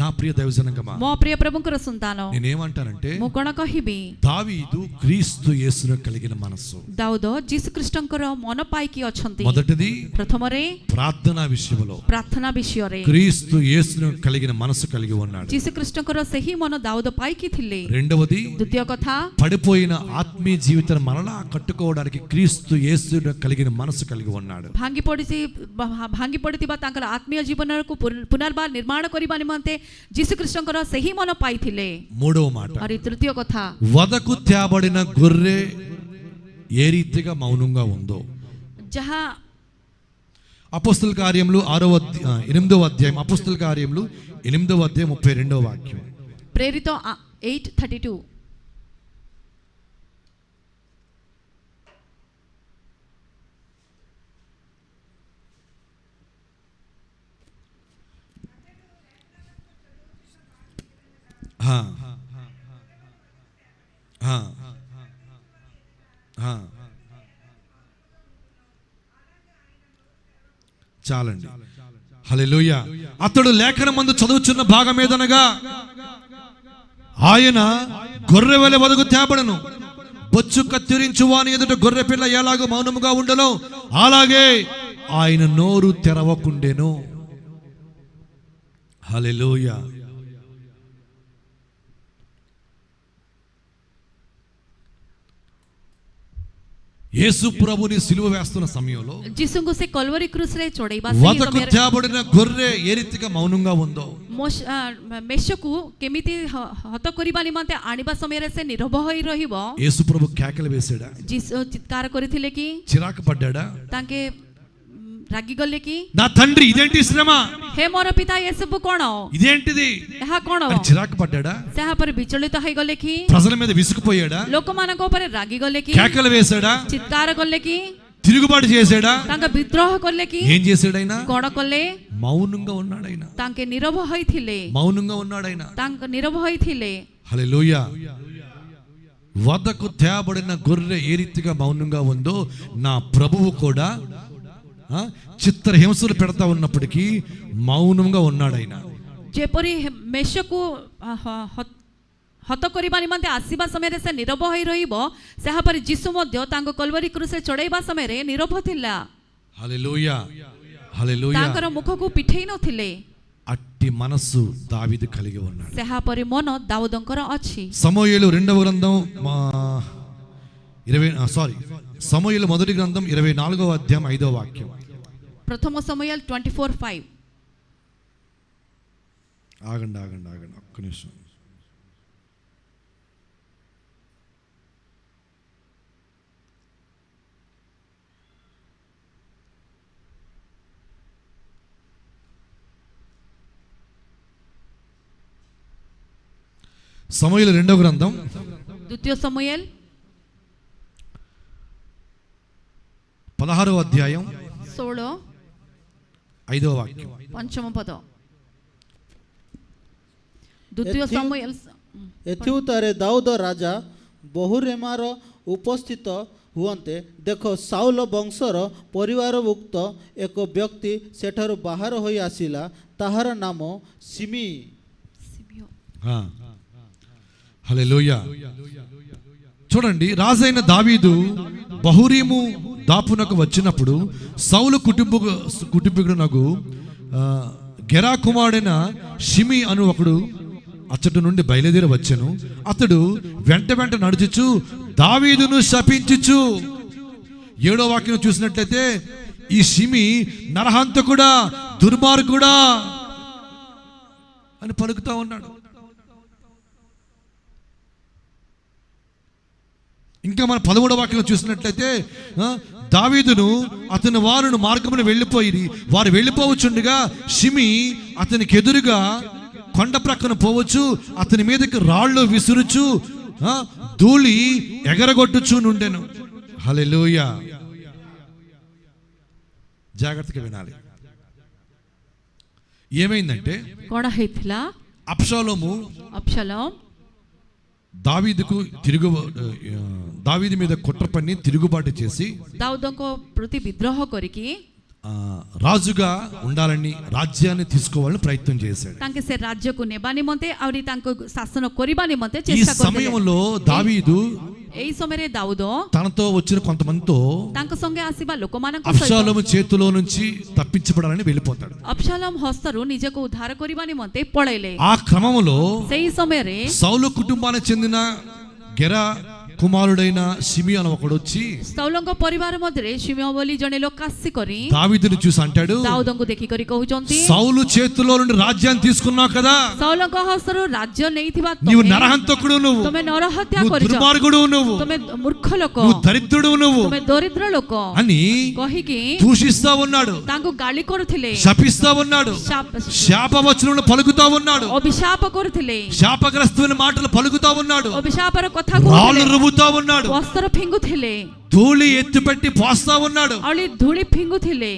నా ప్రియ దైవజనంగమా, ମୋ ପ୍ରିୟ ପ୍ରଭୁଙ୍କର ସନ୍ତାନ, నేనేమంటానంటే ମୁଁ କ'ଣ କହିବି? దావీదు క్రీస్తు యేసును కలిగిన మనస్సు. ଦାଉଦ ଯୀଶୁଖ୍ରୀଷ୍ଟଙ୍କର ମନ ପାଇକି ଅଛନ୍ତି. మొదటిది ପ୍ରଥମରେ ప్రార్థనా విషయంలో ପ୍ରାର୍ଥନା ବିଷୟରେ క్రీస్తు యేసును కలిగిన మనస్సు కలిగి ఉన్నాడు. ଯୀଶୁଖ୍ରୀଷ୍ଟଙ୍କର ସେହି ମନ ଦାଉଦ ପାଇକି ଥିଲେ. రెండవది ଦ୍ୱିତୀୟ କଥା, పడిపోయిన ఆత్మీయ జీవితాన్ని మరలా కట్టుకోవడానికి క్రీస్తు యేసును కలిగిన మనస్సు కలిగి ఉన్నాడు. ଭାଙ୍ଗି ପଡ଼ିଥିବା ତାଙ୍କର ଆତ୍ମୀୟ ଜୀବନକୁ ପୁନର୍ବାର ନିର୍ମାଣ କରିବା ନିମନ୍ତେ ଯୀଶୁଖ୍ରୀଷ୍ଟଙ୍କର ସେହି ମନ ପାଇଥିଲେ. మూడవ మాట, ଆହୁରି ତୃତୀୟ କଥା, వదకు తేబడిన గొర్రె ఏ రీతిగా మౌనంగా ఉందో. ଯାହା అపోస్తల కార్యములు 8వ అధ్యాయం, అపోస్తల కార్యములు 8వ అధ్యాయం 32వ వాక్యం. ప్రేరిత 8:32. చాలండి. హల్లెలూయా. అతడు లేఖనమందు చదువుచున్న భాగం ఏదనగా, ఆయన గొర్రె వలె వదకు తేబడను, బొచ్చు కత్తిరించు వాని ఎదుట గొర్రె పిల్ల ఎలాగో మౌనముగా ఉండను, అలాగే ఆయన నోరు తెరవకుండెను. హల్లెలూయా. యేసు ప్రభుని సిలువ వేస్తున్న సమయంలో ଯୀଶୁଙ୍କୁ ସେ କଲవରୀ କ୍ରୁସରେ ଚଢ଼େଇବା వదకు తేబడిన గొర్రె ఏ రీతిగా మౌనంగా ఉందో, ମେଷକୁ କେମିତି ହତ କରିବା ନିମନ୍ତେ ଆଣିବା ସମୟରେ ସେ ନିରବ ହୋଇ ରହିବ. యేసు ప్రభు కేకలు వేసాడా? ଯୀଶୁ ଚିତ୍କାର କରିଥିଲେ କି? చిరాకు పడ్డాడా? ତାଙ୍କେ ରାଗିଗଲେ କି? నా తండ్రి ఇదేంటి శ్రమ, ହେ ମୋର ପିତା, ଏସବୁ କ'ଣ? ఇదేంటిది ଏହା କ'ଣ? అని చిరాకు పడ్డాడా? ତାହା ପରେ ବିଚଳିତ ହେଇଗଲେ କି? ప్రజల మీద విసుకుపోయాడా? ଲୋକମାନଙ୍କ ଉପରେ ରାଗିଗଲେ କି? కేకలు వేసాడా? ଚିତ୍କାର କଲେ କି? తిరుగుబాటు చేసాడా? ତାଙ୍କ ବିଦ୍ରୋହ କଲେ କି? ఏం చేసాడైనా? କ'ଣ କଲେ? మౌనంగా ఉన్నాడైనా. ତାଙ୍କେ ନିରବ ହୋଇଥିଲେ. మౌనంగా ఉన్నాడైనా. ତାଙ୍କ ନିରବ ହୋଇଥିଲେ. హల్లెలూయా. వదకు తేబడిన గొర్రె ఏ రీతిగా మౌనంగా ఉందో, నా ప్రభువు కూడా చిత్రహింసలు పెడతా ఉన్నప్పటికీ మౌనంగా ఉన్నాడు. ఆయన ଯେପରି ମେଷକୁ ହତ କରିବା ନିମନ୍ତେ ଆସିବା ସମୟରେ ସେ ନିରବ ହୋଇ ରହିବ, ସେହାପରି ଯୀଶୁ ମଧ୍ୟ ତାଙ୍କ କଲବରୀ କ୍ରୁସରେ ଚଢ଼େଇବା ସମୟରେ ନିରବ ଥିଲା. హల్లెలూయా. హల్లెలూయా. ତାଙ୍କର ମୁଖକୁ ପିଠେଇ ନଥିଲେ. అట్టి మనస్సు దావీదు కలిగి ఉన్నాడు. ସେହାପରି ମନ ଦାଉଦଙ୍କର ଅଛି. సమూయేలు 2వ గ్రంథం సమూయేలు మొదటి గ్రంథం 24వ అధ్యాయం 5వ వాక్యం. ప్రథమ సమూయేలు 24:5. ఆగండి ఒక్క నిమిషం. సమూయేలు 2వ గ్రంథం ద్వితీయ సమూయేలు 16వ అధ్యాయం 16 5వ వాక్యం. ପଞ୍ଚମ ପଦ. ଦ୍ୱିତୀୟ ସମୂଏଲ ଏଥିଉତ୍ତରେ ଦାଉଦ ରାଜା ବହୁରେମାର ଉପସ୍ଥିତ ହୁଅନ୍ତେ, ଦେଖ ସାଉଲ ବଂଶର ପରିବାରଭୁକ୍ତ ଏକ ବ୍ୟକ୍ତି ସେଠାରୁ ବାହାର ହୋଇ ଆସିଲା, ତାହାର ନାମ ସିମି. హల్లెలూయా. చూడండి, రాజైన దావీదు బహురీము దాపునకు వచ్చినప్పుడు సౌలు కుటుంబీకుడునకు గెరా కుమారుడైన షిమి అను ఒకడు అచ్చటి నుండి బయలుదేరి వచ్చెను. అతడు వెంట నడుచుచు దావీదును శపించుచు. 7వ వాక్యం చూసినట్లయితే ఈ షిమి నరహంతకుడా, దుర్మార్గుడా అని పలుకుతా ఉన్నాడు. ఇంకా మన 13వ వాక్యం చూసినట్లయితే దావీదును అతని వారును మార్గమున వారు వెళ్ళిపోవచ్చుండగా షిమి అతనికి ఎదురుగా కొండ ప్రక్కన పోవచ్చు, అతని మీదకి రాళ్ళు విసురుచు ధూళి ఎగరగొట్టుచు నుండెను. హల్లెలూయా. జాగ్రత్తగా వినాలి. ఏమైందంటే అబ్షాలోము దావీదు మీద కుట్ర పన్ని తిరుగుబాటు చేసి దావీదుకు ప్రతి విద్రోహ కొరికి రాజుగా ఉండాలని రాజ్యాన్ని తీసుకోవాలని ప్రయత్నం చేశాడు. ତାଙ୍କେ ସେ ରାଜ୍ୟକୁ ନେବା ନିମନ୍ତେ ଆହୁରି ତାଙ୍କୁ ଶାସନ କରିବା ନିମନ୍ତେ ఈ ଚେଷ୍ଟା କରିଥିଲେ। సమయంలో దావీదు ଏହି ସମୟରେ ଦାଉଦ తనతో వచ్చిన కొంతమందితో ତାଙ୍କ ସଙ୍ଗେ ଆସିବା ଲୋକମାନଙ୍କ ସହିତ అబ్షాలోము చేతిలో నుంచి తప్పించబడాలని వెళ్ళిపోతాడు. ଅବଶାଲୋମ ହସ୍ତରୁ ନିଜକୁ ଉଦ୍ଧାର କରିବା ନିମନ୍ତେ ପଳେଇଲେ। ఆ క్రమంలో ସେହି ସମୟରେ సౌలు కుటుంబానికి చెందిన గెరా కుమారుడైన సిమియోను ఒకడు వచ్చి ସୌଲଙ୍କ ପରିବାର ମଧ୍ୟରେ ଶିମିଓନ ବୋଲି ଜଣେ ଲୋକ ଆସିକରି దావీదుని చూసి అంటాడు, ଦାଉଦଙ୍କୁ ଦେଖିକରି କହୁଛନ୍ତି, సౌలు చేతిలో నుండి రాజ్యాన్ని తీసుకున్నావు కదా, ସୌଲଙ୍କ ହସ୍ତରୁ ରାଜ୍ୟ ନେଇଥିବା నీవు నరహంతకుడు, నువ్వు ତମେ ନରହତ୍ୟା నువ్వు କରିଛ, దుర్మార్గుడు, నువ్వు ତମେ ମୂର୍ଖ ଲୋକ, నువ్వు దరిద్రుడు, నువ్వు ତମେ ଦରିଦ୍ର ଲୋକ అని କହିକି దూషిస్తా ఉన్నాడు, ତାଙ୍କୁ ଗାଳି କରୁଥିଲେ, శపిస్తా ఉన్నాడు, శాపవచనములు పలుకుతా ఉన్నాడు, ଅଭିଶାପ କରୁଥିଲେ, శాపగ్రస్తమైన మాటలు పలుకుతా ఉన్నాడు, ଅଭିଶାପର କଥା రాళ్ళు କହୁଥିଲେ, రువ్వుతా ఉన్నాడు, ବସ୍ତ୍ର ଫିଙ୍ଗୁଥିଲେ, ధూళి ఎత్తిపెట్టి పోస్తా ఉన్నాడు. ଆହୁରି ଧୂଳି ଫିଙ୍ଗୁଥିଲେ।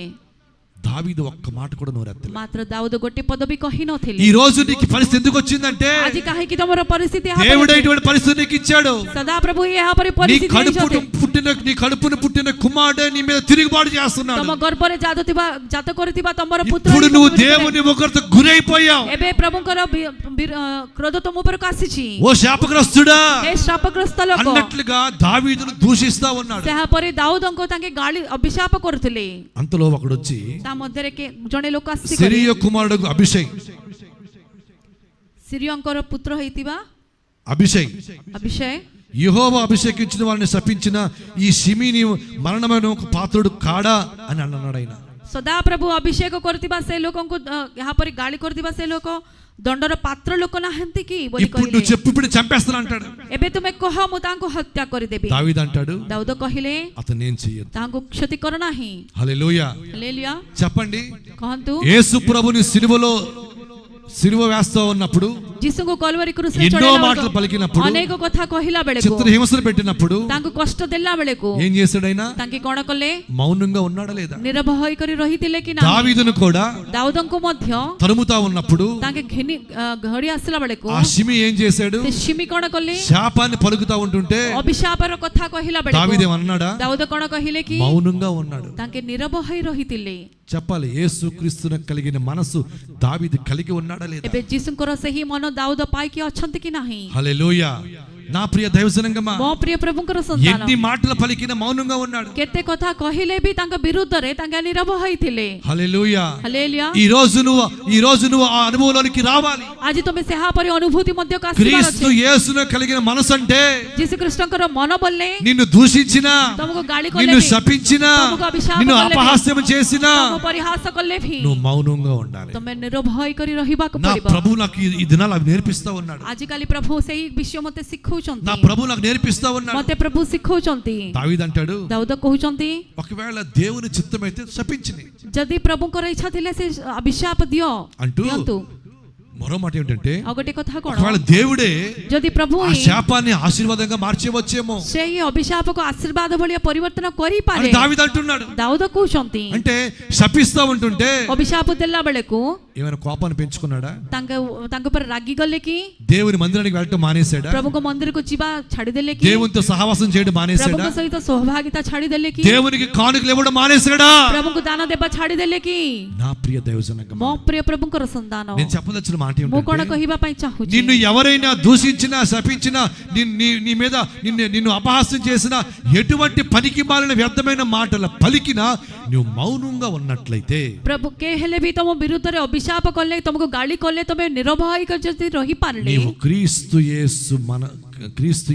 దావీదు ఒక్క మాట కూడా నోరెత్తలేదు. ମାତ୍ର ଦାଉଦ ଗୋଟେ ପଦ ବି କହି ନଥିଲେ। ఈ రోజు నీకు పరిస్థితి ఎందుకు వచ్చిందంటే ଆଜି କାହିଁକି ତମର ପରିସ୍ଥିତି దేవుడు ఇటువంటి పరిస్థితి నీకు ఇచ్చాడు. ସଦାପ୍ରଭୁ ଏହାପରି నీ ପରିସ୍ଥିତି కడుపును పుట్టిన కుమారుడే నీ మీద తిరుగుబాటు చేస్తున్నాడు. ତମ ଗର୍ଭରେ ଜାତ କରିଥିବା ତମର ପୁତ୍ର ఇప్పుడు నువ్వు దేవుని ఒకరితో గురైపోయావు. ଏବେ ପ୍ରଭୁଙ୍କର କ୍ରୋଧ ତୁମ ଉପରକୁ ଆସିଛି। ఓ శాపగ్రస్తుడా ହେ ଶାପଗ୍ରସ୍ତ ଲୋକ, అన్నట్లుగా దావీదును దూషిస్తా ఉన్నాడు. ସେହାପରେ ଦାଉଦଙ୍କୁ ତାଙ୍କେ ଗାଳି ଅଭିଶାପ କରୁଥିଲେ। అంతలో ఒకడు వచ్చి ତା ମଧ୍ୟରେ ଜଣେ ଲୋକ ଆସିକରି సిరియా కుమారుడు అభిషేక్ ସିରିୟଙ୍କର ପୁତ୍ର ହେଇଥିବା అభిషేక్ యెహోవా అభిషేకించిన వారిని శపించిన ఈ షిమీని మరణమైన ఒక పాత్రుడు కాడా అని అన్నాడు ఆయన. ସଦାପ୍ରଭୁ ଅଭିଷେକ କରୁଥିବା ସେ ଲୋକଙ୍କୁ ଏହାପରେ ଗାଳି କରୁଥିବା ସେ ଲୋକ ଦଣ୍ଡର ପାତ୍ର ଲୋକ ନାହାନ୍ତି କି ବୋଲି ఇప్పుడు କହିଲେ। నువ్వు చెప్పు, ఇప్పుడు చంపేస్తాను అంటాడు. ଏବେ ତୁମେ କହ, ମୁଁ ତାଙ୍କୁ ହତ୍ୟା କରିଦେବି। దావీదు అంటాడు, ଦାଉଦ କହିଲେ, అతను ఏం చెయ్యదు. ତାଙ୍କୁ କ୍ଷତି କର ନାହିଁ। హల్లెలూయా ହାଲେଲୁୟା చెప్పండి. କହନ୍ତୁ। యేసు ప్రభుని సిలువ వేస్తా ఉన్నప్పుడు, ଯୀଶୁଙ୍କୁ କଲବାରୀ କ୍ରୁଶରେ ఎన్నో ଚଢେଇଲା మాటలు పలికినప్పుడు, ଅନେକ କଥା କହିଲା ବେଳକୁ, చిత్రహింసలు పెట్టినప్పుడు ତାଙ୍କୁ କଷ୍ଟ ଦେଲା ବେଳକୁ ఏం చేశాడు ఆయన? ତାଙ୍କେ କଣ କଲେ? మౌనంగా ఉన్నాడా లేదా? ନିରବ ହୋଇକରି ରହିଥିଲେ କି ନା? దావీదును కూడా ଦାଉଦଙ୍କୁ ମଧ୍ୟ తరుముతా ఉన్నప్పుడు ତାଙ୍କେ ଘଡ଼ି ଆସିଲା ବେଳକୁ ఆ షిమి ఏం చేశాడు? ସେ ଶିମି କଣ କଲେ? శాపాన్ని పలుకుతా ఉంటుంటే ଅଭିଶାପର କଥା କହିଲା ବେଳକୁ దావీదు ఏమన్నాడా? ଦାଉଦ କଣ କହିଲେ କି? మౌనంగా ఉన్నాడు. ତାଙ୍କେ ନିରବ ହୋଇ ରହିଥିଲେ। చెప్పాలి, యేసుక్రీస్తును కలిగిన మనసు దావీదు కలిగి ఉన్నాడా లేదా? ଏବେ ଯୀଶୁଙ୍କର ସେହି ମନ ଦାଉଦ ପାଇକି ଅଛନ୍ତି କି ନାହିଁ? హల్లెలూయా. నా ప్రియ దైవజనంగమా, ମୋ ప్ରିୟ ପ୍ରଭୁଙ୍କର ସନ୍ତାନ, ఎన్ని మాటలు పలికిన మౌనంగా ఉన్నాడు. କେତେ କଥା କହିଲେ ବି ତାଙ୍କ ବିରୁଦ୍ଧରେ ତାଙ୍କେ ନିରବ ହୋଇଥିଲେ। హల్లెలూయా. ହାଲେଲୁୟା। ఈ రోజు నువ్వు ఆ అనుభవంలోనికి రావాలి. ଆଜି ତୁମେ ସେହାପରି ଅନୁଭୂତି ମଧ୍ୟକୁ ଆସିବାର క్రీస్తు ଅଛି। యేసును కలిగిన మనసు అంటే ଯୀଶୁଖ୍ରୀଷ୍ଟଙ୍କର ମନ ବୋଲେ నిన్ను దూషించిన, ତମକୁ ଗାଳି କଲେ నిన్ను ବି, శపించిన, ତମକୁ ଅଭିଶାପ నిన్ను କଲେ ବି, అపహాస్యం చేసిన ତମକୁ ପରିହାସ କଲେ ବି నువ్వు మౌనంగా ఉండాలి. ତମେ ନିରବ ହୋଇକରି ରହିବାକୁ నా ପଡିବ। ప్రభు నాకు ఈ దినాలు అవి నేర్పిస్తా ఉన్నాడు. ଆଜିକାଲି ପ୍ରଭୁ ସେହି ବିଷୟ ମୋତେ ଶିଖଉଛନ୍ତି। నా ప్రభు నాకు నేర్పిస్తా ఉన్నాడు. ମୋତେ ପ୍ରଭୁ ଶିଖଉଛନ୍ତି। దావీదు అంటాడు, ଦାଉଦ କହୁଛନ୍ତି, ఒకవేళ దేవుని చిత్తమైతే శపించింది ଯଦି ପ୍ରଭୁଙ୍କର ଇଚ୍ଛା ଥିଲେ ସେ ଅଭିଶାପ అంటూ ଦିଅନ୍ତୁ। మరో మాట ఏమిటంటే, ଆଉ ଗୋଟେ କଥା କଣ, ఒకవేళ దేవుడే ଯଦି ପ୍ରଭୁ ఆ శాపాన్ని ఆశీర్వాదంగా మార్చేవచ్చేమో ସେହି ଅଭିଶାପକୁ ଆଶୀର୍ବାଦ ଭଳିଆ ପରିବର୍ତ୍ତନ అని କରିପାରେ। దావీదు అంటున్నాడు. ଦାଉଦ କହୁଛନ୍ତି, అంటే శపిస్తా ఉంటుంటే ଅଭିଶାପ ଦେଲା ବେଳକୁ ఏమైనా కోపాన్ని పెంచుకున్నాడా? ତାଙ୍କ ଉପରେ ରାଗିଗଲେ କି? దేవుని మందిరానికి వెళ్ళటం మానేశాడా? ପ୍ରଭୁଙ୍କ ମନ୍ଦିରକୁ ଯିବା ଛାଡ଼ିଦେଲେ କି? దేవునితో సహవాసం చేయడం మానేశాడా? ପ୍ରଭୁଙ୍କ ସହିତ ସହଭାଗିତା ଛାଡ଼ିଦେଲେ କି? దేవునికి కానుకలు ఇవ్వడం మానేశాడా? ପ୍ରଭୁଙ୍କୁ ଦାନ ଦେବା ଛାଡ଼ିଦେଲେ କି? నా ప్రియ దైవజనగమా, ମୋ ప్ରିୟ ପ୍ରଭୁଙ୍କର ସନ୍ତାନ, నేను చెప్పదలిచిన మాట ମୁଁ କଣ ఏంటంటే, କହିବା ପାଇଁ ଚାହୁଁଛି, నిన్ను ఎవరైనా దూషించినా శపించినా నీ మీద నిన్ను అపహాస్యం చేసినా ఎటువంటి పనికి మాలిన వ్యర్థమైన మాటల పలికినా నువ్వు మౌనంగా ఉన్నట్లయితే, ପ୍ରଭୁ କେ ହେଲେ ବି ତମ ବିରୁଦ୍ଧରେ ଅଭିଶାପ କଲେ, ତମକୁ ଗାଳି କଲେ, ତମେ ନିରବ ହୋଇକି ଯଦି ରହିପାରିଲେ, నీవు క్రీస్తు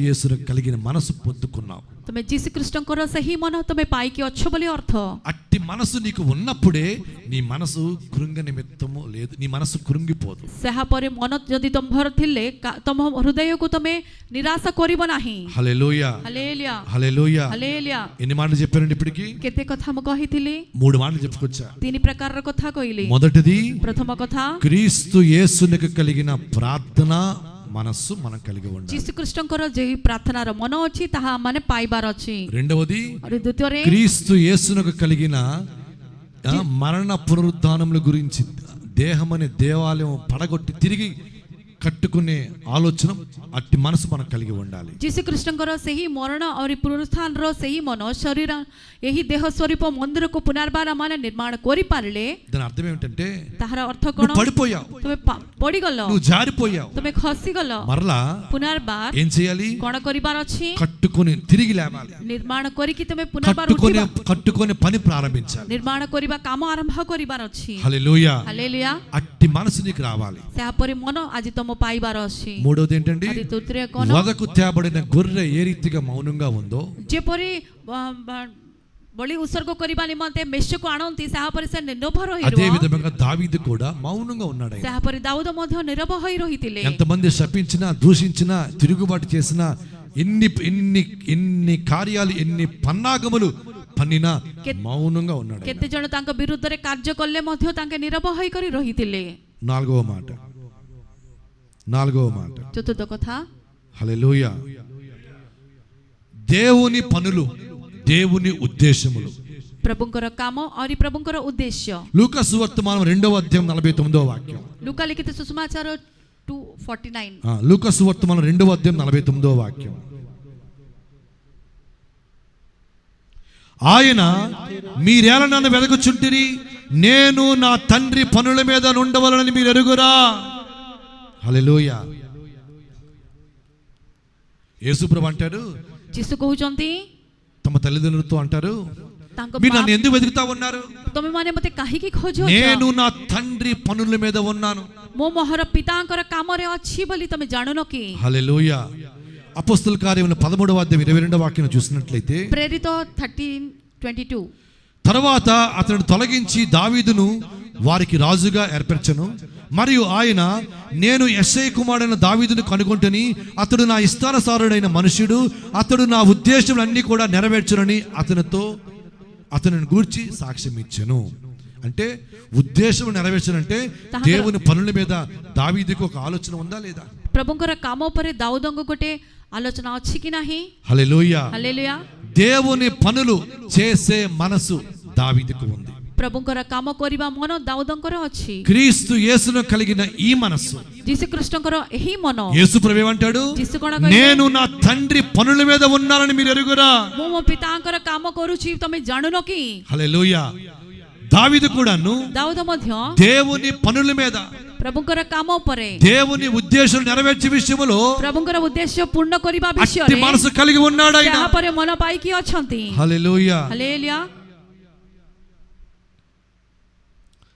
యేసును కలిగిన మనసు పొందుకున్నావు. ତମେ ଯୀଶୁଖ୍ରୀଷ୍ଟଙ୍କର ସେହି ମନ ତମେ ପାଇକି ଅଛ ବୋଲି ଅର୍ଥ। అట్టి మనసు నీకు ఉన్నప్పుడే నీ మనసు కృంగ నిమిత్తము లేదు, నీ మనసు కృంగిపోదు. ସେହାପରେ ମନ ଯଦି ତମର ଥିଲେ ତମ ହୃଦୟକୁ ତମେ ନିରାଶ କରିବ ନାହିଁ। హల్లెలూయా, ହାଲେଲୁୟା, హల్లెలూయా. ହାଲେଲୁୟା। ఎన్ని మాటలు చెప్పారండి ఇప్పటికి? କେତେ କଥା ମୁଁ କହିଥିଲି? 3 మాటలు చెప్పుకొచ్చా. 3 ପ୍ରକାରର କଥା କହିଲି। మొదటిది, ପ୍ରଥମ କଥା, క్రీస్తు యేసునికి కలిగిన ప్రార్థన మనస్సు మనం కలిగి ఉండాలి. ଯୀଶୁଖ୍ରୀଷ୍ଟଙ୍କର ଯେଉଁ ପ୍ରାର୍ଥନାର ମନ ଅଛି ତାହା ମାନେ ପାଇବାର ଅଛି। రెండవది, ଦ୍ୱିତୀୟରେ, క్రీస్తు యేసునకు కలిగిన మరణ పునరుద్ధానముల గురించి దేహం అనే దేవాలయం పడగొట్టి తిరిగి కట్టుకునే ఆలోచన అట్టి మనసు మనకు కలిగి ఉండాలి. ଯୀଶୁ ଖ୍ରୀଷ୍ଟଙ୍କର ସେହି ମରଣ ଆହୁରି ପୁନରୁତ୍ଥାନର ସେହି ମନ ଶରୀର ଏହି ଦେହ ସ୍ୱରୂପ ମନ୍ଦିରକୁ ପୁନର୍ବାର ମାନେ ନିର୍ମାଣ କରିପାରିଲେ దాని అర్థం ఏమిటంటే ତାହାର ଅର୍ଥ କ'ଣ? నువ్వు పడిపోయావు, ତୁମେ ପଡ଼ିଗଲ, నువ్వు జారిపోయావు, ତୁମେ ଖସିଗଲ, మరలా ପୁନର୍ବାର ఏం చేయాలి? କ'ଣ କରିବାର ଅଛି? కట్టుకొని తిరిగి లేవాలి, ନିର୍ମାଣ କରିକି ତୁମେ ପୁନର୍ବାର కట్టుకొని పని ప్రారంభించాలి. ନିର୍ମାଣ କରିବା କାମ ଆରମ୍ଭ କରିବାର ଅଛି. హల్లెలూయా. ହାଲେଲୁୟା. అట్టి మనసు నీకు రావాలి. ସେହାପରି ମନ ଆଜି ତମ ପାଇବାର ଅଛି. మూడోది ఏంటండి? ଆଜି ତୃତୀୟ କ'ଣ? వదకు తేబడిన గొర్రె ఏ రీతిగా మౌనంగా ఉందో, ଯେପରି ବଳି ଉତ୍ସର୍ଗ କରିବା ନିମନ୍ତେ ମେଷକୁ ଆଣନ୍ତି ସେହାପରି ସେ ନିରବ అదే ରହିବ. విధంగా దావీదు కూడా మౌనంగా ఉన్నాడు. ఆయన ସେହାପରି ଦାଉଦ ମଧ୍ୟ ନିରବ ହୋଇ ରହିଥିଲେ. ఎంతమంది శపించినా దూషించినా తిరుగుబాటు చేసినా ఎన్ని ఎన్ని ఎన్ని కార్యాలు ఎన్ని పన్నాగములు పన్నినా మౌనంగా ఉన్నాడు. କେତେ ଜଣ ତାଙ୍କ ବିରୁଦ୍ଧରେ କାର୍ଯ୍ୟ କଲେ ମଧ୍ୟ ତାଙ୍କେ ନିରବ ହୋଇକରି ରହିଥିଲେ. నాలుగవ మాట ଚତୁର୍ଥ କଥା, హల్లెలూయా. దేవుని పనులు, దేవుని ఉద్దేశములు. ପ୍ରଭୁଙ୍କର କାମ ଆହୁରି ପ୍ରଭୁଙ୍କର ଉଦ୍ଦେଶ୍ୟ. లూకా సువార్తమానం 2వ అధ్యాయం 49వ వాక్యం. ଲୁକା ଲିଖିତ ସୁସମାଚାର 2:49. లూకా సువార్తమానం 2వ అధ్యాయం 49వ వాక్యం. ఆయన మీరేలా నన్ను వెదకుచుంటిరి, నేను నా తండ్రి పనుల మీద నుండవలనని మీరు ఎరుగురా. హల్లెలూయా. యేసుప్రభు అంటారు, ଯୀଶୁ କହୁଛନ୍ତି తమ తల్లిదండ్రులతో అంటారు, ତାଙ୍କ మీరు నన్ను ఎందుకు వెతుకుతా ఉన్నారు? ତମେ ମାନେ ମତେ କାହିଁକି ଖୋଜୁଛ? నేను నా తండ్రి పనుల మీద ఉన్నాను. ମୁଁ ମୋହର ପିତାଙ୍କର କାମରେ ଅଛି ବୋଲି ତମେ ଜାଣୁନ କି? హల్లెలూయా. అపోస్తల కార్యములు 13వ అధ్యాయం 22వ వాక్యం చూసినట్లయితే, ప్రేరిత 13:22. తర్వాత అతను తొలగించి దావీదును వారికి రాజుగా ఏర్పరచను. మరియు ఆయన, నేను యెష్షయి కుమారుడైన దావీదును కనుగొంటుని, అతడు నా ఇష్టానుసారుడైన మనుష్యుడు, అతడు నా ఉద్దేశములన్నీ కూడా నెరవేర్చునని అతనిని గూర్చి సాక్ష్యం ఇచ్చెను. అంటే ఉద్దేశం నెరవేర్చనంటే దేవుని పనుల మీద దావీదుకు ఒక ఆలోచన ఉందా లేదా? ପ୍ରଭୁଙ୍କର କାମ ଉପରେ ଦାଉଦଙ୍କୁ ଗୋଟେ ଆଲୋଚନା ଅଛି କି ନାହିଁ? హల్లెలూయా. ହାଲେଲୁୟା. దేవుని పనులు చేసే మనసు దావీదుకు ఉంది. ପ୍ରଭୁଙ୍କର କାମ କରିବା ମନ ଦାଉଦଙ୍କର ଅଛି. క్రీస్తు యేసును కలిగిన ఈ మనస్సు, ଯୀଶୁ ଖ୍ରୀଷ୍ଟଙ୍କର ଏହି ମନ. యేసు ప్రభు ఏమంటాడు? ଯୀଶୁ କ'ଣ କହିଲେ? నేను నా తండ్రి పనుల మీద ఉన్నానని మీరు ఎరుగురా. ମୁଁ ମୋ ପିତାଙ୍କର କାମ କରୁଛି ତମେ ଜାଣୁନ କି? హల్లెలూయా. దావీదు కూడాను ଦାଉଦ ମଧ୍ୟ దేవుని పనుల మీద, ପ୍ରଭୁଙ୍କର କାମ ଉପରେ, దేవుని ఉద్దేశం నెరవేర్చే విషయములో ପ୍ରଭୁଙ୍କର ଉଦ୍ଦେଶ୍ୟ ପୂର୍ଣ୍ଣ କରିବା అట్టి ବିଷୟରେ మనసు కలిగి ఉన్నాడు ఆయన. ତାହାପରେ ମନ ପାଇକି ଅଛନ୍ତି. హల్లెలూయా. ହାଲେଲୁୟା.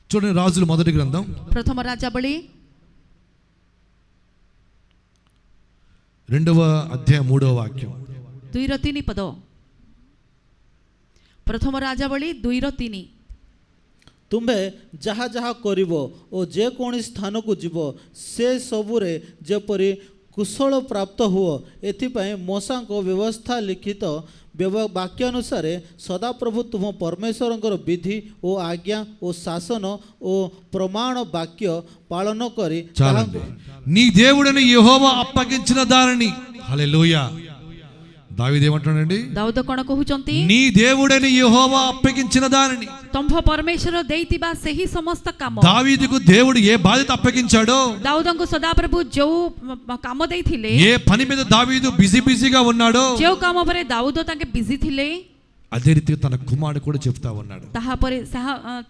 చూడండి, రాజుల మొదటి గ్రంథం ପ୍ରଥମ ରାଜାବଳୀ 2వ అధ్యాయం 3వ వాక్యం. 2-3 ପଦ. ପ୍ରଥମ ରାଜାବଳୀ 2-3. ତୁମ୍ଭେ ଯାହା ଯାହା କରିବ ଓ ଯେକୌଣସି ସ୍ଥାନକୁ ଯିବ ସେ ସବୁରେ ଯେପରି କୁଶଳ ପ୍ରାପ୍ତ ହୁଅ, ଏଥିପାଇଁ ମୋଶାଙ୍କ ବ୍ୟବସ୍ଥା ଲିଖିତ ବାକ୍ୟାନୁସାରେ ସଦାପ୍ରଭୁ ତୁମ ପରମେଶ୍ୱରଙ୍କର ବିଧି ଓ ଆଜ୍ଞା ଓ ଶାସନ ଓ ପ୍ରମାଣ ବାକ୍ୟ ପାଳନ କରି చాలండి. నీ దేవుడని యెహోవా అప్పగించిన దానిని, హల్లెలూయా. దావీదు ఏమంటున్నాడండి? ଦାଉଦ କ'ଣ କହୁଛନ୍ତି? నీ దేవుడని యెహోవా అప్పగించిన దానిని. ତମ୍ଭ ପରମେଶ୍ୱର ଦେଇଥିବା ସେହି ସମସ୍ତ କାମ. దావీదుకు దేవుడు ఏ బాధ్యత అప్పగించాడో, ଦାଉଦଙ୍କୁ ସଦାପ୍ରଭୁ ଯୋଉ କାମ ଦେଇଥିଲେ, ఏ పని మీద దావీదు బిజీగా ఉన్నాడో, ଯୋଉ କାମ ଉପରେ ଦାଉଦ ତାଙ୍କେ ବିଜି ଥିଲେ, అదే రీతిగా తన కుమారుడు కూడా చెప్తా ఉన్నాడు. ତାହାପରେ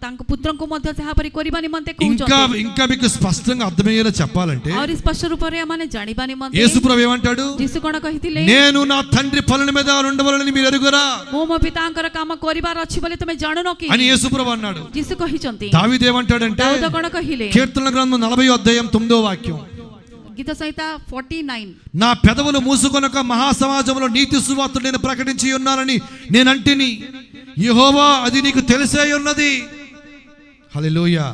ତାଙ୍କ ପୁତ୍ରଙ୍କୁ ମଧ୍ୟ ସେହାପରି କରିବା ନିମନ୍ତେ ఇంకా କହୁଛନ୍ତି. ఇంకా మీకు స్పష్టంగా అర్థమయ్యేలా చెప్పాలంటే, ଆହୁରି ସ୍ପଷ୍ଟ రూపରେ ଏମାନେ ଜାଣିବା ନିମନ୍ତେ యేసుప్రభు ఏమంటాడు? ଯୀଶୁ କ'ଣ କହିଥିଲେ? నేను నా తండ్రి పనుల మీద ఉండవలనని మీరు ఎరుగురా ମୁଁ ମୋ ପିତାଙ୍କର କାମ କରିବାର ଅଛି ବୋଲି ତମେ ଜାଣୁନ କି? అని యేసుప్రభు అన్నాడు. ଯୀଶୁ କହିଛନ୍ତି. దావీదు ఏమంటాడంటే, ଦାଉଦ କ'ଣ କହିଲେ? కీర్తనల గ్రంథం 40వ అధ్యాయం 9వ వాక్యం. గీత సంహిత 49. నా పెదవులు మూసుకొనక మహాసమాజంలో నీతి సువార్త నేను ప్రకటించి ఉన్నానని నేనంటిని, యెహోవా అది నీకు తెలిసే ఉన్నది. హల్లెలూయా.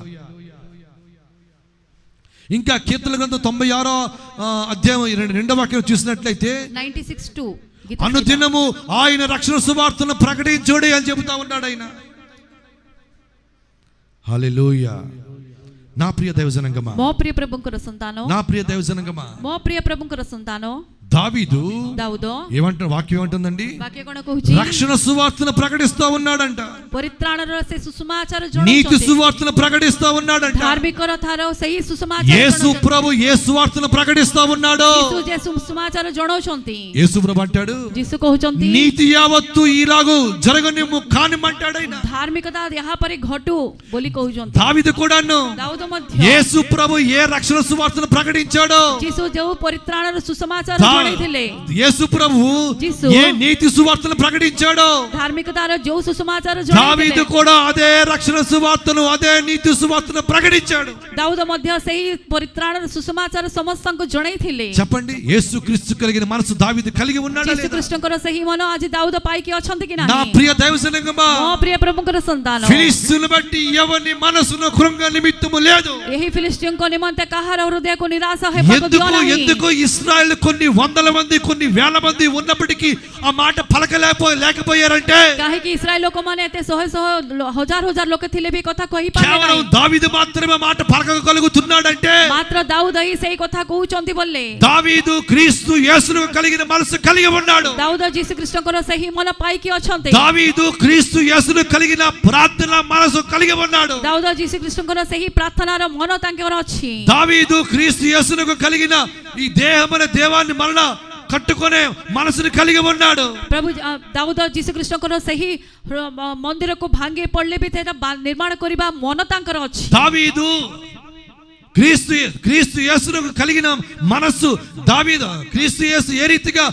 ఇంకా కీర్తనల గ్రంథం 96వ అధ్యాయం 2వ వాక్యం చూసినట్లయితే, 96:2. అనుదినము ఆయన రక్షణ సువార్తను ప్రకటించుడి అని చెబుతా ఉన్నాడు ఆయన. హల్లెలూయా. నా ప్రియ దైవజనంగమా, ମୋ ପ୍ରିୟ ପ୍ରଭୁଙ୍କର ସନ୍ତାନ, నా ప్రియ దైవజనంగమా, ମୋ ପ୍ରିୟ ପ୍ରଭୁଙ୍କର ସନ୍ତାନ, దావీదు ଦାଉଦ ఏమంటారు, వాక్యం ఏమంటుందండి, ବାକ୍ୟ କ'ଣ କହୁଛି, రక్షణ సువార్తను ప్రకటిస్తూ ఉన్నాడంట, ପରିତ୍ରାଣର ସେ ସୁସମାଚାର నీతి ଜଣାଉଛନ୍ତି, సువార్తను ప్రకటిస్తూ ఉన్నాడంట. ଧାର୍ମିକର ଥାର ସେହି ସୁସମାଚାର యేసు ଜଣାଉଛନ୍ତି। ప్రభు ఏ సువార్తను ప్రకటిస్తూ ఉన్నాడు, ଯୀଶୁ ଯେ ସୁସମାଚାର ଜଣାଉଛନ୍ତି, యేసు ప్రభు అంటాడు, ଯୀଶୁ କହୁଛନ୍ତି నీతి యావత్తు ఈలాగు జరగనిమ్ము కానిమ్మంటాడు ఆయన. ଧାର୍ମିକତା ଏହା ପରେ ଘଟୁ ବୋଲି କହୁଛନ୍ତି। దావీదు కూడాను ଦାଉଦ ମଧ୍ୟ యేసు ప్రభు ఏ రక్షణ సువార్తను ప్రకటించాడో, ଯୀଶୁ ଯେଉଁ ପରିତ୍ରାଣର ସୁସମାଚାର దా- ଜଣାଇଥିଲେ, యేసు ప్రభు ଯୀଶୁ ఏ నీతి సువార్తను ప్రకటించాడో, ଧାର୍ମିକତାର ଯେଉଁ ସୁସମାଚାର దావీదు ଜଣାଇଥିଲେ, కూడా అదే రక్షణ సువార్తను, అదే నీతి సువార్తను ప్రకటించాడు. ଦାଉଦ ମଧ୍ୟ ସେହି ପରିତ୍ରାଣର ସୁସମାଚାର ସମସ୍ତଙ୍କୁ ଜଣାଇଥିଲେ। చెప్పండి, యేసు క్రీస్తు కలిగిన మనసు దావీదు కలిగి ఉన్నాడా ଯୀଶୁ లేదా? ଖ୍ରୀଷ୍ଟଙ୍କର ସେହି ମନ ଆଜି ଦାଉଦ ପାଇକି ଅଛନ୍ତି କି నా ନାହିଁ? ప్రియ దైవ సంఘమా, ମୋ ପ୍ରିୟ ପ୍ରଭୁଙ୍କର ସନ୍ତାନ, ఫిలిష్తీయులను బట్టి ఎవని మనసును కృంగ నిమిత్తము లేదు. ଏହି ଫିଲିଷ୍ଟିୟଙ୍କ ନିମନ୍ତେ କାହାର ହୃଦୟକୁ ନିରାଶ ହେବାକୁ ଦିଅ ନାହିଁ। ఎందుకు ఇస్రాయేల్ కొన్ని వందల మంది, కొన్ని వేల మంది ఉన్నప్పటికీ ఆ మాట లేకపోయారంటే କାହିଁକି ଇସ୍ରାଏଲ ଲୋକମାନେ ଏତେ ଶହେ ଶହ ହଜାର ହଜାର ଲୋକ ଥିଲେ ବି କଥା କହିପାରିଲେ కేవలం ନାହିଁ? దావీదు మాత్రమే మాట పలకగలుగుతున్నాడంటే ମାତ୍ର ଦାଉଦ ହିଁ ସେଇ କଥା କହୁଛନ୍ତି ବୋଲେ దావీదు క్రీస్తు యేసును కలిగిన మనసు కలిగి ఉన్నాడు. ଦାଉଦ ଯୀଶୁ ଖ୍ରୀଷ୍ଟଙ୍କର ସେହି ମନ ପାଇକି ଅଛନ୍ତି। దావీదు క్రీస్తు యేసును కలిగిన ప్రార్థన మనసు కలిగి ఉన్నాడు. ଦାଉଦ ଯୀଶୁ ଖ୍ରୀଷ୍ଟଙ୍କର ସେହି ପ୍ରାର୍ଥନାର ମନ ତାଙ୍କର ଅଛି। దావీదు క్రీస్తు యేసును కలిగిన ఈ దేహమనే దేవాన్ని మరణ కట్టుకునే మనసును కలిగి ఉన్నాడు. ପ୍ରଭୁ ଦାଉଦ ଯୀଶୁ ଖ୍ରୀଷ୍ଟଙ୍କର ସେହି ମନ୍ଦିରକୁ ଭାଙ୍ଗି ପଡ଼ିଲେ ବି ସେଇଟା ନିର୍ମାଣ କରିବା ମନ ତାଙ୍କର ଅଛି। దావీదు క్రీస్తు యేసును కలిగిన మనస్సు, దావీదు క్రీస్తు యేసు ఏ రీతిగా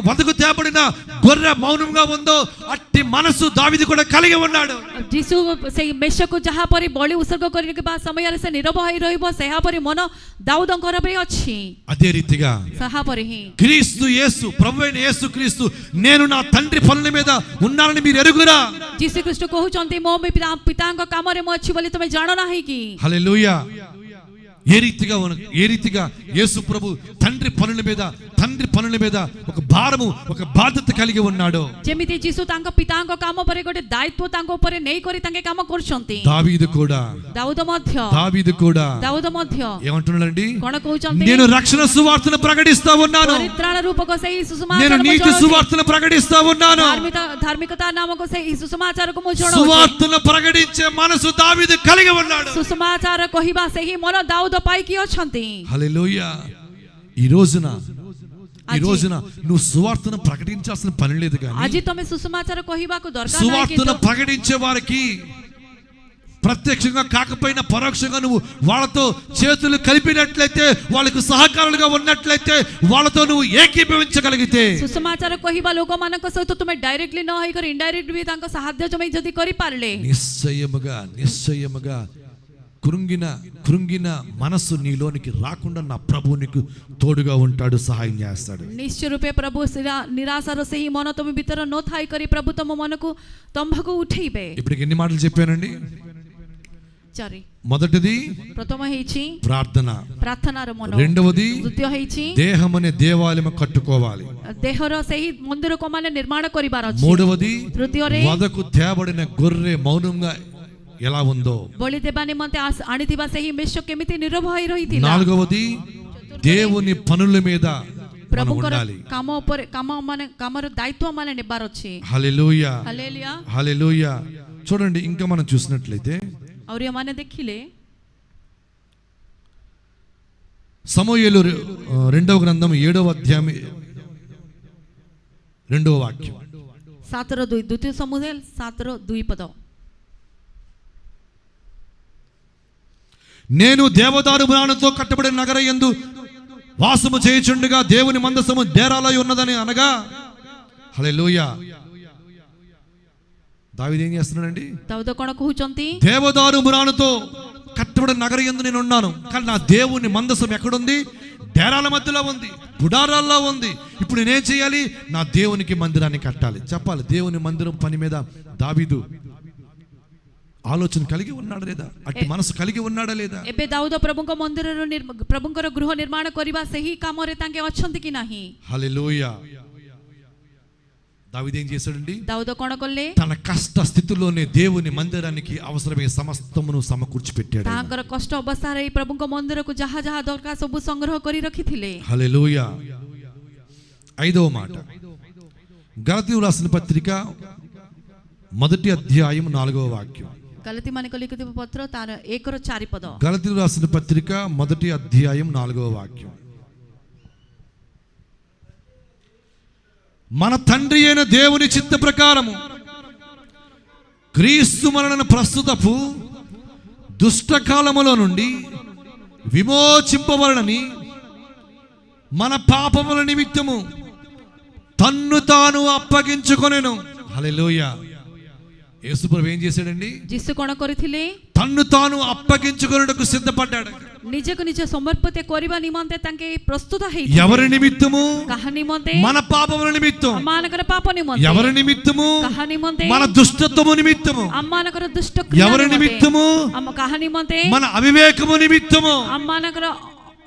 వదకు తేబడిన గొర్రె మౌనంగా ఉందో అట్టి మనస్సు దావీదు కూడా కలిగి ఉన్నాడు. ଯୀଶୁ ସେଇ ମେଷକୁ ଯାହା ପରି ବଳି ଉତ୍ସର୍ଗ କରିବା ସମୟରେ ସେ ନିରବ ହୋଇ ରହିବ, ସେହା ପରି ମନ ଦାଉଦଙ୍କର ବି ଅଛି। అదే రీతిగా ତାହା ପରି ହିଁ క్రీస్తు యేసు, ప్రభువైన యేసు క్రీస్తు, నేను నా తండ్రి పనుల మీద ఉన్నానని మీరు ఎరుగురా. ଯୀଶୁ ଖ୍ରୀଷ୍ଟ କହୁଛନ୍ତି, ମୋ ପିତାଙ୍କ କାମରେ ମୁଁ ଅଛି ବୋଲି ତମେ ଜାଣ ନାହିଁ କି? హల్లెలూయా. ఏ రీతిగా యేసు ప్రభు తండ్రి పనుల మీద ఒక భారము, ఒక బాధ్యత కలిగి ఉన్నాడు. ଯେମିତି ଯୀଶୁ ତାଙ୍କ ପିତାଙ୍କ କାମ ପରେ ଗୋଟେ ଦାୟିତ୍ୱ ତାଙ୍କ ଉପରେ ନେଇକରି ତାଙ୍କେ କାମ କରୁଛନ୍ତି। దావీదు కూడా ଦାଉଦ ମଧ୍ୟ ఏమంటున్నాడండి, କଣ କହୁଛନ୍ତି? నేను రక్షణ సువార్తను ప్రకటిస్తా ఉన్నాను, ପରିତ୍ରାଣ ରୂପକ ସେହି నేను ସୁସମାଚାର ମୁଁ నీతి ଜଣାଉଛି। సువార్తను ప్రకటిస్తా ఉన్నాను. ଧାର୍ମିକତା ନାମକ ସେହି ସୁସମାଚାରକୁ ମୁଁ ଜଣାଉଛି। సువార్తను ప్రకటించే మనసు దావీదు కలిగి ఉన్నాడు. ସୁସମାଚାର କହିବା ସେହି ମନ ଦାଉଦ ପାଇକି ଅଛନ୍ତି। హల్లెలూయా. ఈ రోజున నువ్వు సువార్తను ప్రకటించాల్సిన పని లేదు, కానీ ଆଜି ତମେ ସୁସମାଚାର କହିବାକୁ ଦରକାର ନାହିଁ, సువార్తను କିନ୍ତୁ ప్రకటించే వారికి ప్రత్యక్షంగా కాకపోయినా పరోక్షంగా నువ్వు వాళ్ళతో చేతులు కలిపినట్లయితే, వాళ్ళకు సహకారులుగా ఉన్నట్లయితే, వాళ్ళతో నువ్వు ఏకీభవించగలిగితే, ସୁସମାଚାର କହିବା ଲୋକମାନଙ୍କ ସହିତ ତୁମେ ଡାଇରେକ୍ଟଲି ନ ହେଇକରି ଇନଡାଇରେକ୍ଟ ବି ତାଙ୍କ ସାହାଯ୍ୟ ଜମେଇ ଯଦି କରିପାରିଲେ, నిశ్చయముగా కృంగిన మనస్సు నీలోనికి రాకుండా నా ప్రభువు నీకు తోడుగా ఉంటాడు, సహాయం చేస్తాడు. ନିଶ୍ଚୟ ରୂପେ ପ୍ରଭୁ ନିରାଶାର ସେହି ମନ ତମ ଭିତରେ ନ ଥାଇ କରି ପ୍ରଭୁ ତମ ମନକୁ ତମ୍ଭକୁ ଉଠେଇବେ। ఇప్పటికి ఎన్ని మాటలు చెప్పానండి? ଚାରି మొదటిది ପ୍ରଥମ ହେଇଛି ప్రార్థనాର ମନ, రెండవది ଦ୍ୱିତୀୟ ହେଇଛି దేహం అనే దేవాలయం కట్టుకోవాలి, ଦେହର ସେହି ମନ୍ଦିରକୁ ମାନେ ନିର୍ମାଣ କରିବାର ଅଛି, మూడవది ତୃତୀୟରେ వదకు తేబడిన గొర్రె మౌనంగా ఎలా ఉందో, ବଳି ଦେବା ନିମନ୍ତେ ଆଣିଥିବା ସେହି ମେଷ କେମିତି ନିରବ ହୋଇ ରହିଥିଲା, నాలుగవది దేవుని పనుల మీద మనం ପ୍ରଭୁଙ୍କର ఉండాలి. କାମ ଉପରେ କାମର ଦାୟିତ୍ୱ ମାନେ ନେବାର ଅଛି। హల్లెలూయా, ହାଲେଲୁୟା। హల్లెలూయా. చూడండి, ఇంకా మనం చూసినట్లయితే ଆଉ ଏମାନେ ଦେଖିଲେ సమూయేలు 2వ గ్రంథం 7వ అధ్యాయం 2వ వాక్యం, 7:2 ଦ୍ୱିତୀୟ ସମୁଏଲ 7:2 ପଦ। నేను దేవదారు మ్రాణంతో కట్టబడిన నగర యందు వాసము చేయుచుండగా దేవుని మందసము డేరాలో ఉన్నదని అనగా, హల్లెలూయా. దావీదు ఏం చేస్తున్నాడండి? దావీదు କ'ଣ କହୁଛନ୍ତି? దేవదారు మ్రాణంతో కట్టబడిన నగర యందు నేను ఉన్నాను, కానీ నా దేవుని మందసం ఎక్కడుంది? డేరాల మధ్యలో ఉంది, గుడారాల్లో ఉంది. ఇప్పుడు నేనేం చేయాలి? నా దేవునికి మందిరాన్ని కట్టాలి. చెప్పాలి, దేవుని మందిరం పని మీద దావీదు ఆలోచన కలిగి ఉన్నాడా లేదా? అట్టి మనసు కలిగి ఉన్నాడా లేదా? ଏବେ ଦାଉଦ ପ୍ରଭୁଙ୍କ ମନ୍ଦିରର ପ୍ରଭୁଙ୍କର ଗୃହ ନିର୍ମାଣ କରିବା ସେହି କାମରେ ତାଙ୍କେ ଅଛନ୍ତି କି ନାହିଁ? హల్లెలూయా. దావీదు ఏం చేశాడండి? ଦାଉଦ କ'ଣ କଲେ? తన కష్ట స్థితిలోనే దేవుని మందిరానికి అవసరమైన సమస్తమును సమకూర్చి పెట్టాడు. ତାଙ୍କର କଷ୍ଟ ଅବସ୍ଥାରେ ପ୍ରଭୁଙ୍କ ମନ୍ଦିରକୁ ଯାହା ଯାହା ଦରକାର ସବୁ ସଂଗ୍ରହ କରି ରଖିଥିଲେ। హల్లెలూయా. ఐదవ మాట గలతీయులకు రాసిన పత్రిక 1వ అధ్యాయం 4వ వాక్యం. ଗଲତି ମାନଙ୍କ ଲିଖିତ ପତ୍ର ତାର 1ର 4 ପଦ. గలతీయులకు రాసిన పత్రిక 1వ అధ్యాయం 4వ వాక్యం. మన తండ్రి అయిన దేవుని చిత్త ప్రకారము క్రీస్తు మరణ ప్రస్తుతపు దుష్టకాలములో నుండి విమోచింపవలనని మన పాపముల నిమిత్తము తన్ను తాను అప్పగించుకొనెను. హల్లెలూయా. యేసుప్రభు ఏం చేశాడండి? ଯୀଶୁ କଣ କରିଥିଲେ? తన్ను తాను అప్పగించుకొనుటకు సిద్ధపడ్డాడు. ନିଜକୁ ନିଜ ସମର୍ପିତ କରିବା ନିମନ୍ତେ ତାଙ୍କେ ପ୍ରସ୍ତୁତ ହେଇଥିଲେ. ఎవరి నిమిత్తము? କାହା ନିମନ୍ତେ? మన పాపముల నిమిత్తం. ଆମମାନଙ୍କର ପାପ ନିମନ୍ତେ. ఎవరి నిమిత్తము? କାହା ନିମନ୍ତେ? మన దుష్టత్వము నిమిత్తము. ଆମମାନଙ୍କର ଦୁଷ୍ଟ କ୍ରିୟା ఎవరి ନିମନ୍ତେ. నిమిత్తము? ଆମ କାହା ନିମନ୍ତେ? మన అవివేకము నిమిత్తము. ଆମମାନଙ୍କର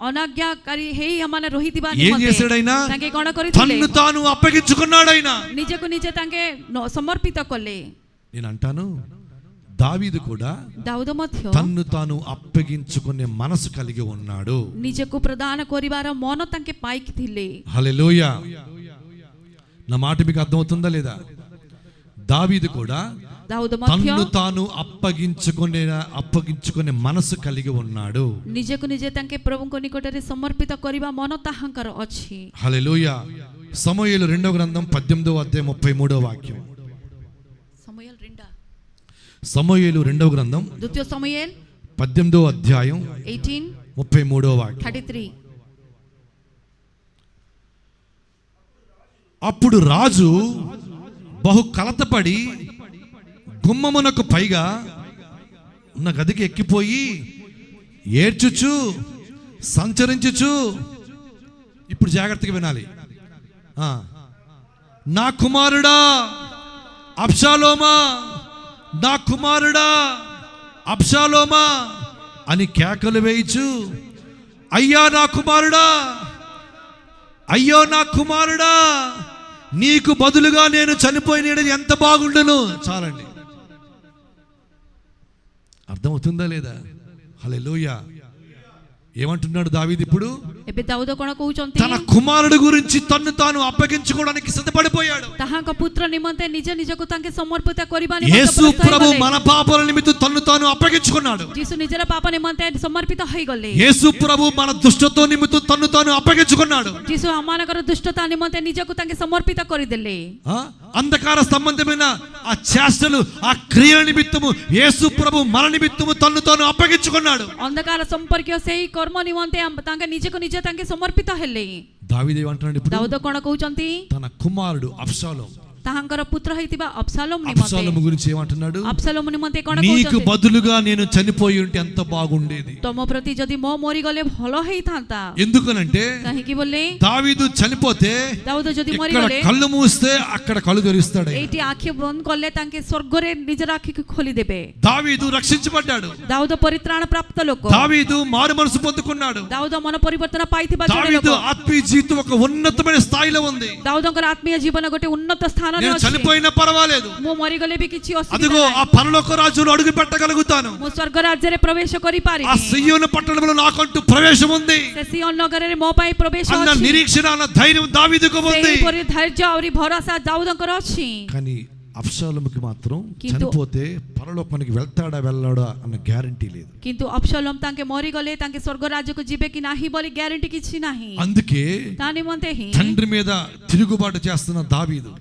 ଅନାଜ୍ଞାକାରୀ ହେଇ ଆମମାନେ ରହିଥିବା ఏం ନିମନ୍ତେ చేశాడైనా? ତାଙ୍କେ କଣ କରିଥିଲେ? తన్ను తాను అప్పగించుకున్నాడు ఆయన. ନିଜକୁ ନିଜେ ତାଙ୍କେ ସମର୍ପିତ କଲେ. నేను అంటాను, దావీదు కూడా ଦାଉଦ ମଧ୍ୟ తన్ను తాను అప్పగించుకునే మనసు కలిగి ఉన్నాడు. ନିଜକୁ ପ୍ରଦାନ କରିବାର ମନ ତାଙ୍କେ ପାଇଥିଲେ. హల్లెలూయా. నా మాట మీకు అర్థమవుతుందా లేదా? దావీదు కూడా ଦାଉଦ తన్ను ମଧ୍ୟ తాను అప్పగించుకునే మనసు కలిగి ఉన్నాడు. ନିଜକୁ ନିଜେ ତାଙ୍କେ ପ୍ରଭୁଙ୍କ ନିକଟରେ ସମର୍ପିତ କରିବା ମନ ତାହାଙ୍କର ଅଛି. హల్లెలూయా. సమూయేలు 2వ గ్రంథం 18వ అధ్యాయం 33వ వాక్యం. సమూయేలు 2వ గ్రంథం ద్వితీయ సమూయేలు 18వ అధ్యాయం 33వ వాక్యం. 18:33. అప్పుడు రాజు బహు కలతపడి గుమ్మమునకు పైగా ఉన్న గదికి ఎక్కిపోయి ఏడ్చుచు సంచరించుచు, ఇప్పుడు జాగ్రత్తగా వినాలి, నా కుమారుడా అబ్షాలోమా, నా కుమారుడా అబ్షాలోమా అని కేకలు వేయిచు, అయ్యా నా కుమారుడా, అయ్యో నా కుమారుడా, నీకు బదులుగా నేను చనిపోయినది ఎంత బాగుండును. చాలండి. అర్థమవుతుందా లేదా? హల్లెలూయా. ఏమంటున్నాడు దావీదు ఇప్పుడు? ଏବେ ଦାଉଦ କଣ କହୁଛନ୍ତି? తన కుమారుడు గురించి తన్ను తాను అప్పగించుకోవడానికి సిద్ధపడిపోయాడు. ତାହାଙ୍କ పుత్ర నిମନ୍ତେ ନିଜ ନିଜକୁ ତାଙ୍କେ ସମର୍ପିତ କରିବା యేసు ప్రభు మన పాపాల నిమిత్తం తన్ను తాను అప్పగించుకున్నాడు. ଯୀଶୁ ନିଜର ପାପ ନିମନ୍ତେ ସମର୍ପିତ ହୋଇଗଲେ. యేసు ప్రభు మన దుష్టత్వం నిమిత్తం తన్ను తాను అప్పగించుకున్నాడు. ଯୀଶୁ ଆମମାନଙ୍କର ଦୁଷ୍ଟତା ନିମନ୍ତେ ନିଜକୁ ତାଙ୍କେ ସମର୍ପିତ କରିଦେଲେ. అంధకార సంబంధమైన ఆ చేష్టలు, ఆ క్రియల నిమిత్తము యేసు ప్రభు మన నిమిత్తము తన్ను తాను అప్పగించుకున్నాడు. ଅନ୍ଧକାର ସମ୍ପର୍କୀୟ ସେହି କର୍ମ ନିମନ୍ତେ ତାଙ୍କେ ନିଜକୁ ନିଜେ ତାଙ୍କେ ସମର୍ପିତ ହେଲେ. దావీదు ఏమంటున్నాడు ఇప్పుడు? ଦାଉଦ କଣ କହୁଛନ୍ତି? తన కుమారుడు అబ్షాలోము, ତାହାଙ୍କର పుత్ర ହେଇଥିବା అబ్షాలోము అబ్షాలోము ନିମନ୍ତେ, గురించి ఏమంటున్నాడు? అబ్షాలోము నిମନ୍ତେ କଣ నీకు କହୁଛନ୍ତି? బదులుగా నేను చనిపోయి ఉంటే ఎంత బాగుండేది. ତମ ପ୍ରତି ଯଦି ମୋ ମରିଗଲେ ଭଲ ହେଇଥାନ୍ତା. ఎందుకనంటే କାହିଁକି ବୋଲେ దావీదు చనిపోతే ଦାଉଦ ଯଦି ఇక్కడ ମରିଗଲେ కళ్ళు మూస్తే అక్కడ కళ్ళు తెరుస్తాడు. ଏଇଠି ଆଖି ବନ୍ଦ କଲେ ତାଙ୍କେ ସ୍ୱର୍ଗରେ ନିଜର ଆଖିକୁ ଖୋଲିଦେବେ. దావీదు రక్షించబడ్డాడు. ଦାଉଦ ପରିତ୍ରାଣ ପ୍ରାପ୍ତ ଲୋକ. దావీదు మారు మనసు పొందుకున్నాడు. ଦାଉଦ ମନ ପରିବର୍ତ୍ତନ ପାଇଥିବା ଜଣେ దావీదు ଲୋକ. ఆత్మీయ జీవితం ఒక ఉన్నతమైన స్థాయిలో ఉంది. ଦାଉଦଙ୍କର ଆତ୍ମୀୟ ଜୀବନ ଗୋଟେ ଉନ୍ନତ ସ୍ଥାନରେ నేను ଅଛି. చనిపోయినా పర్వాలేదు, ମୁଁ ମରିଗଲେ ବି କିଛି ଅସୁବିଧା అదిగో ఆ ନାହିଁ. పరలోక రాజ్యంలో అడుగు పెట్టగలుగుతాను. ମୁଁ ସ୍ୱର୍ଗ ରାଜ୍ୟରେ ପ୍ରବେଶ ఆ କରିପାରିବି. సియోను పట్టణంలో నాకంటూ ప్రవేశం ఉంది ସେ ସିଓନ ନଗରରେ ମୋ ପାଇଁ ପ୍ରବେଶ అన్న ଅଛି. నిరీక్షణ, అన్న ధైర్యం దావీదుకు ఉంది. ସେହିପରି ଧୈର୍ଯ୍ୟ ଆହୁରି ଭରସା ଦାଉଦଙ୍କର ଅଛି. కానీ అబ్షాలోముకి మాత్రం କିନ୍ତୁ- చనిపోతే పరలోకానికి వెళ్తాడా వెళ్ళాడా అన్న గ్యారంటీ లేదు. କିନ୍ତୁ ଅବସଲୋମ ତାଙ୍କେ ମରିଗଲେ ତାଙ୍କେ ସ୍ୱର୍ଗ ରାଜ୍ୟକୁ ଯିବେ କି ନାହିଁ ବୋଲି ଗ୍ୟାରେଣ୍ଟି କିଛି ନାହିଁ. అందుకే ତା ନିମନ୍ତେ ହିଁ తండ్రి మీద తిరుగుబాటు చేస్తున్న దావీదు,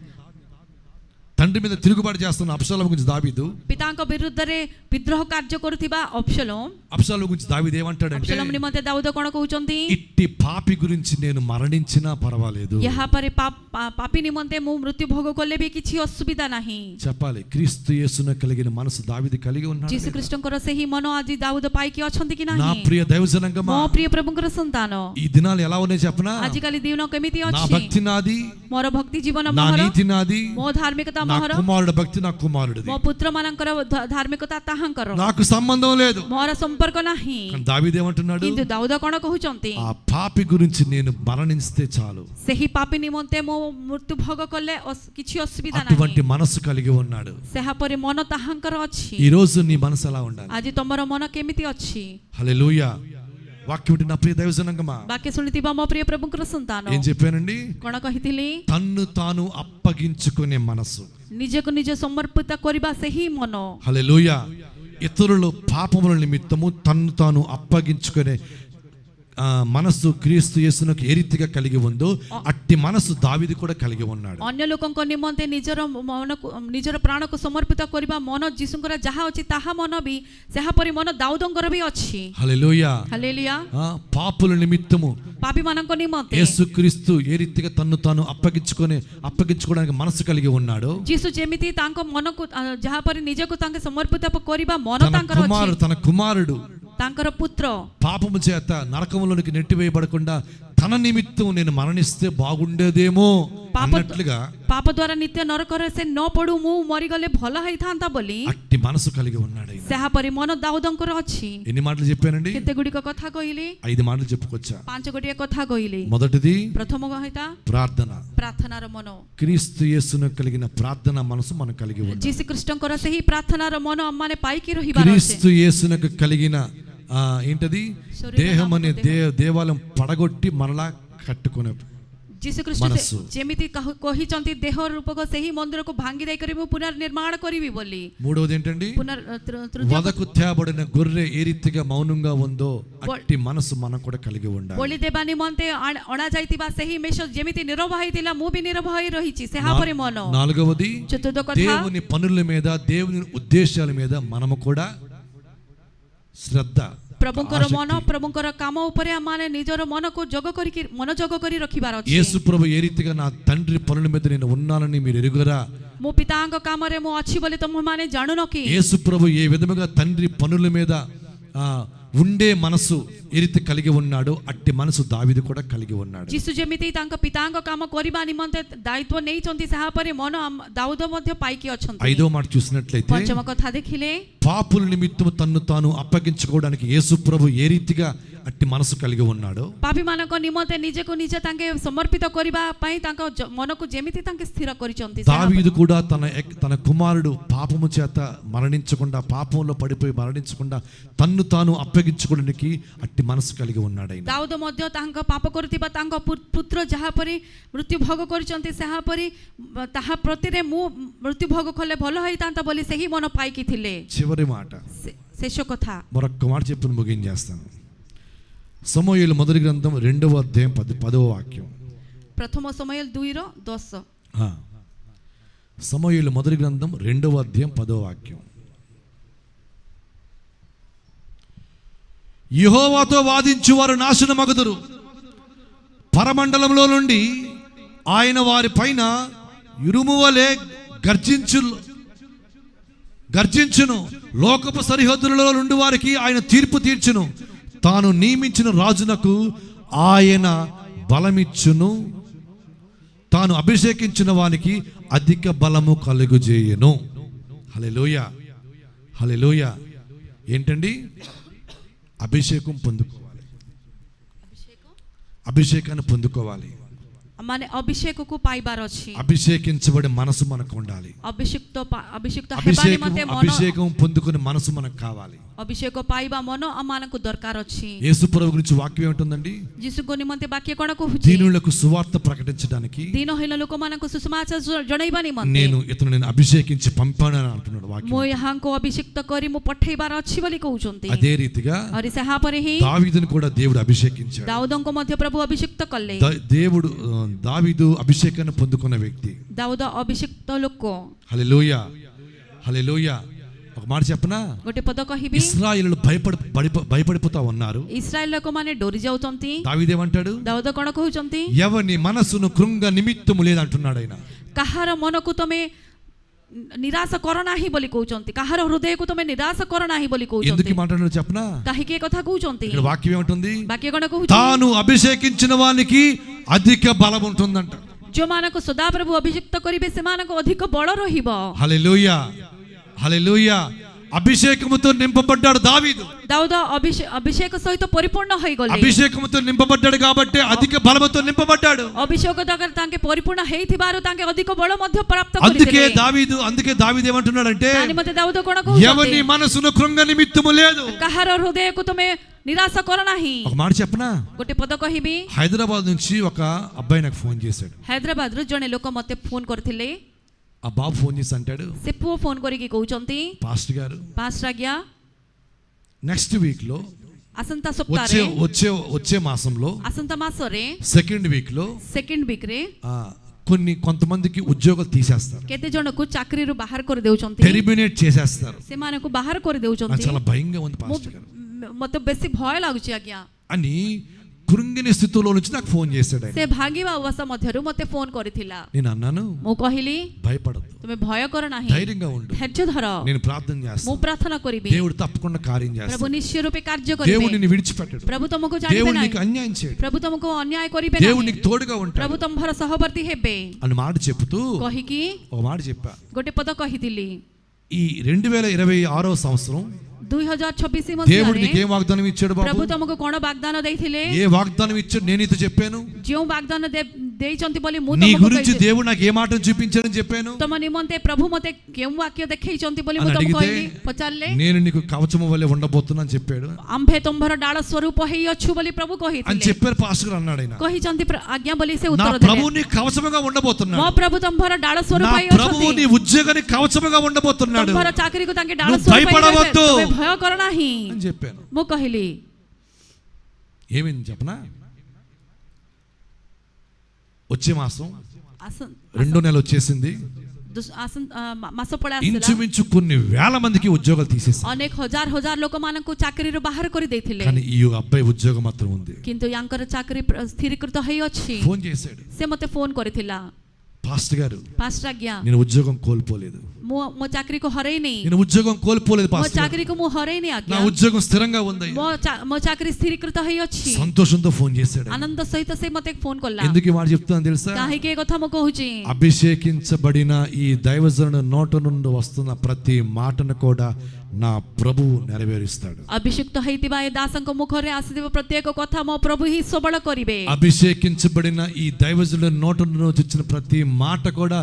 తండ్రి మీద తిరుగుబాటు చేస్తున్న అబ్షాలోము గురించి దావీదు, ପିତାଙ୍କ ବିରୁଦ୍ଧରେ ବିଦ୍ରୋହ କାର୍ଯ୍ୟ କରୁଥିବା ଅବସଲୋମ, అబ్షాలోము గురించి దావీదు ఏమంటాడంటే, ଅବସଲୋମ ନିମନ୍ତେ ଦାଉଦ କଣ କହୁଛନ୍ତି? ఇట్టి పాపి గురించి నేను మరణించినా పర్వాలేదు. ଏହା ପରେ ପାପୀ ନିମନ୍ତେ ମୁଁ ମୃତ୍ୟୁ ଭୋଗ କଲେ ବି କିଛି ଅସୁବିଧା ନାହିଁ. చెప్పాలి, క్రీస్తు యేసును కలిగిన మనసు దావీదు కలిగి ఉన్నాడు. ଯୀଶୁ ଖ୍ରୀଷ୍ଟଙ୍କର ସେହି ମନ ଆଜି ଦାଉଦ ପାଇକି ଅଛନ୍ତି କି నా ନାହିଁ? ప్రియ దైవజనంగమా, ମୋ ప్ରିୟ ପ୍ରଭୁଙ୍କର ସନ୍ତାନ, ఈ దినాలు ఎలా ఉన్నాయి చెప్పనా? ଆଜିକାଲି ଦିନ କେମିତି నా ଅଛି? భక్తి నాది, ମୋର ଭକ୍ତି ଜୀବନ నా ମୋର, నీతి నాది, ମୋ ଧାର୍ମିକତା నా ମୋର, కుమారుడు భక్తి నా కుమారుడిది. ମୋ ପୁତ୍ର ମାନଙ୍କର ଧାର୍ମିକତା ତାହାଙ୍କର, నాకు సంబంధం లేదు. ମୋର ସମ୍ପର୍କ ନାହିଁ. కానీ దావీదు ఏమంటున్నాడు? କିନ୍ତୁ ଦାଉଦ କଣ କହୁଛନ୍ତି? ఆ పాపి గురించి నేను మరణిస్తే చాలు. ସେହି ପାପୀ ନିମନ୍ତେ ମୋ ମୃତ୍ୟୁ ଭୋଗ କଲେ କିଛି ଅସୁବିଧା అటువంటి ନାହିଁ. మనసు కలిగి ఉన్నాడు. ସେହାପରି ମନ ତାହାଙ୍କର ଅଛି. ఈ రోజు నీ మనసు ఎలా ఉండాలి? ଆଜି ତମର ମନ କେମିତି ଅଛି? హల్లెలూయా. వాక్యం వింటున్న నా ప్రియ దైవజనంగమా, ବାକ୍ୟ ଶୁଣିଥିବା ମୋ ପ୍ରିୟ ପ୍ରଭୁଙ୍କର ସନ୍ତାନ, ఏం చెప్పానండి? କ'ଣ କହିଥିଲି? తన్ను తాను అప్పగించుకునే మనసు. ନିଜକୁ ନିଜେ ସମର୍ପିତ କରିବା ସେହି ମନ. హల్లెలూయా. ఇతరుల పాపముల నిమిత్తము తన్ను తాను అప్పగించుకునే మనస్సు క్రీస్తు యేసునకు ఏ రీతిగా కలిగి ఉందో అట్టి మనస్సు దావీదు కూడా కలిగి ఉన్నాడు. ଅନ୍ୟ ଲୋକଙ୍କ ନିମନ୍ତେ ନିଜର ମନକୁ ନିଜର ପ୍ରାଣକୁ ସମର୍ପିତ କରିବା ମନ ଯୀଶୁଙ୍କର ଯାହା ଅଛି ତାହା ମନ ବି ସେହାପରି ମନ ଦାଉଦଙ୍କର ବି ଅଛି. హల్లెలూయా. ହାଲେଲୁୟା. పాపుల నిమిత్తము ପାପୀମାନଙ୍କ ନିମନ୍ତେ యేసుక్రీస్తు ఏ రీతిగా తన్ను తాను అప్పగించుకోవడానికి మనసు కలిగి ఉన్నాడు. ଯୀଶୁ ଯେମିତି ତାଙ୍କ ମନକୁ ଯାହାପରି ନିଜକୁ ତାଙ୍କେ ସମର୍ପିତ କରିବା ମନ ତାଙ୍କର ଅଛି. తన కుమారుడు ତାଙ୍କର ପୁତ୍ର పాపము చేత నరకములోనికి నెట్టివేయబడకుండా తన నిమిత్తం నేను మరణిస్తే బాగుండేదేమో అన్నట్లుగా ପାପ ଦ୍ୱାରା ନିତ୍ୟ ନରକରେ ସେ ନ ପଡୁ, ମୁଁ ମରିଗଲେ ଭଲ ହେଇଥାନ୍ତା ବୋଲି అట్టి మనసు కలిగి ఉన్నాడు. ସେହାପରି ମନ ଦାଉଦଙ୍କର ଅଛି. ఎన్ని మాటలు చెప్పానండి? କେତେ ଗୁଡ଼ିକ କଥା କହିଲି? 5 మాటలు చెప్పుకొచ్చా. 5 ଗୋଟିଏ କଥା କହିଲି. మొదటిది ପ୍ରଥମ କହିତା ప్రార్థన. ପ୍ରାର୍ଥନାର ମନ. క్రీస్తు యేసును కలిగిన ప్రార్థన మనసు మనం కలిగి ఉన్నాం. ଯୀଶୁ ଖ୍ରୀଷ୍ଟଙ୍କର ସେହି ପ୍ରାର୍ଥନାର ମନ ଆମମାନେ ପାଇକି ରହିବାର ଅଛି. క్రీస్తు యేసునకు కలిగిన ఏంటది? దేహం అనే దేవాలయం పడగొట్టి మరలా కట్టుకునే ଯୀଶୁ ଖ୍ରୀଷ୍ଟ ଯେମିତି କହିଛନ୍ତି ଦେହ ରୂପକ ସେହି ମନ୍ଦିରକୁ ଭାଙ୍ଗି ଦେଇକରି ମୁଁ ପୁନର୍ନିର୍ମାଣ କରିବି ବୋଲି. మూడవది ఏంటండి? వదకు తేబడిన గొర్రె ఏ రీతిగా మౌనంగా ఉందో అట్టి మనసు మనం కూడా కలిగి ఉండాలి. బలి ଦେବା ନିମନ୍ତେ ଅଣାଯାଇଥିବା ସେହି ମେଷ ଯେମିତି ନିରବ ହେଇଥିଲା, ମୁଁ ବି ନିରବ ହୋଇ ରହିଛି ସେହାପରି ମନ. నాలుగవది ଚତୁର୍ଥ କଥା, దేవుని పనుల మీద దేవుని ఉద్దేశాల మీద మనము కూడా శ్రద్ధ, ପ୍ରଭୁଙ୍କର ମନ ପ୍ରଭୁଙ୍କର କାମ ଉପରେ ଆମମାନେ ନିଜର ମନକୁ ମନୋଯୋଗ କରି ରଖିବାର ଅଛି. యేసు ప్రభు ఏ రీతిగా నా తండ్రి పనుల మీద నేను ఉన్నానని మీరు ఎరుగరా? ମୋ ପିତାଙ୍କ କାମରେ ମୁଁ ଅଛି ବୋଲି ତମମାନେ ଜାଣୁନ କି? యేసు ప్రభు ఏ విధముగా తండ్రి పనుల మీద ఉండే మనసు ఏ రీతి కలిగి ఉన్నాడో అట్టి మనసు దావీదు కూడా కలిగి ఉన్నాడు. ଯୀଶୁ ଯେମିତି ତାଙ୍କ ପିତାଙ୍କ କାମ କରିବା ନିମନ୍ତେ ଦାୟିତ୍ୱ ନେଇଛନ୍ତି ସେହାପରି ମନ ଦାଉଦ ମଧ୍ୟ ପାଇକି ଅଛନ୍ତି. 5వ మాట చూసినట్లయితే పంచమ କଥା ଦେଖିଲେ, పాపుల నిమిత్తము తన్ను తాను అప్పగించుకోవడానికి యేసు ప్రభు ఏ రీతిగా అట్టి మనసు కలిగి ఉన్నాడో, ପାପୀମାନଙ୍କ ନିମନ୍ତେ ନିଜକୁ ନିଜେ ତାଙ୍କେ ସମର୍ପିତ କରିବା ପାଇଁ ତାଙ୍କ ମନକୁ ଯେମିତି ତାଙ୍କେ ସ୍ଥିର କରିଛନ୍ତି, దావీదు కూడా తన కుమారుడు పాపము చేత మరణించకుండా, పాపంలో పడిపోయి మరణించకుండా తన్ను తాను అప్పగించుకోవడానికి అట్టి మనసు కలిగి ఉన్నాడు. ଦାଉଦ ମଧ୍ୟ ତାଙ୍କ ପାପ କରୁଥିବା ତାଙ୍କ ପୁତ୍ର ଯାହାପରି ମୃତ୍ୟୁ ଭୋଗ କରିଛନ୍ତି ସେହାପରି ତାହା ପ୍ରତିରେ ମୁଁ ମୃତ୍ୟୁ ଭୋଗ କଲେ ଭଲ ହେଇଥାନ୍ତା ବୋଲି ସେହି ମନ ପାଇକି ଥିଲେ. చివరి మాట, ଶେଷ କଥା, మరొక్క మాట చెప్పి ముగించేస్తాను. సమూయేలు మొదటి గ్రంథం 2వ అధ్యాయం 10వ వాక్యం. ప్రథమ సమూయేలు 2:10. సమూయేలు మొదటి గ్రంథం 2వ అధ్యాయం 10వ వాక్యం. యెహోవాతో వాదించు వారు నాశనమగుదురు, పరమండలంలో నుండి ఆయన వారి పైన ఇరుమువలే గర్జించును, లోకపు సరిహద్దులలో నుండి వారికి ఆయన తీర్పు తీర్చును, తాను నియమించిన రాజునకు ఆయన బలమిచ్చును, తాను అభిషేకించిన వానికి అధిక బలము కలుగుజేయును. హల్లెలూయా, హల్లెలూయా. ఏంటండి? అభిషేకం పొందుకోవాలి, అభిషేకాన్ని పొందుకోవాలి. ମାନେ ଅଭିଷେକକୁ ପାଇବାର ଅଛି. అభిషేకించబడే మనసు మనకు ఉండాలి. అభిషేకం పొందుకునే మనసు మనకు కావాలి. ଅଭିଷେକ ପାଇବା ମନ ଆମମାନଙ୍କୁ ଦରକାର ଅଛି. యేసు ప్రభు గురించి వాక్యం ఏమంటుందండి? ଯୀଶୁଙ୍କ ନିମନ୍ତେ ବାକ୍ୟ କ'ଣ କହୁଛି? దీనులకు సువార్త ప్రకటించడానికి, దీనహీన ଲୋକମାନଙ୍କୁ ସୁସମାଚାର ଜଣାଇବା ନିମନ୍ତେ నేను అభిషేకించి పంపాను అంటున్నాడు వాక్యం. ମୁଁ ଏହାଙ୍କୁ ଅଭିଷିକ୍ତ କରି ମୁଁ ପଠେଇବାର ଅଛି ବୋଲି କହୁଛନ୍ତି. అదే రీతిగా ଆହୁରି ସେହାପରେ ହିଁ దావీదును కూడా దేవుడు అభిషేకించాడు. ଦାଉଦଙ୍କୁ ମଧ୍ୟ ପ୍ରଭୁ ଅଭିଷିକ୍ତ କଲେ. దావీదు అభిషేకాన్ని పొందుకున్న వ్యక్తి. ଦାଉଦ ଅଭିଷିକ୍ତ ଲୋକ. హల్లెలూయా, హల్లెలూయా. ఒక మాట చెప్పనా? ଗୋଟେ ପଦ କହିବି. ఇశ్రాయేలు భయపడిపోతా ఉన్నారు. ఇశ్రాయేల్ ଲୋକମାନେ ଡରି ଯାଉଛନ୍ତି. దావీదు ఏమంటాడు? ଦାଉଦ କ'ଣ କହୁଛନ୍ତି? ఎవని మనసును కృంగ నిమిత్తము లేదంటున్నాడు ఆయన. କାହାର ମନକୁ ତମେ ନିରାଶ କର ନାହିଁ ବୋଲି କହୁଛନ୍ତି, କାହାର ହୃଦୟକୁ ତମେ ନିରାଶ କର ନାହିଁ ବୋଲି କହୁଛନ୍ତି. ఎందుకు మాట్లాడారు చెప్పనా? କାହିଁକି ଏ କଥା କହୁଛନ୍ତି? ఇక్కడ వాక్యం ఏమంటుంది? ବାକ୍ୟ କ'ଣ କହୁଛି? తాను అభిషేకించిన వానికి అధిక బలం ఉంటుందంట. ଯୋଉମାନଙ୍କୁ ସଦାପ୍ରଭୁ ଅଭିଷିକ୍ତ କରିବେ ସେମାନଙ୍କୁ ଅଧିକ ବଳ ରହିବ. హల్లెలూయా, హల్లెలూయా. అభిషేకముతో నింపబడ్డాడు దావీదు. ଦାଉଦ ଅଭିଷେକ ସହିତ ପରିପୂର୍ଣ୍ଣ ହୋଇଗଲେ. అభిషేకముతో నింపబడ్డాడు కాబట్టి అధిక బలముతో నింపబడ్డాడు. ଅଭିଷେକ ଦ୍ୱାରା ତାଙ୍କେ ପରିପୂର୍ଣ୍ଣ ହେଇଥିବାରୁ ତାଙ୍କେ ଅଧିକ ବଳ ମଧ୍ୟ ପ୍ରାପ୍ତ అందుకే କରିଥିଲେ. దావీదు ఏమంటున్నాడంటే, దాని మధ్య ଦାଉଦ କ'ଣ କହୁଛନ୍ତି? ఎవని మనసును కృంగ నిమిత్తము లేదు, କାହାର ହୃଦୟକୁ ତମେ ନିରାଶ କର ନାହିଁ। ఒక మాట చెప్పనా, ଗୋଟେ ପଦ କହିବି, హైదరాబాద్ నుంచి ఒక అబ్బాయి నాకు ఫోన్ చేశాడు. ହାଇଦ୍ରାବାଦରୁ ଜଣେ ଲୋକ ମୋତେ ଫୋନ କରିଥିଲେ। ఆ బాబు ఫోన్ చేసి అంటాడు, ସେ ପୁଅ ଫୋନ କରିକି କହୁଛନ୍ତି, పాస్టర్ గారు ପାଷ୍ଟର ଆଜ୍ଞା, నెక్స్ట్ వీక్ లో ଆସନ୍ତା వచ్చే ସପ୍ତାହରେ వచ్చే వచ్చే మాసంలో ଆସନ୍ତା ମାସରେ సెకండ్ వీక్ లో ସେକେଣ୍ଡ ୱିକରେ కొంతమందికి ఉద్యోగాలు తీసేస్తారు, କେତେ ଜଣକୁ ଚାକିରିରୁ ବାହାର କରିଦେଉଛନ୍ତି, టెర్మినేట్ చేసేస్తారు. ସେମାନଙ୍କୁ ବାହାର నాకు କରିଦେଉଛନ୍ତି। చాలా భయంగా ఉంది పాస్టర్ గారు ମୋତେ ବେଶୀ ଭୟ ଲାଗୁଛି ଆଜ୍ଞା। అని కృంగిని స్థితిలో నుంచి నాకు ఫోన్ చేశాడు ఆయన. ସେ ଭାଙ୍ଗିବା ଅବସ୍ଥା ମଧ୍ୟରୁ ମୋତେ ଫୋନ କରିଥିଲା। నేను అన్నాను, ମୁଁ କହିଲି భయపడద్దు, ତୁମେ ଭୟ କର ନାହିଁ, ధైర్యంగా ఉండు, ଧୈର୍ଯ୍ୟ ଧର, నేను ప్రార్థన ମୁଁ చేస్తాను, ପ୍ରାର୍ଥନା କରିବି, దేవుడు తప్పకుండా కార్యం ପ୍ରଭୁ చేస్తాడు, ନିଶ୍ଚୟ ରୂପେ କାର୍ଯ୍ୟ దేవుడు କରିବେ, నిన్ను విడిచిపెట్టడు, ପ୍ରଭୁ ତମକୁ ଜାଣିବେ దేవుడు ନାହିଁ, నీకు అన్యాయం చేయడు, ପ୍ରଭୁ ତମକୁ ଅନ୍ୟାୟ କରିବେ దేవుడు ନାହିଁ, నీకు తోడుగా ఉంటాడు ପ୍ରଭୁ ତମର ସହବର୍ତ୍ତୀ ହେବେ అని మాట చెప్తూ କହିକି ఒక మాట చెప్పా. ଗୋଟେ ପଦ କହିଥିଲି। ఈ 2026 సంవత్సరం 2026 దేవుడు ମସିହାରେ నీకేం వాగ్దానం ఇచ్చాడు బాబు? ପ୍ରଭୁ ତମକୁ କଣ ବାଗଦାନ ଦେଇଥିଲେ? ఏ వాగ్దానం ఇచ్చాడు నేను నీతో చెప్పాను? ଯେଉଁ ବାଗଦାନ ଦେଇଛନ୍ତି ବୋଲି ମୁଁ నీ ତମକୁ గురించి କହିଥିଲି। దేవుడు నాకు ఏ మాటను చూపించాడని చెప్పాను. ତମ ନିମନ୍ତେ ପ୍ରଭୁ ମୋତେ କେଉଁ వాక్ୟ ଦେଖେଇଛନ୍ତି ବୋଲି ମୁଁ అని ତମକୁ అడిగితే, କହିଲି, పଚାରିଲେ నేను నీకు కవచము వల్లే ఉండబోతున్నాను చెప్పాడు ଆମ୍ଭେ ତୁମ୍ଭର ଡାଳ ସ୍ୱରୂପ ହେଇଅଛୁ ବୋଲି ପ୍ରଭୁ అని କହିଥିଲେ, చెప్పారు పాస్టర్ గారు అన్నాడు ఆయన. କହିଛନ୍ତି ଆଜ୍ଞା ବୋଲି ସେ నా ଉତ୍ତର ଦେଲେ, ప్రభువు నీ కవచముగా ఉండబోతున్నాడు, ମୋ ପ୍ରଭୁ ତୁମ୍ଭର ଡାଳ ସ୍ୱରୂପ నా ప్రభువు నీ ହେଇଅଛନ୍ତି, ఉద్యోగాన్ని కవచముగా ఉండబోతున్నాడు ତୁମ୍ଭର ଚାକିରିକୁ ତାଙ୍କେ ଡାଳ నువ్వు ସ୍ୱରୂପ భయపడవద్దు. ହେଇଅଛନ୍ତି, ତୁମେ ଭୟ କର ନାହିଁ అని చెప్పాను. ମୁଁ କହିଲି। ఏమైంది చెప్పనా, వచ్చే మాసం రెండో నెల వచ్చేసింది, ମାସ ପଳେଇ ଆସିଲା, ఇంచుమించు కొన్ని వేల మందికి ఉద్యోగాలు తీసేసారు. ଅନେକ ହଜାର ହଜାର ଲୋକମାନଙ୍କୁ ଚାକିରିରୁ ବାହାର କରିଦେଇଥିଲେ, కానీ ఈ అబ్బాయి ఉద్యోగం మాత్రం ఉంది. କିନ୍ତୁ ୟାଙ୍କର ଚାକିରି ସ୍ଥିରୀକୃତ ହେଇଅଛି। ఫోన్ చేశాడు, ସେ ମୋତେ ଫୋନ କରିଥିଲା, పాస్టర్ గారు ପାଷ୍ଟର ଆଜ୍ଞା, నేను ఉద్యోగం కోల్పోలేదు, ମୁଁ ମୋ ଚାକିରିକୁ ହରେଇନି, నేను ఉద్యోగం కోల్పోలేదు ମୋ పాస్టర్ గారు, ଚାକିରିକୁ ମୁଁ ହରେଇନି నా ଆଜ୍ଞା, ఉద్యోగం స్థిరంగా ఉంది. ମୋ ଚାକିରି ସ୍ଥିରୀକୃତ ହେଇଅଛି। సంతోషంతో ఫోన్ చేశాడు. ଆନନ୍ଦ ସହିତ ସେ ମୋତେ ଫୋନ କଲା। ఎందుకు ఈ మాట చెప్తున్నాను తెలుసా? କାହିଁକି ଏ କଥା ମୁଁ କହୁଛି? అభిషేకించబడిన ఈ దైవజనుడు నోట నుండి వస్తున్న ప్రతి మాటను కూడా నా ప్రభువు నెరవేరుస్తాడు. ଅଭିଷିକ୍ତ ହେଇଥିବା ଏ ଦାସଙ୍କ ମୁଖରେ ଆସିଥିବା ପ୍ରତ୍ୟେକ କଥା ମୋ ପ୍ରଭୁ ହିଁ ସବଳ କରିବେ। అభిషేకించబడిన ఈ దైవజనుడు నోట నుండి వచ్చిన ప్రతి మాట కూడా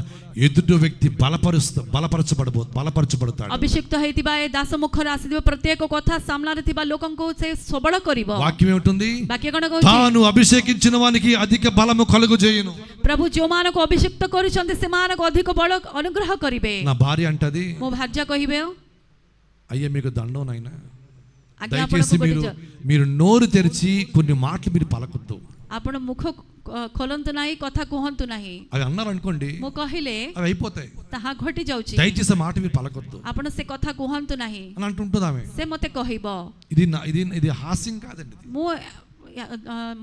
ఎదుటి వ్యక్తి బలపరచబడతాడు. ଅଭିଷିକ୍ତ ହେଇଥିବା ଏ ଦାସ ମୁଖରେ ଆସିଥିବା ପ୍ରତ୍ୟେକ କଥା ସାମ୍ନାରେ ଥିବା ଲୋକଙ୍କୁ ସେ ସବଳ କରିବ। వాక్యం ఏమిటుంది? ବାକ୍ୟ କଣ କହୁଛି? తాను అభిషేకించిన వానికి అధిక బలము కలుగజేయును. ପ୍ରଭୁ ଯେଉଁମାନଙ୍କୁ ଅଭିଷିକ୍ତ କରିଛନ୍ତି ସେମାନଙ୍କୁ ଅଧିକ ବଳ ଅନୁଗ୍ରହ କରିବେ। నా భార్య అంటది, ମୋ ଭାର୍ଯ୍ୟା କହିବେ, అయ్యా మీకు దండం నాయన, ଆଜ୍ଞା దయచేసి ଆପଣଙ୍କୁ మీరు నోరు తెరిచి కొన్ని మాటలు మీరు పలకొద్దు. ଆପଣ ମୁଖ ଖୋଲନ୍ତୁ ନାହିଁ, କଥା କୁହନ୍ତୁ ନାହିଁ। అవి అన్నారు అనుకోండి, ମୁଁ କହିଲେ అవి అయిపోతాయి. ତାହା ଘଟି ଯାଉଛି, దయచేసి ఆ మాట మీరు పలకొద్దు ଆପଣ ସେ କଥା କୁହନ୍ତୁ ନାହିଁ అని అంటుంటుంది ఆమె. ସେ ମୋତେ କହିବ। ఇది హాస్యం కాదండి, ఇది. ମୁଁ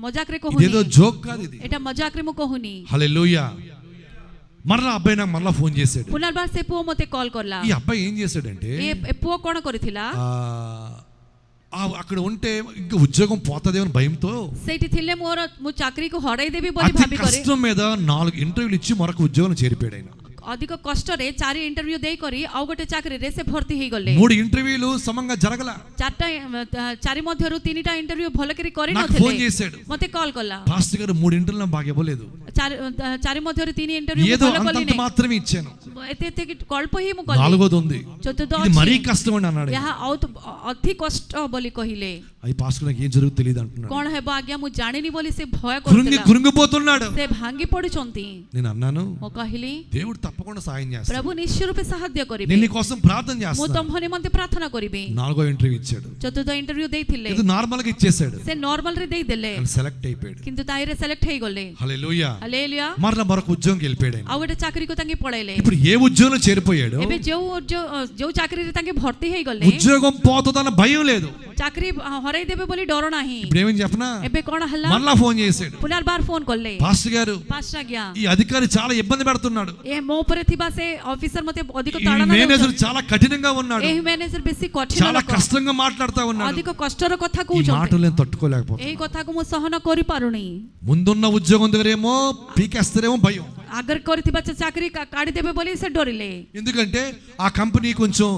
ମଜାକରେ କହୁନି, ఇదేదో జోక్ కాదు ఇది. ଏଟା ମଜାକରେ ମୁଁ କହୁନି। హల్లెలూయా. మరలా అబ్బాయి నాకు మరలా ఫోన్ చేశాడు. ପୁନର୍ବାର ସେ ପୁଅ ମୋତେ କଲ୍ କଲା। ఈ అబ్బాయి ఏం చేశాడంటే, ଏ ପୁଅ କଣ କରିଥିଲା? అక్కడ ఉంటే ఇంకా ఉద్యోగం పోతుందేమో భయంతో ସେଇଠି ଥିଲେ ମୁଁ ଚାକିରିକୁ ହରାଇ ଦେବି ବୋଲି అతి ଭାବି କରି కష్టం మీద 4 ఇంటర్వ్యూలు ఇచ్చి మరొక ఉద్యోగం చేరిపోయాడు ఆయన. ଅଧିକ କଷ୍ଟରେ 4 ଇଣ୍ଟରଭ୍ୟୁ ଦେଇକରି ଆଉ ଗୋଟେ ଚାକିରିରେ ସେ ଭର୍ତ୍ତି ହେଇଗଲେ। 3 ఇంటర్వ్యూలు సమంగా జరగల. 4 ମଧ୍ୟରୁ 3ଟା ଇଣ୍ଟରଭ୍ୟୁ ଭଲକରି କରି నాకు ఫోన్ ନଥିଲେ, చేశాడు, ମୋତେ କଲ୍ କଲା। పాస్టర్ గారు 3 ఇంటర్వ్యూలు నాకు బాగా ఇవ్వలేదు, 4 ମଧ୍ୟରୁ 3 ଇଣ୍ଟରଭ୍ୟୁ ఏదో ଭଲ କଲି అంతంత ନାହିଁ, మాత్రమే ఇచ్చాను, ଏତେ କଳ୍ପ ହିଁ ମୁଁ କଲି, 4வது ఉంది, ଚତୁର୍ଥ ఇది మరీ ଅଛି, కష్టం అని అన్నాడు. ଏହା ଅତି କଷ୍ଟ ବୋଲି କହିଲେ। అది పాస్టర్ నాకు ఏం జరుగుతుందో తెలియదు అంటున్నాడు. କଣ ହେବ ଆଜ୍ଞା ମୁଁ ଜାଣିନି ବୋଲି ସେ ଭୟ కృంగిపోతున్నాడు. ସେ ଭାଙ୍ଗି ପଡୁଛନ୍ତି। నేను అన్నాను, ମୁଁ କହିଲି దేవుడు తప్పకుండా సాయం చేస్తాడు, ପ୍ରଭୁ ନିଶ୍ଚୟ ରୂପେ ସାହାଯ୍ୟ କରିବେ, నేను నీ కోసం ప్రార్థన ମୁଁ చేస్తాను. ତମ ନିମନ୍ତେ ପ୍ରାର୍ଥନା କରିବି। 4వ ఇంటర్వ్యూ ఇచ్చాడు, ଚତୁର୍ଥ ଇଣ୍ଟରଭ୍ୟୁ ଦେଇଥିଲେ, ఇది నార్మల్ గా ఇచ్చేసాడు, ସେ ନର୍ମାଲ ରେ ଦେଇଦେଲେ, సెలెక్ట్ అయిపోయాడు. କିନ୍ତୁ ତାଇରେ సెలెక్ଟ ହେଇଗଲେ। హల్లెలూయా. ହାଲେଲୁୟା। మరలా మరొక ఉద్యోగంకి వెళ్ళిపోయాడు ఆయన. ଆଉ ଗୋଟେ ଚାକିରିକୁ ତାଙ୍କେ ପଳେଇଲେ। ఇప్పుడు ఏ ఉద్యోగంలో చేరిపోయాడు, ଏବେ ଯୋଉ ଚାକିରିରେ ତାଙ୍କେ ଭର୍ତ୍ତି ହେଇଗଲେ, ఉద్యోగం పోతుందన్న భయం లేదు. ଚାକିରି ହରାଇ ଦେବେ ବୋଲି ଡର ନାହିଁ। ఇప్పుడు ఏమేం చెప్పనా, ଏବେ କଣ ହେଲା? మరలా ఫోన్ చేశాడు, ପୁନର୍ବାର ଫୋନ କଲେ, పాస్టర్ గారు ପାଷ୍ଟର ଆଜ୍ଞା, ఈ అధికారి చాలా ఇబ్బంది పెడుతున్నాడు, ଏ ମୋ ଉପରେ ଥିବା ସେ ଅଫିସର ମୋତେ ଅଧିକ ఈ ତାଡ଼ନା మేనేజర్ ଦେଉଛନ୍ତି, చాలా కఠినంగా ఉన్నాడు, ଏହି ମ୍ୟାନେଜର ବେଶୀ କଠିନ చాలా ଲୋକ, కష్టంగా మాట్లాడుతా ఉన్నాడు. ଅଧିକ କଷ୍ଟର କଥା ఈ କହୁଛନ୍ତି, మాటలు నేను తట్టుకోలేకపోతున్నా. ଏହି କଥାକୁ ମୁଁ ସହନ କରିପାରୁନି। ముందున్న ఉద్యోగం దగ్గరేమో పీకేస్తారేమో భయం, ଆଗରେ କରିଥିବା ଚାକିରି କାଢିଦେବେ ବୋଲି ସେ ଡରିଲେ। ఎందుకంటే ఆ కంపెనీ కొంచెం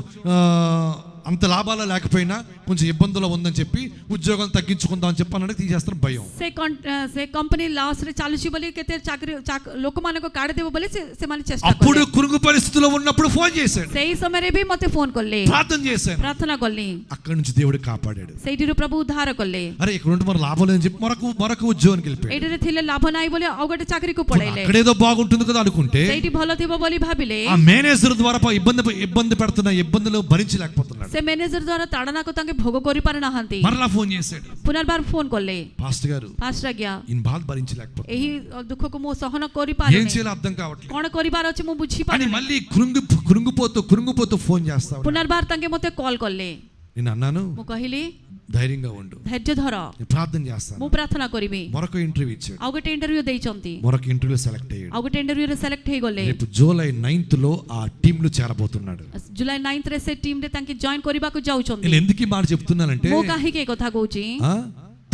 అంత లాభాలు లేకపోయినా కొంచెం ఇబ్బందులు ఉందని చెప్పి ఉద్యోగం తగ్గించుకుందాం అని చెప్పి అన్నట్టు తీసేస్తారు భయం. ସେ କମ୍ପାନୀ ଲସ୍ରେ ଚାଲୁଛି ବୋଲି କେତେ ଚାକିରି ଲୋକମାନଙ୍କୁ କାଢି ଦେବ ବୋଲି ସେମାନେ ଚେଷ୍ଟା అప్పుడు କଲେ। కురుగు పరిస్థితిలో ఉన్నప్పుడు ఫోన్ చేశాడు, ସେଇ ସମୟରେ ବି ମତେ ଫୋନ କଲେ, ప్రార్థన చేశాను. ପ୍ରାର୍ଥନା କଲି, అక్కడి నుంచి దేవుడు కాపాడాడు. ସେଇଠିରୁ ପ୍ରଭୁ ଉଦ୍ଧାର କଲେ। అరే ఇక్కడ ఉంటే మరి లాభం లేదని చెప్పి మరొక ఉద్యోగానికి వెళ్ళిపోయాడు. ଏଇଠାରେ ଥିଲେ ଲାଭ ନାହିଁ ବୋଲି ଆଉ ଗୋଟେ ଚାକିରିକୁ ପଳେଇଲେ। అక్కడేదో బాగుంటుంది కదా అనుకుంటే ସେଇଠି ଭଲ ଥିବ ବୋଲି ଭାବିଲେ ఆ మేనేజర్ ద్వారా ఇబ్బంది పెడుతున్న ఇబ్బందులు భరించలేకపోతున్నాడు. ସେ ମ୍ୟାନେଜର ଦ୍ୱାରା ତାଡ଼ନାକୁ ତାଙ୍କେ ଭୋଗ କରିପାରୁନାହାନ୍ତି। మరలా ఫోన్ చేశాడు, ପୁନର୍ବାର ଫୋନ କଲେ, పాస్టర్ గారు ପାଷ୍ଟର ଆଜ୍ଞା ఈయన బాధ భరించలేకపోతున్నాడు, ଏହି ଦୁଃଖକୁ ମୁଁ ସହନ ఏం କରିପାରୁନି, చేయాలో అర్థం కావట్లేదు କଣ କରିବାର ଅଛି ମୁଁ అని ବୁଝିପାରୁନି। మళ్ళీ కృంగిపోతూ ఫోన్ చేస్తా ఉన్నాడు. ପୁନର୍ବାର ତାଙ୍କେ ମତେ କଲ୍ କଲେ। నేను అన్నాను, ମୁଁ କହିଲି ధైర్యంగా ఉండు, ଧୈର୍ଯ୍ୟ ଧର, నేను ప్రార్థన చేస్తాను. ମୁଁ ପ୍ରାର୍ଥନା କରିବି। మరొక ఇంటర్వ్యూ ఇచ్చాడు, ଆଉ ଗୋଟେ ଇଣ୍ଟରଭ୍ୟୁ ଦେଇଛନ୍ତି, మరొక ఇంటర్వ్యూలో సెలెక్ట్ అయ్యాడు. ଆଉ ଗୋଟେ ଇଣ୍ଟରଭ୍ୟୁରେ సెలెକ୍ଟ ହେଇଗଲେ। రేపు జూలై 9th లో ఆ టీమ్ లో చేరబోతున్నాడు. ଜୁଲାଇ 9ରେ ସେ ଟିମରେ ତାଙ୍କେ ଜଏନ୍ କରିବାକୁ ଯାଉଛନ୍ତି। నేను ఎందుకు ఈ మాట చెప్తున్నానంటే ମୁଁ କାହିଁକି ଏ କଥା କହୁଛି,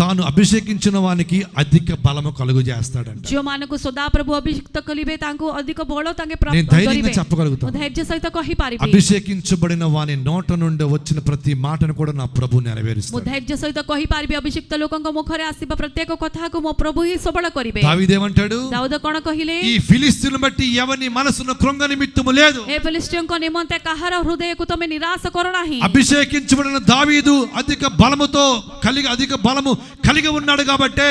తాను అభిషేకించిన వానికి అధిక బలము కలుగు చేస్తాడంట. ଯେଉଁମାନଙ୍କୁ ସଦାପ୍ରଭୁ ଅଭିଷିକ୍ତ କରିବେ ତାଙ୍କୁ ଅଧିକ ବଳ ତାଙ୍କେ నేను ପ୍ରାପ୍ତ ధైర్యంగా କରିବେ। చెప్పగలుగుతాను, ମୁଁ ଧୈର୍ଯ୍ୟ ସହିତ କହିପାରିବି, అభిషేకించబడిన వాని నోట నుండి వచ్చిన ప్రతి మాటను కూడా నా ప్రభు ମୁଁ నెరవేరుస్తాడు. ଧୈର୍ଯ୍ୟ ସହିତ କହିପାରିବି ଅଭିଷିକ୍ତ ଲୋକଙ୍କ ମୁଖରେ ଆସିବା ପ୍ରତ୍ୟେକ କଥାକୁ ମୋ ପ୍ରଭୁ ହିଁ ସବଳ କରିବେ। దావీదేమంటాడు, ଦାଉଦ କଣ କହିଲେ, ఈ ఫిలిస్తీయులను బట్టి ఎవని మనసును కృంగ నిమిత్తము లేదు. ଏ ଫିଲିଷ୍ଟିୟଙ୍କ ନିମନ୍ତେ କାହାର ହୃଦୟକୁ ତମେ ନିରାଶ କର ନାହିଁ। అభిషేకించబడిన దావీదు అధిక బలము కలిగి ఉన్నాడు కాబట్టి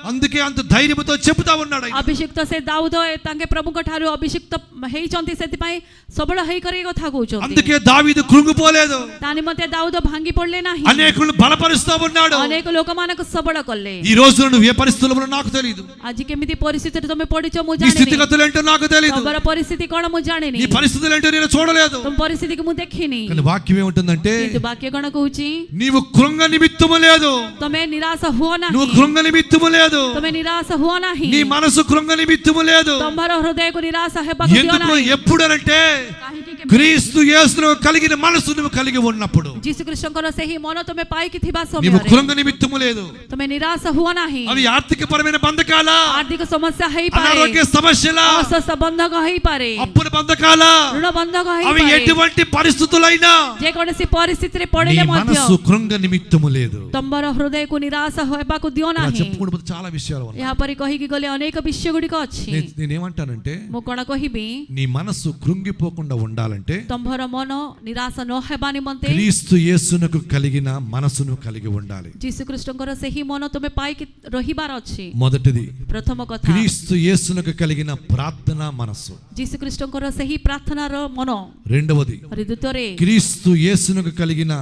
అందుకే అంత ధైర్యంతో చెబుతా ఉన్నాడు. ଅଭିଷିକ୍ତ ସେ ଦାଉଦ ତାଙ୍କେ ପ୍ରଭୁଙ୍କ ଠାରୁ ଅଭିଷିକ୍ତ ହେଇଛନ୍ତି, ସେଥିପାଇଁ ସବଳ ହେଇକରି ଏ କଥା କହୁଛନ୍ତି। అందుకే దావీదు కృంగిపోలేదు, ତା నిମନ୍ତେ ଦାଉଦ ଭାଙ୍ଗି ପଡିଲେ ନାହିଁ, అనేకులను బలపరుస్తూ ఉన్నాడు. ଅନେକ ଲୋକମାନଙ୍କୁ సబଳ କଲେ। ఈ రోజు నువ్వు ఏ పరిస్థితుల్లో ఉన్నావో నాకు తెలియదు, ଆଜି କେମିତି ପରିସ୍ଥିତିରେ ତମେ ପଡିଛ ମୁଁ నీ ଜାଣିନି, స్థితిగతులు ఏంటో నాకు తెలియదు, ତମର ପରିସ୍ଥିତି କଣ ମୁଁ ଜାଣିନି, నీ పరిస్థితులు ఏంటో నేను చూడలేదు. ତମ ପରିସ୍ଥିତିକୁ ମୁଁ ଦେଖିନି, కానీ వాక్యం ఏముంటుందంటే, କିନ୍ତୁ ବାକ୍ୟ କଣ କହୁଛି, నీవు కృంగ నిమిత్తము లేదు, ତମେ ନିରାଶ ହୁଅ నువ్వు ନାହିଁ, కృంగ నిమిత్తము లేదు, ତମେ ନିରାଶ ହୁଅ ନାହିଁ, నీ మనసు కృంగ నిమిత్తము లేదు. ତମର ହୃଦୟକୁ ନିରାଶ ହେବାକୁ ଦିଅ ఎందుకు ନାହିଁ। ఎప్పుడనంటే କାହିଁକି କେମିତି? క్రీస్తు యేసును కలిగిన మనసు నువ్వు కలిగి ఉన్నప్పుడు ଯୀଶୁ ଖ୍ରୀଷ୍ଟଙ୍କର ସେହି ମନ ତମେ ପାଇକି ଥିବା నీవు ସମୟରେ కృంగ నిమిత్తము లేదు. ତମେ ନିରାଶ ହୁଅ ନାହିଁ। అవి ఆర్థిక పరమైన బంధకాల, ଆର୍ଥିକ ସମସ୍ୟା ହେଇପାରେ, అనారోగ్య సమస్యల, ଅସ୍ୱାସ୍ଥ୍ୟ ବନ୍ଧକ ହେଇପାରେ, అప్పుల బంధకాల, ଋଣ ବନ୍ଧକ అవి ହେଇପାରେ, ఎటువంటి పరిస్థితులైనా ଯେକୌଣସି ପରିସ୍ଥିତିରେ నీ ପଡ଼ିଲେ ମଧ୍ୟ మనసు కృంగ నిమిత్తము లేదు. ତମର హృదୟକୁ ନିରାଶ ହେବାକୁ ଦିଅ ఇలా ନାହିଁ। చెప్పుకుంటూ పోతే చాలా విషయాలు ఉన్నాయి. ଏହାପରେ କହିକି ଗଲେ ଅନେକ ବିଷୟ ଗୁଡ଼ିକ ଅଛି। నేనేమంటానంటే, ମୁଁ କଣ କହିବି, నీ మనసు కృంగిపోకుండా ఉండాలంటే ତମର ମନ ନିରାଶ ନ ହେବା ନିମନ୍ତେ క్రీస్తు యేసునకు కలిగిన మనసును కలిగి ఉండాలి. ଯୀଶୁ ଖ୍ରୀଷ୍ଟଙ୍କର ସେହି ମନ ତମେ ପାଇକି ରହିବାର ଅଛି। మొదటిది ପ୍ରଥମ କଥା, క్రీస్తు యేసునకు కలిగిన ప్రార్థన మనసు. ଯୀଶୁ ଖ୍ରୀଷ୍ଟଙ୍କର ସେହି ପ୍ରାର୍ଥନାର ମନ। రెండవది ଦ୍ୱିତୀୟରେ క్రీస్తు యేసునకు కలిగిన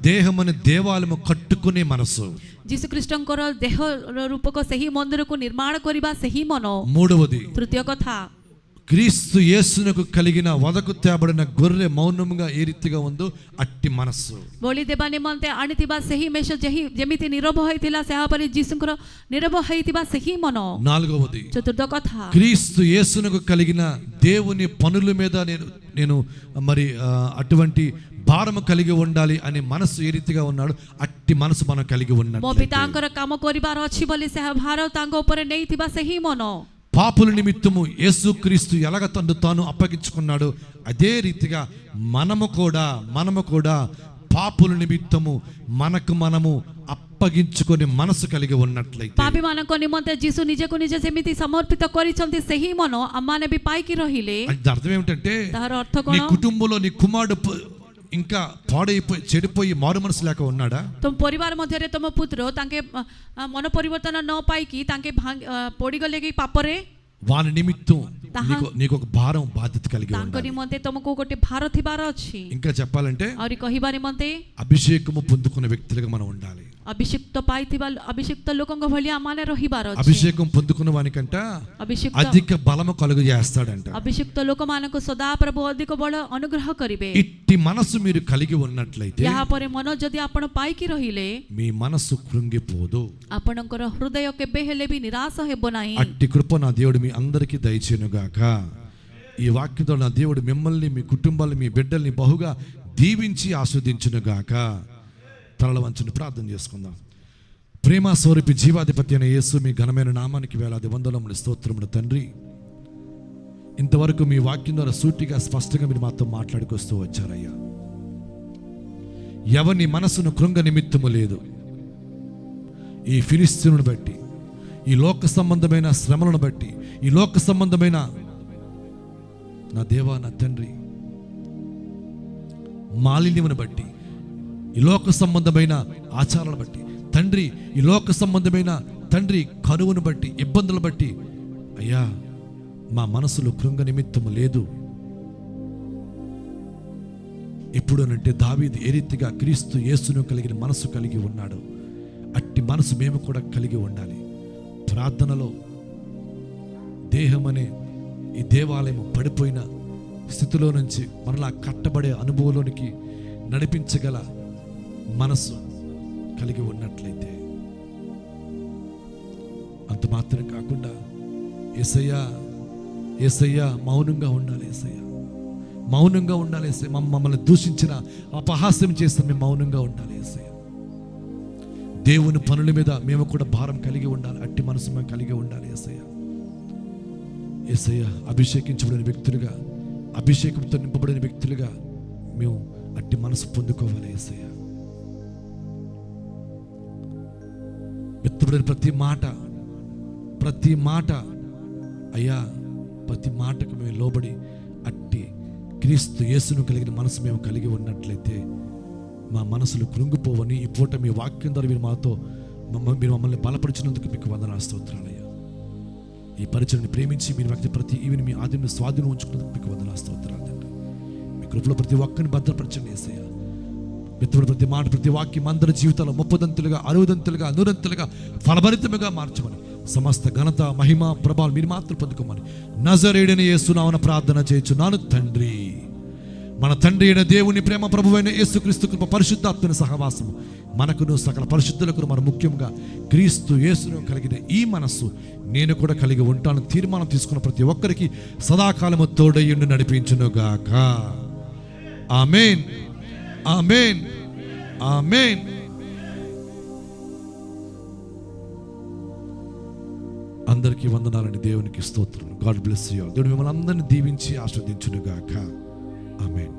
దేహమని దేవాలయము కట్టుకునే మనసు. ଯୀଶୁ ଖ୍ରୀଷ୍ଟଙ୍କର ଦେହ ରୂପକ ସେହି ମନ୍ଦିରକୁ ନିର୍ମାଣ କରିବା ସେହି ମନ। మూడవది ତୃତୀୟ କଥା, క్రీస్తు యేసునకు కలిగిన వదకు తేబడిన గొర్రె మౌనముగా ఏ రీతిగా ఉందో అట్టి మనస్సు. ବଳି ଦେବା ନିମନ୍ତେ ଆଣିଥିବା ସେହି ମେଷ ଯେମିତି ନୀରବ ହୋଇଥିଲା ସେହାପରି ଯୀଶୁଙ୍କର ନୀରବ ହୋଇଥିବା ସେହି ମନ। నాలుగవది ଚତୁର୍ଥ କଥା, క్రీస్తు యేసునకు కలిగిన దేవుని పనుల మీద నేను మరి అటువంటి భారము కలిగి ఉండాలి అనే మనసు ఏ రీతిగా ఉన్నాడు అట్టి మనసు మనం కలిగి ମୋ ఉన్నాడు. ପିତାଙ୍କର କାମ କରିବାର ଅଛି ବୋଲି ସେ ଭାର ତାଙ୍କ ଉପରେ ନେଇଥିବା ସେହି ମନ। పాపుల నిమిత్తము యేసుక్రీస్తు ఎలాగ తను తాను అప్పగించుకున్నాడు అదే రీతిగా మనము కూడా పాపుల నిమిత్తము మనము అప్పగించుకొని మనసు కలిగి ఉన్నట్లయితే, ପାପୀମାନଙ୍କ ନିମନ୍ତେ ଯୀଶୁ ନିଜକୁ ନିଜେ ଯେମିତି ସମର୍ପିତ କରିଛନ୍ତି ସେହି ମନ ଆମମାନେ ବି ପାଇକି ରହିଲେ। అంటే అర్థం ఏమిటంటే, ତାହାର ଅର୍ଥ నీ କଣ, కుటుంబంలో నీ కుమారుడు ఇంకా చెడిపోయి మారు మనసు లేక ఉన్నాడా? ତମ ପରିବାର ମଧ୍ୟରେ ତମ ପୁତ୍ର ତାଙ୍କେ ମନ ପରିବର୍ତ୍ତନ ନ ପାଇକି ତାଙ୍କେ ପଡ଼ିଗଲେ କି ପାପରେ, వాని నిమిత్తం నీకు ఒక భారం బాధ్యత కలిగి ତାଙ୍କ ఉండాలి. ନିମନ୍ତେ ତମକୁ ଗୋଟେ ଭାର ଥିବାର ଅଛି। ఇంకా చెప్పాలంటే ଆହୁରି କହିବା ନିମନ୍ତେ అభిషేకము పొందుకున్న వ్యక్తులుగా మనం ఉండాలి. ଅଭିଷିକ୍ତ ଲୋକଙ୍କ ଭଳି ଆମମାନେ ରହିବାର ଅଛି। అభిషేకం పొందుకున్న వానికంట అధిక బలము కలుగు చేస్తాడంట. ଅଭିଷିକ୍ତ ଲୋକମାନଙ୍କୁ ସଦାପ୍ରଭୁ ଅଧିକ ବଳ ଅନୁଗ୍ରହ କରିବେ। ఇట్టి మనసు మీరు కలిగి ఉన్నట్లయితే ଏହାପରେ ମନ ଯଦି ଆପଣ ପାଇକି ରହିଲେ మీ మనసు కృంగిపోదు. ଆପଣଙ୍କର ହୃଦୟ କେବେ ହେଲେ ବି ନିରାଶ ହେବ ନାହିଁ। అట్టి కృప నా దేవుడు మీ అందరికీ దయచేయునుగాక. ఈ వాక్యంతో నా దేవుడు మిమ్మల్ని, మీ కుటుంబాన్ని, మీ బిడ్డల్ని బహుగా దీవించి ఆస్వాదించునుగాక. తలల వంచుని ప్రార్థన చేసుకుందాం. ప్రేమ స్వరూపి జీవాధిపతి అయిన యేసు, మీ ఘనమైన నామానికి వేలాది వందనములు స్తోత్రములు తండ్రి. ఇంతవరకు మీ వాక్యం ద్వారా సూటిగా స్పష్టంగా మీరు మాతో మాట్లాడుకొస్తూ వచ్చారయ్యా. ఎవని మనసును కృంగ నిమిత్తము లేదు. ఈ ఫిలిస్తీనుని బట్టి, ఈ లోక సంబంధమైన శ్రమలను బట్టి, ఈ లోక సంబంధమైన నా దేవా నా తండ్రి మాలిన్యమును బట్టి, ఈ లోక సంబంధమైన ఆచారాలను బట్టి తండ్రి, ఈ లోక సంబంధమైన తండ్రి కరువును బట్టి, ఇబ్బందులు బట్టి అయ్యా మా మనసులో కృంగ నిమిత్తము లేదు. ఎప్పుడనంటే దావీదు ఏ రీతిగా క్రీస్తు యేసును కలిగిన మనసు కలిగి ఉన్నాడు, అట్టి మనసు మేము కూడా కలిగి ఉండాలి. ప్రార్థనలో దేహం అనే ఈ దేవాలయం పడిపోయిన స్థితిలో నుంచి మనలా కట్టబడే అనుభవంలోనికి నడిపించగల మనసు కలిగి ఉన్నట్లయితే, అంత మాత్రం కాకుండా యేసయ్యా యేసయ్యా మౌనంగా ఉండాలి. యేసయ్యా మౌనంగా ఉండాలి. యేసయ్య మమ్మల్ని దూషించిన, అపహాస్యం చేసిన మేము మౌనంగా ఉండాలి. యేసయ్య దేవుని పనుల మీద మేము కూడా భారం కలిగి ఉండాలి. అట్టి మనసు మేము కలిగి ఉండాలి. యేసయ్య యేసయ్య అభిషేకించబడిన వ్యక్తులుగా, అభిషేకంతో నింపబడిన వ్యక్తులుగా మేము అట్టి మనసు పొందుకోవాలి. యేసయ్య ఎత్తబడిన ప్రతి మాట అయ్యా, ప్రతి మాటకు మేము లోబడి అట్టి క్రీస్తు యేసును కలిగిన మనసు మేము కలిగి ఉన్నట్లయితే మా మనసులు కృంగిపోవని ఈ పూట మీ వాక్యం ద్వారా మీరు మమ్మల్ని బలపరిచినందుకు మీకు వందనాలు, స్తోత్రాలయ్యా. ఈ పరిచయని ప్రేమించి మీరు వ్యక్తి ప్రతి ఈవిని మీ ఆదిని స్వాధీనం ఉంచుకున్నందుకు మీకు వందనాలు, స్తోత్రాలు తండ్రి. మీ కృపలో ప్రతి ఒక్కరిని భద్రపరచండి యేసయ్యా. మిత్రుడు ప్రతి మాట ప్రతి వాక్యం అందరి జీవితాల్లో 30దంతులుగా 60దంతులుగా 100దంతులుగా ఫలభరితముగా మార్చమని, సమస్త ఘనత మహిమ ప్రభావం మీరు మాత్రం పొందుకోమని నజరేయుడైన యేసు నామమున ప్రార్థన చేయుచున్నాను తండ్రి. మన తండ్రి అయిన దేవుని ప్రేమ, ప్రభువైన యేసుక్రీస్తు కృప, పరిశుద్ధాత్మని సహవాసము మనకును సకల పరిశుద్ధులకు, మన ముఖ్యంగా క్రీస్తు యేసును కలిగిన ఈ మనస్సు నేను కూడా కలిగి ఉంటాను తీర్మానం తీసుకున్న ప్రతి ఒక్కరికి సదాకాలము తోడయ్యుండి నడిపించునుగాక. ఆమేన్, ఆమేన్, ఆమేన్. అందరికీ వందనాలని దేవునికి స్తోత్రం. God bless you all. దేవుడు మిమ్మల్ని అందరిని దీవించి ఆశీర్వదించునుగాక. ఆమేన్.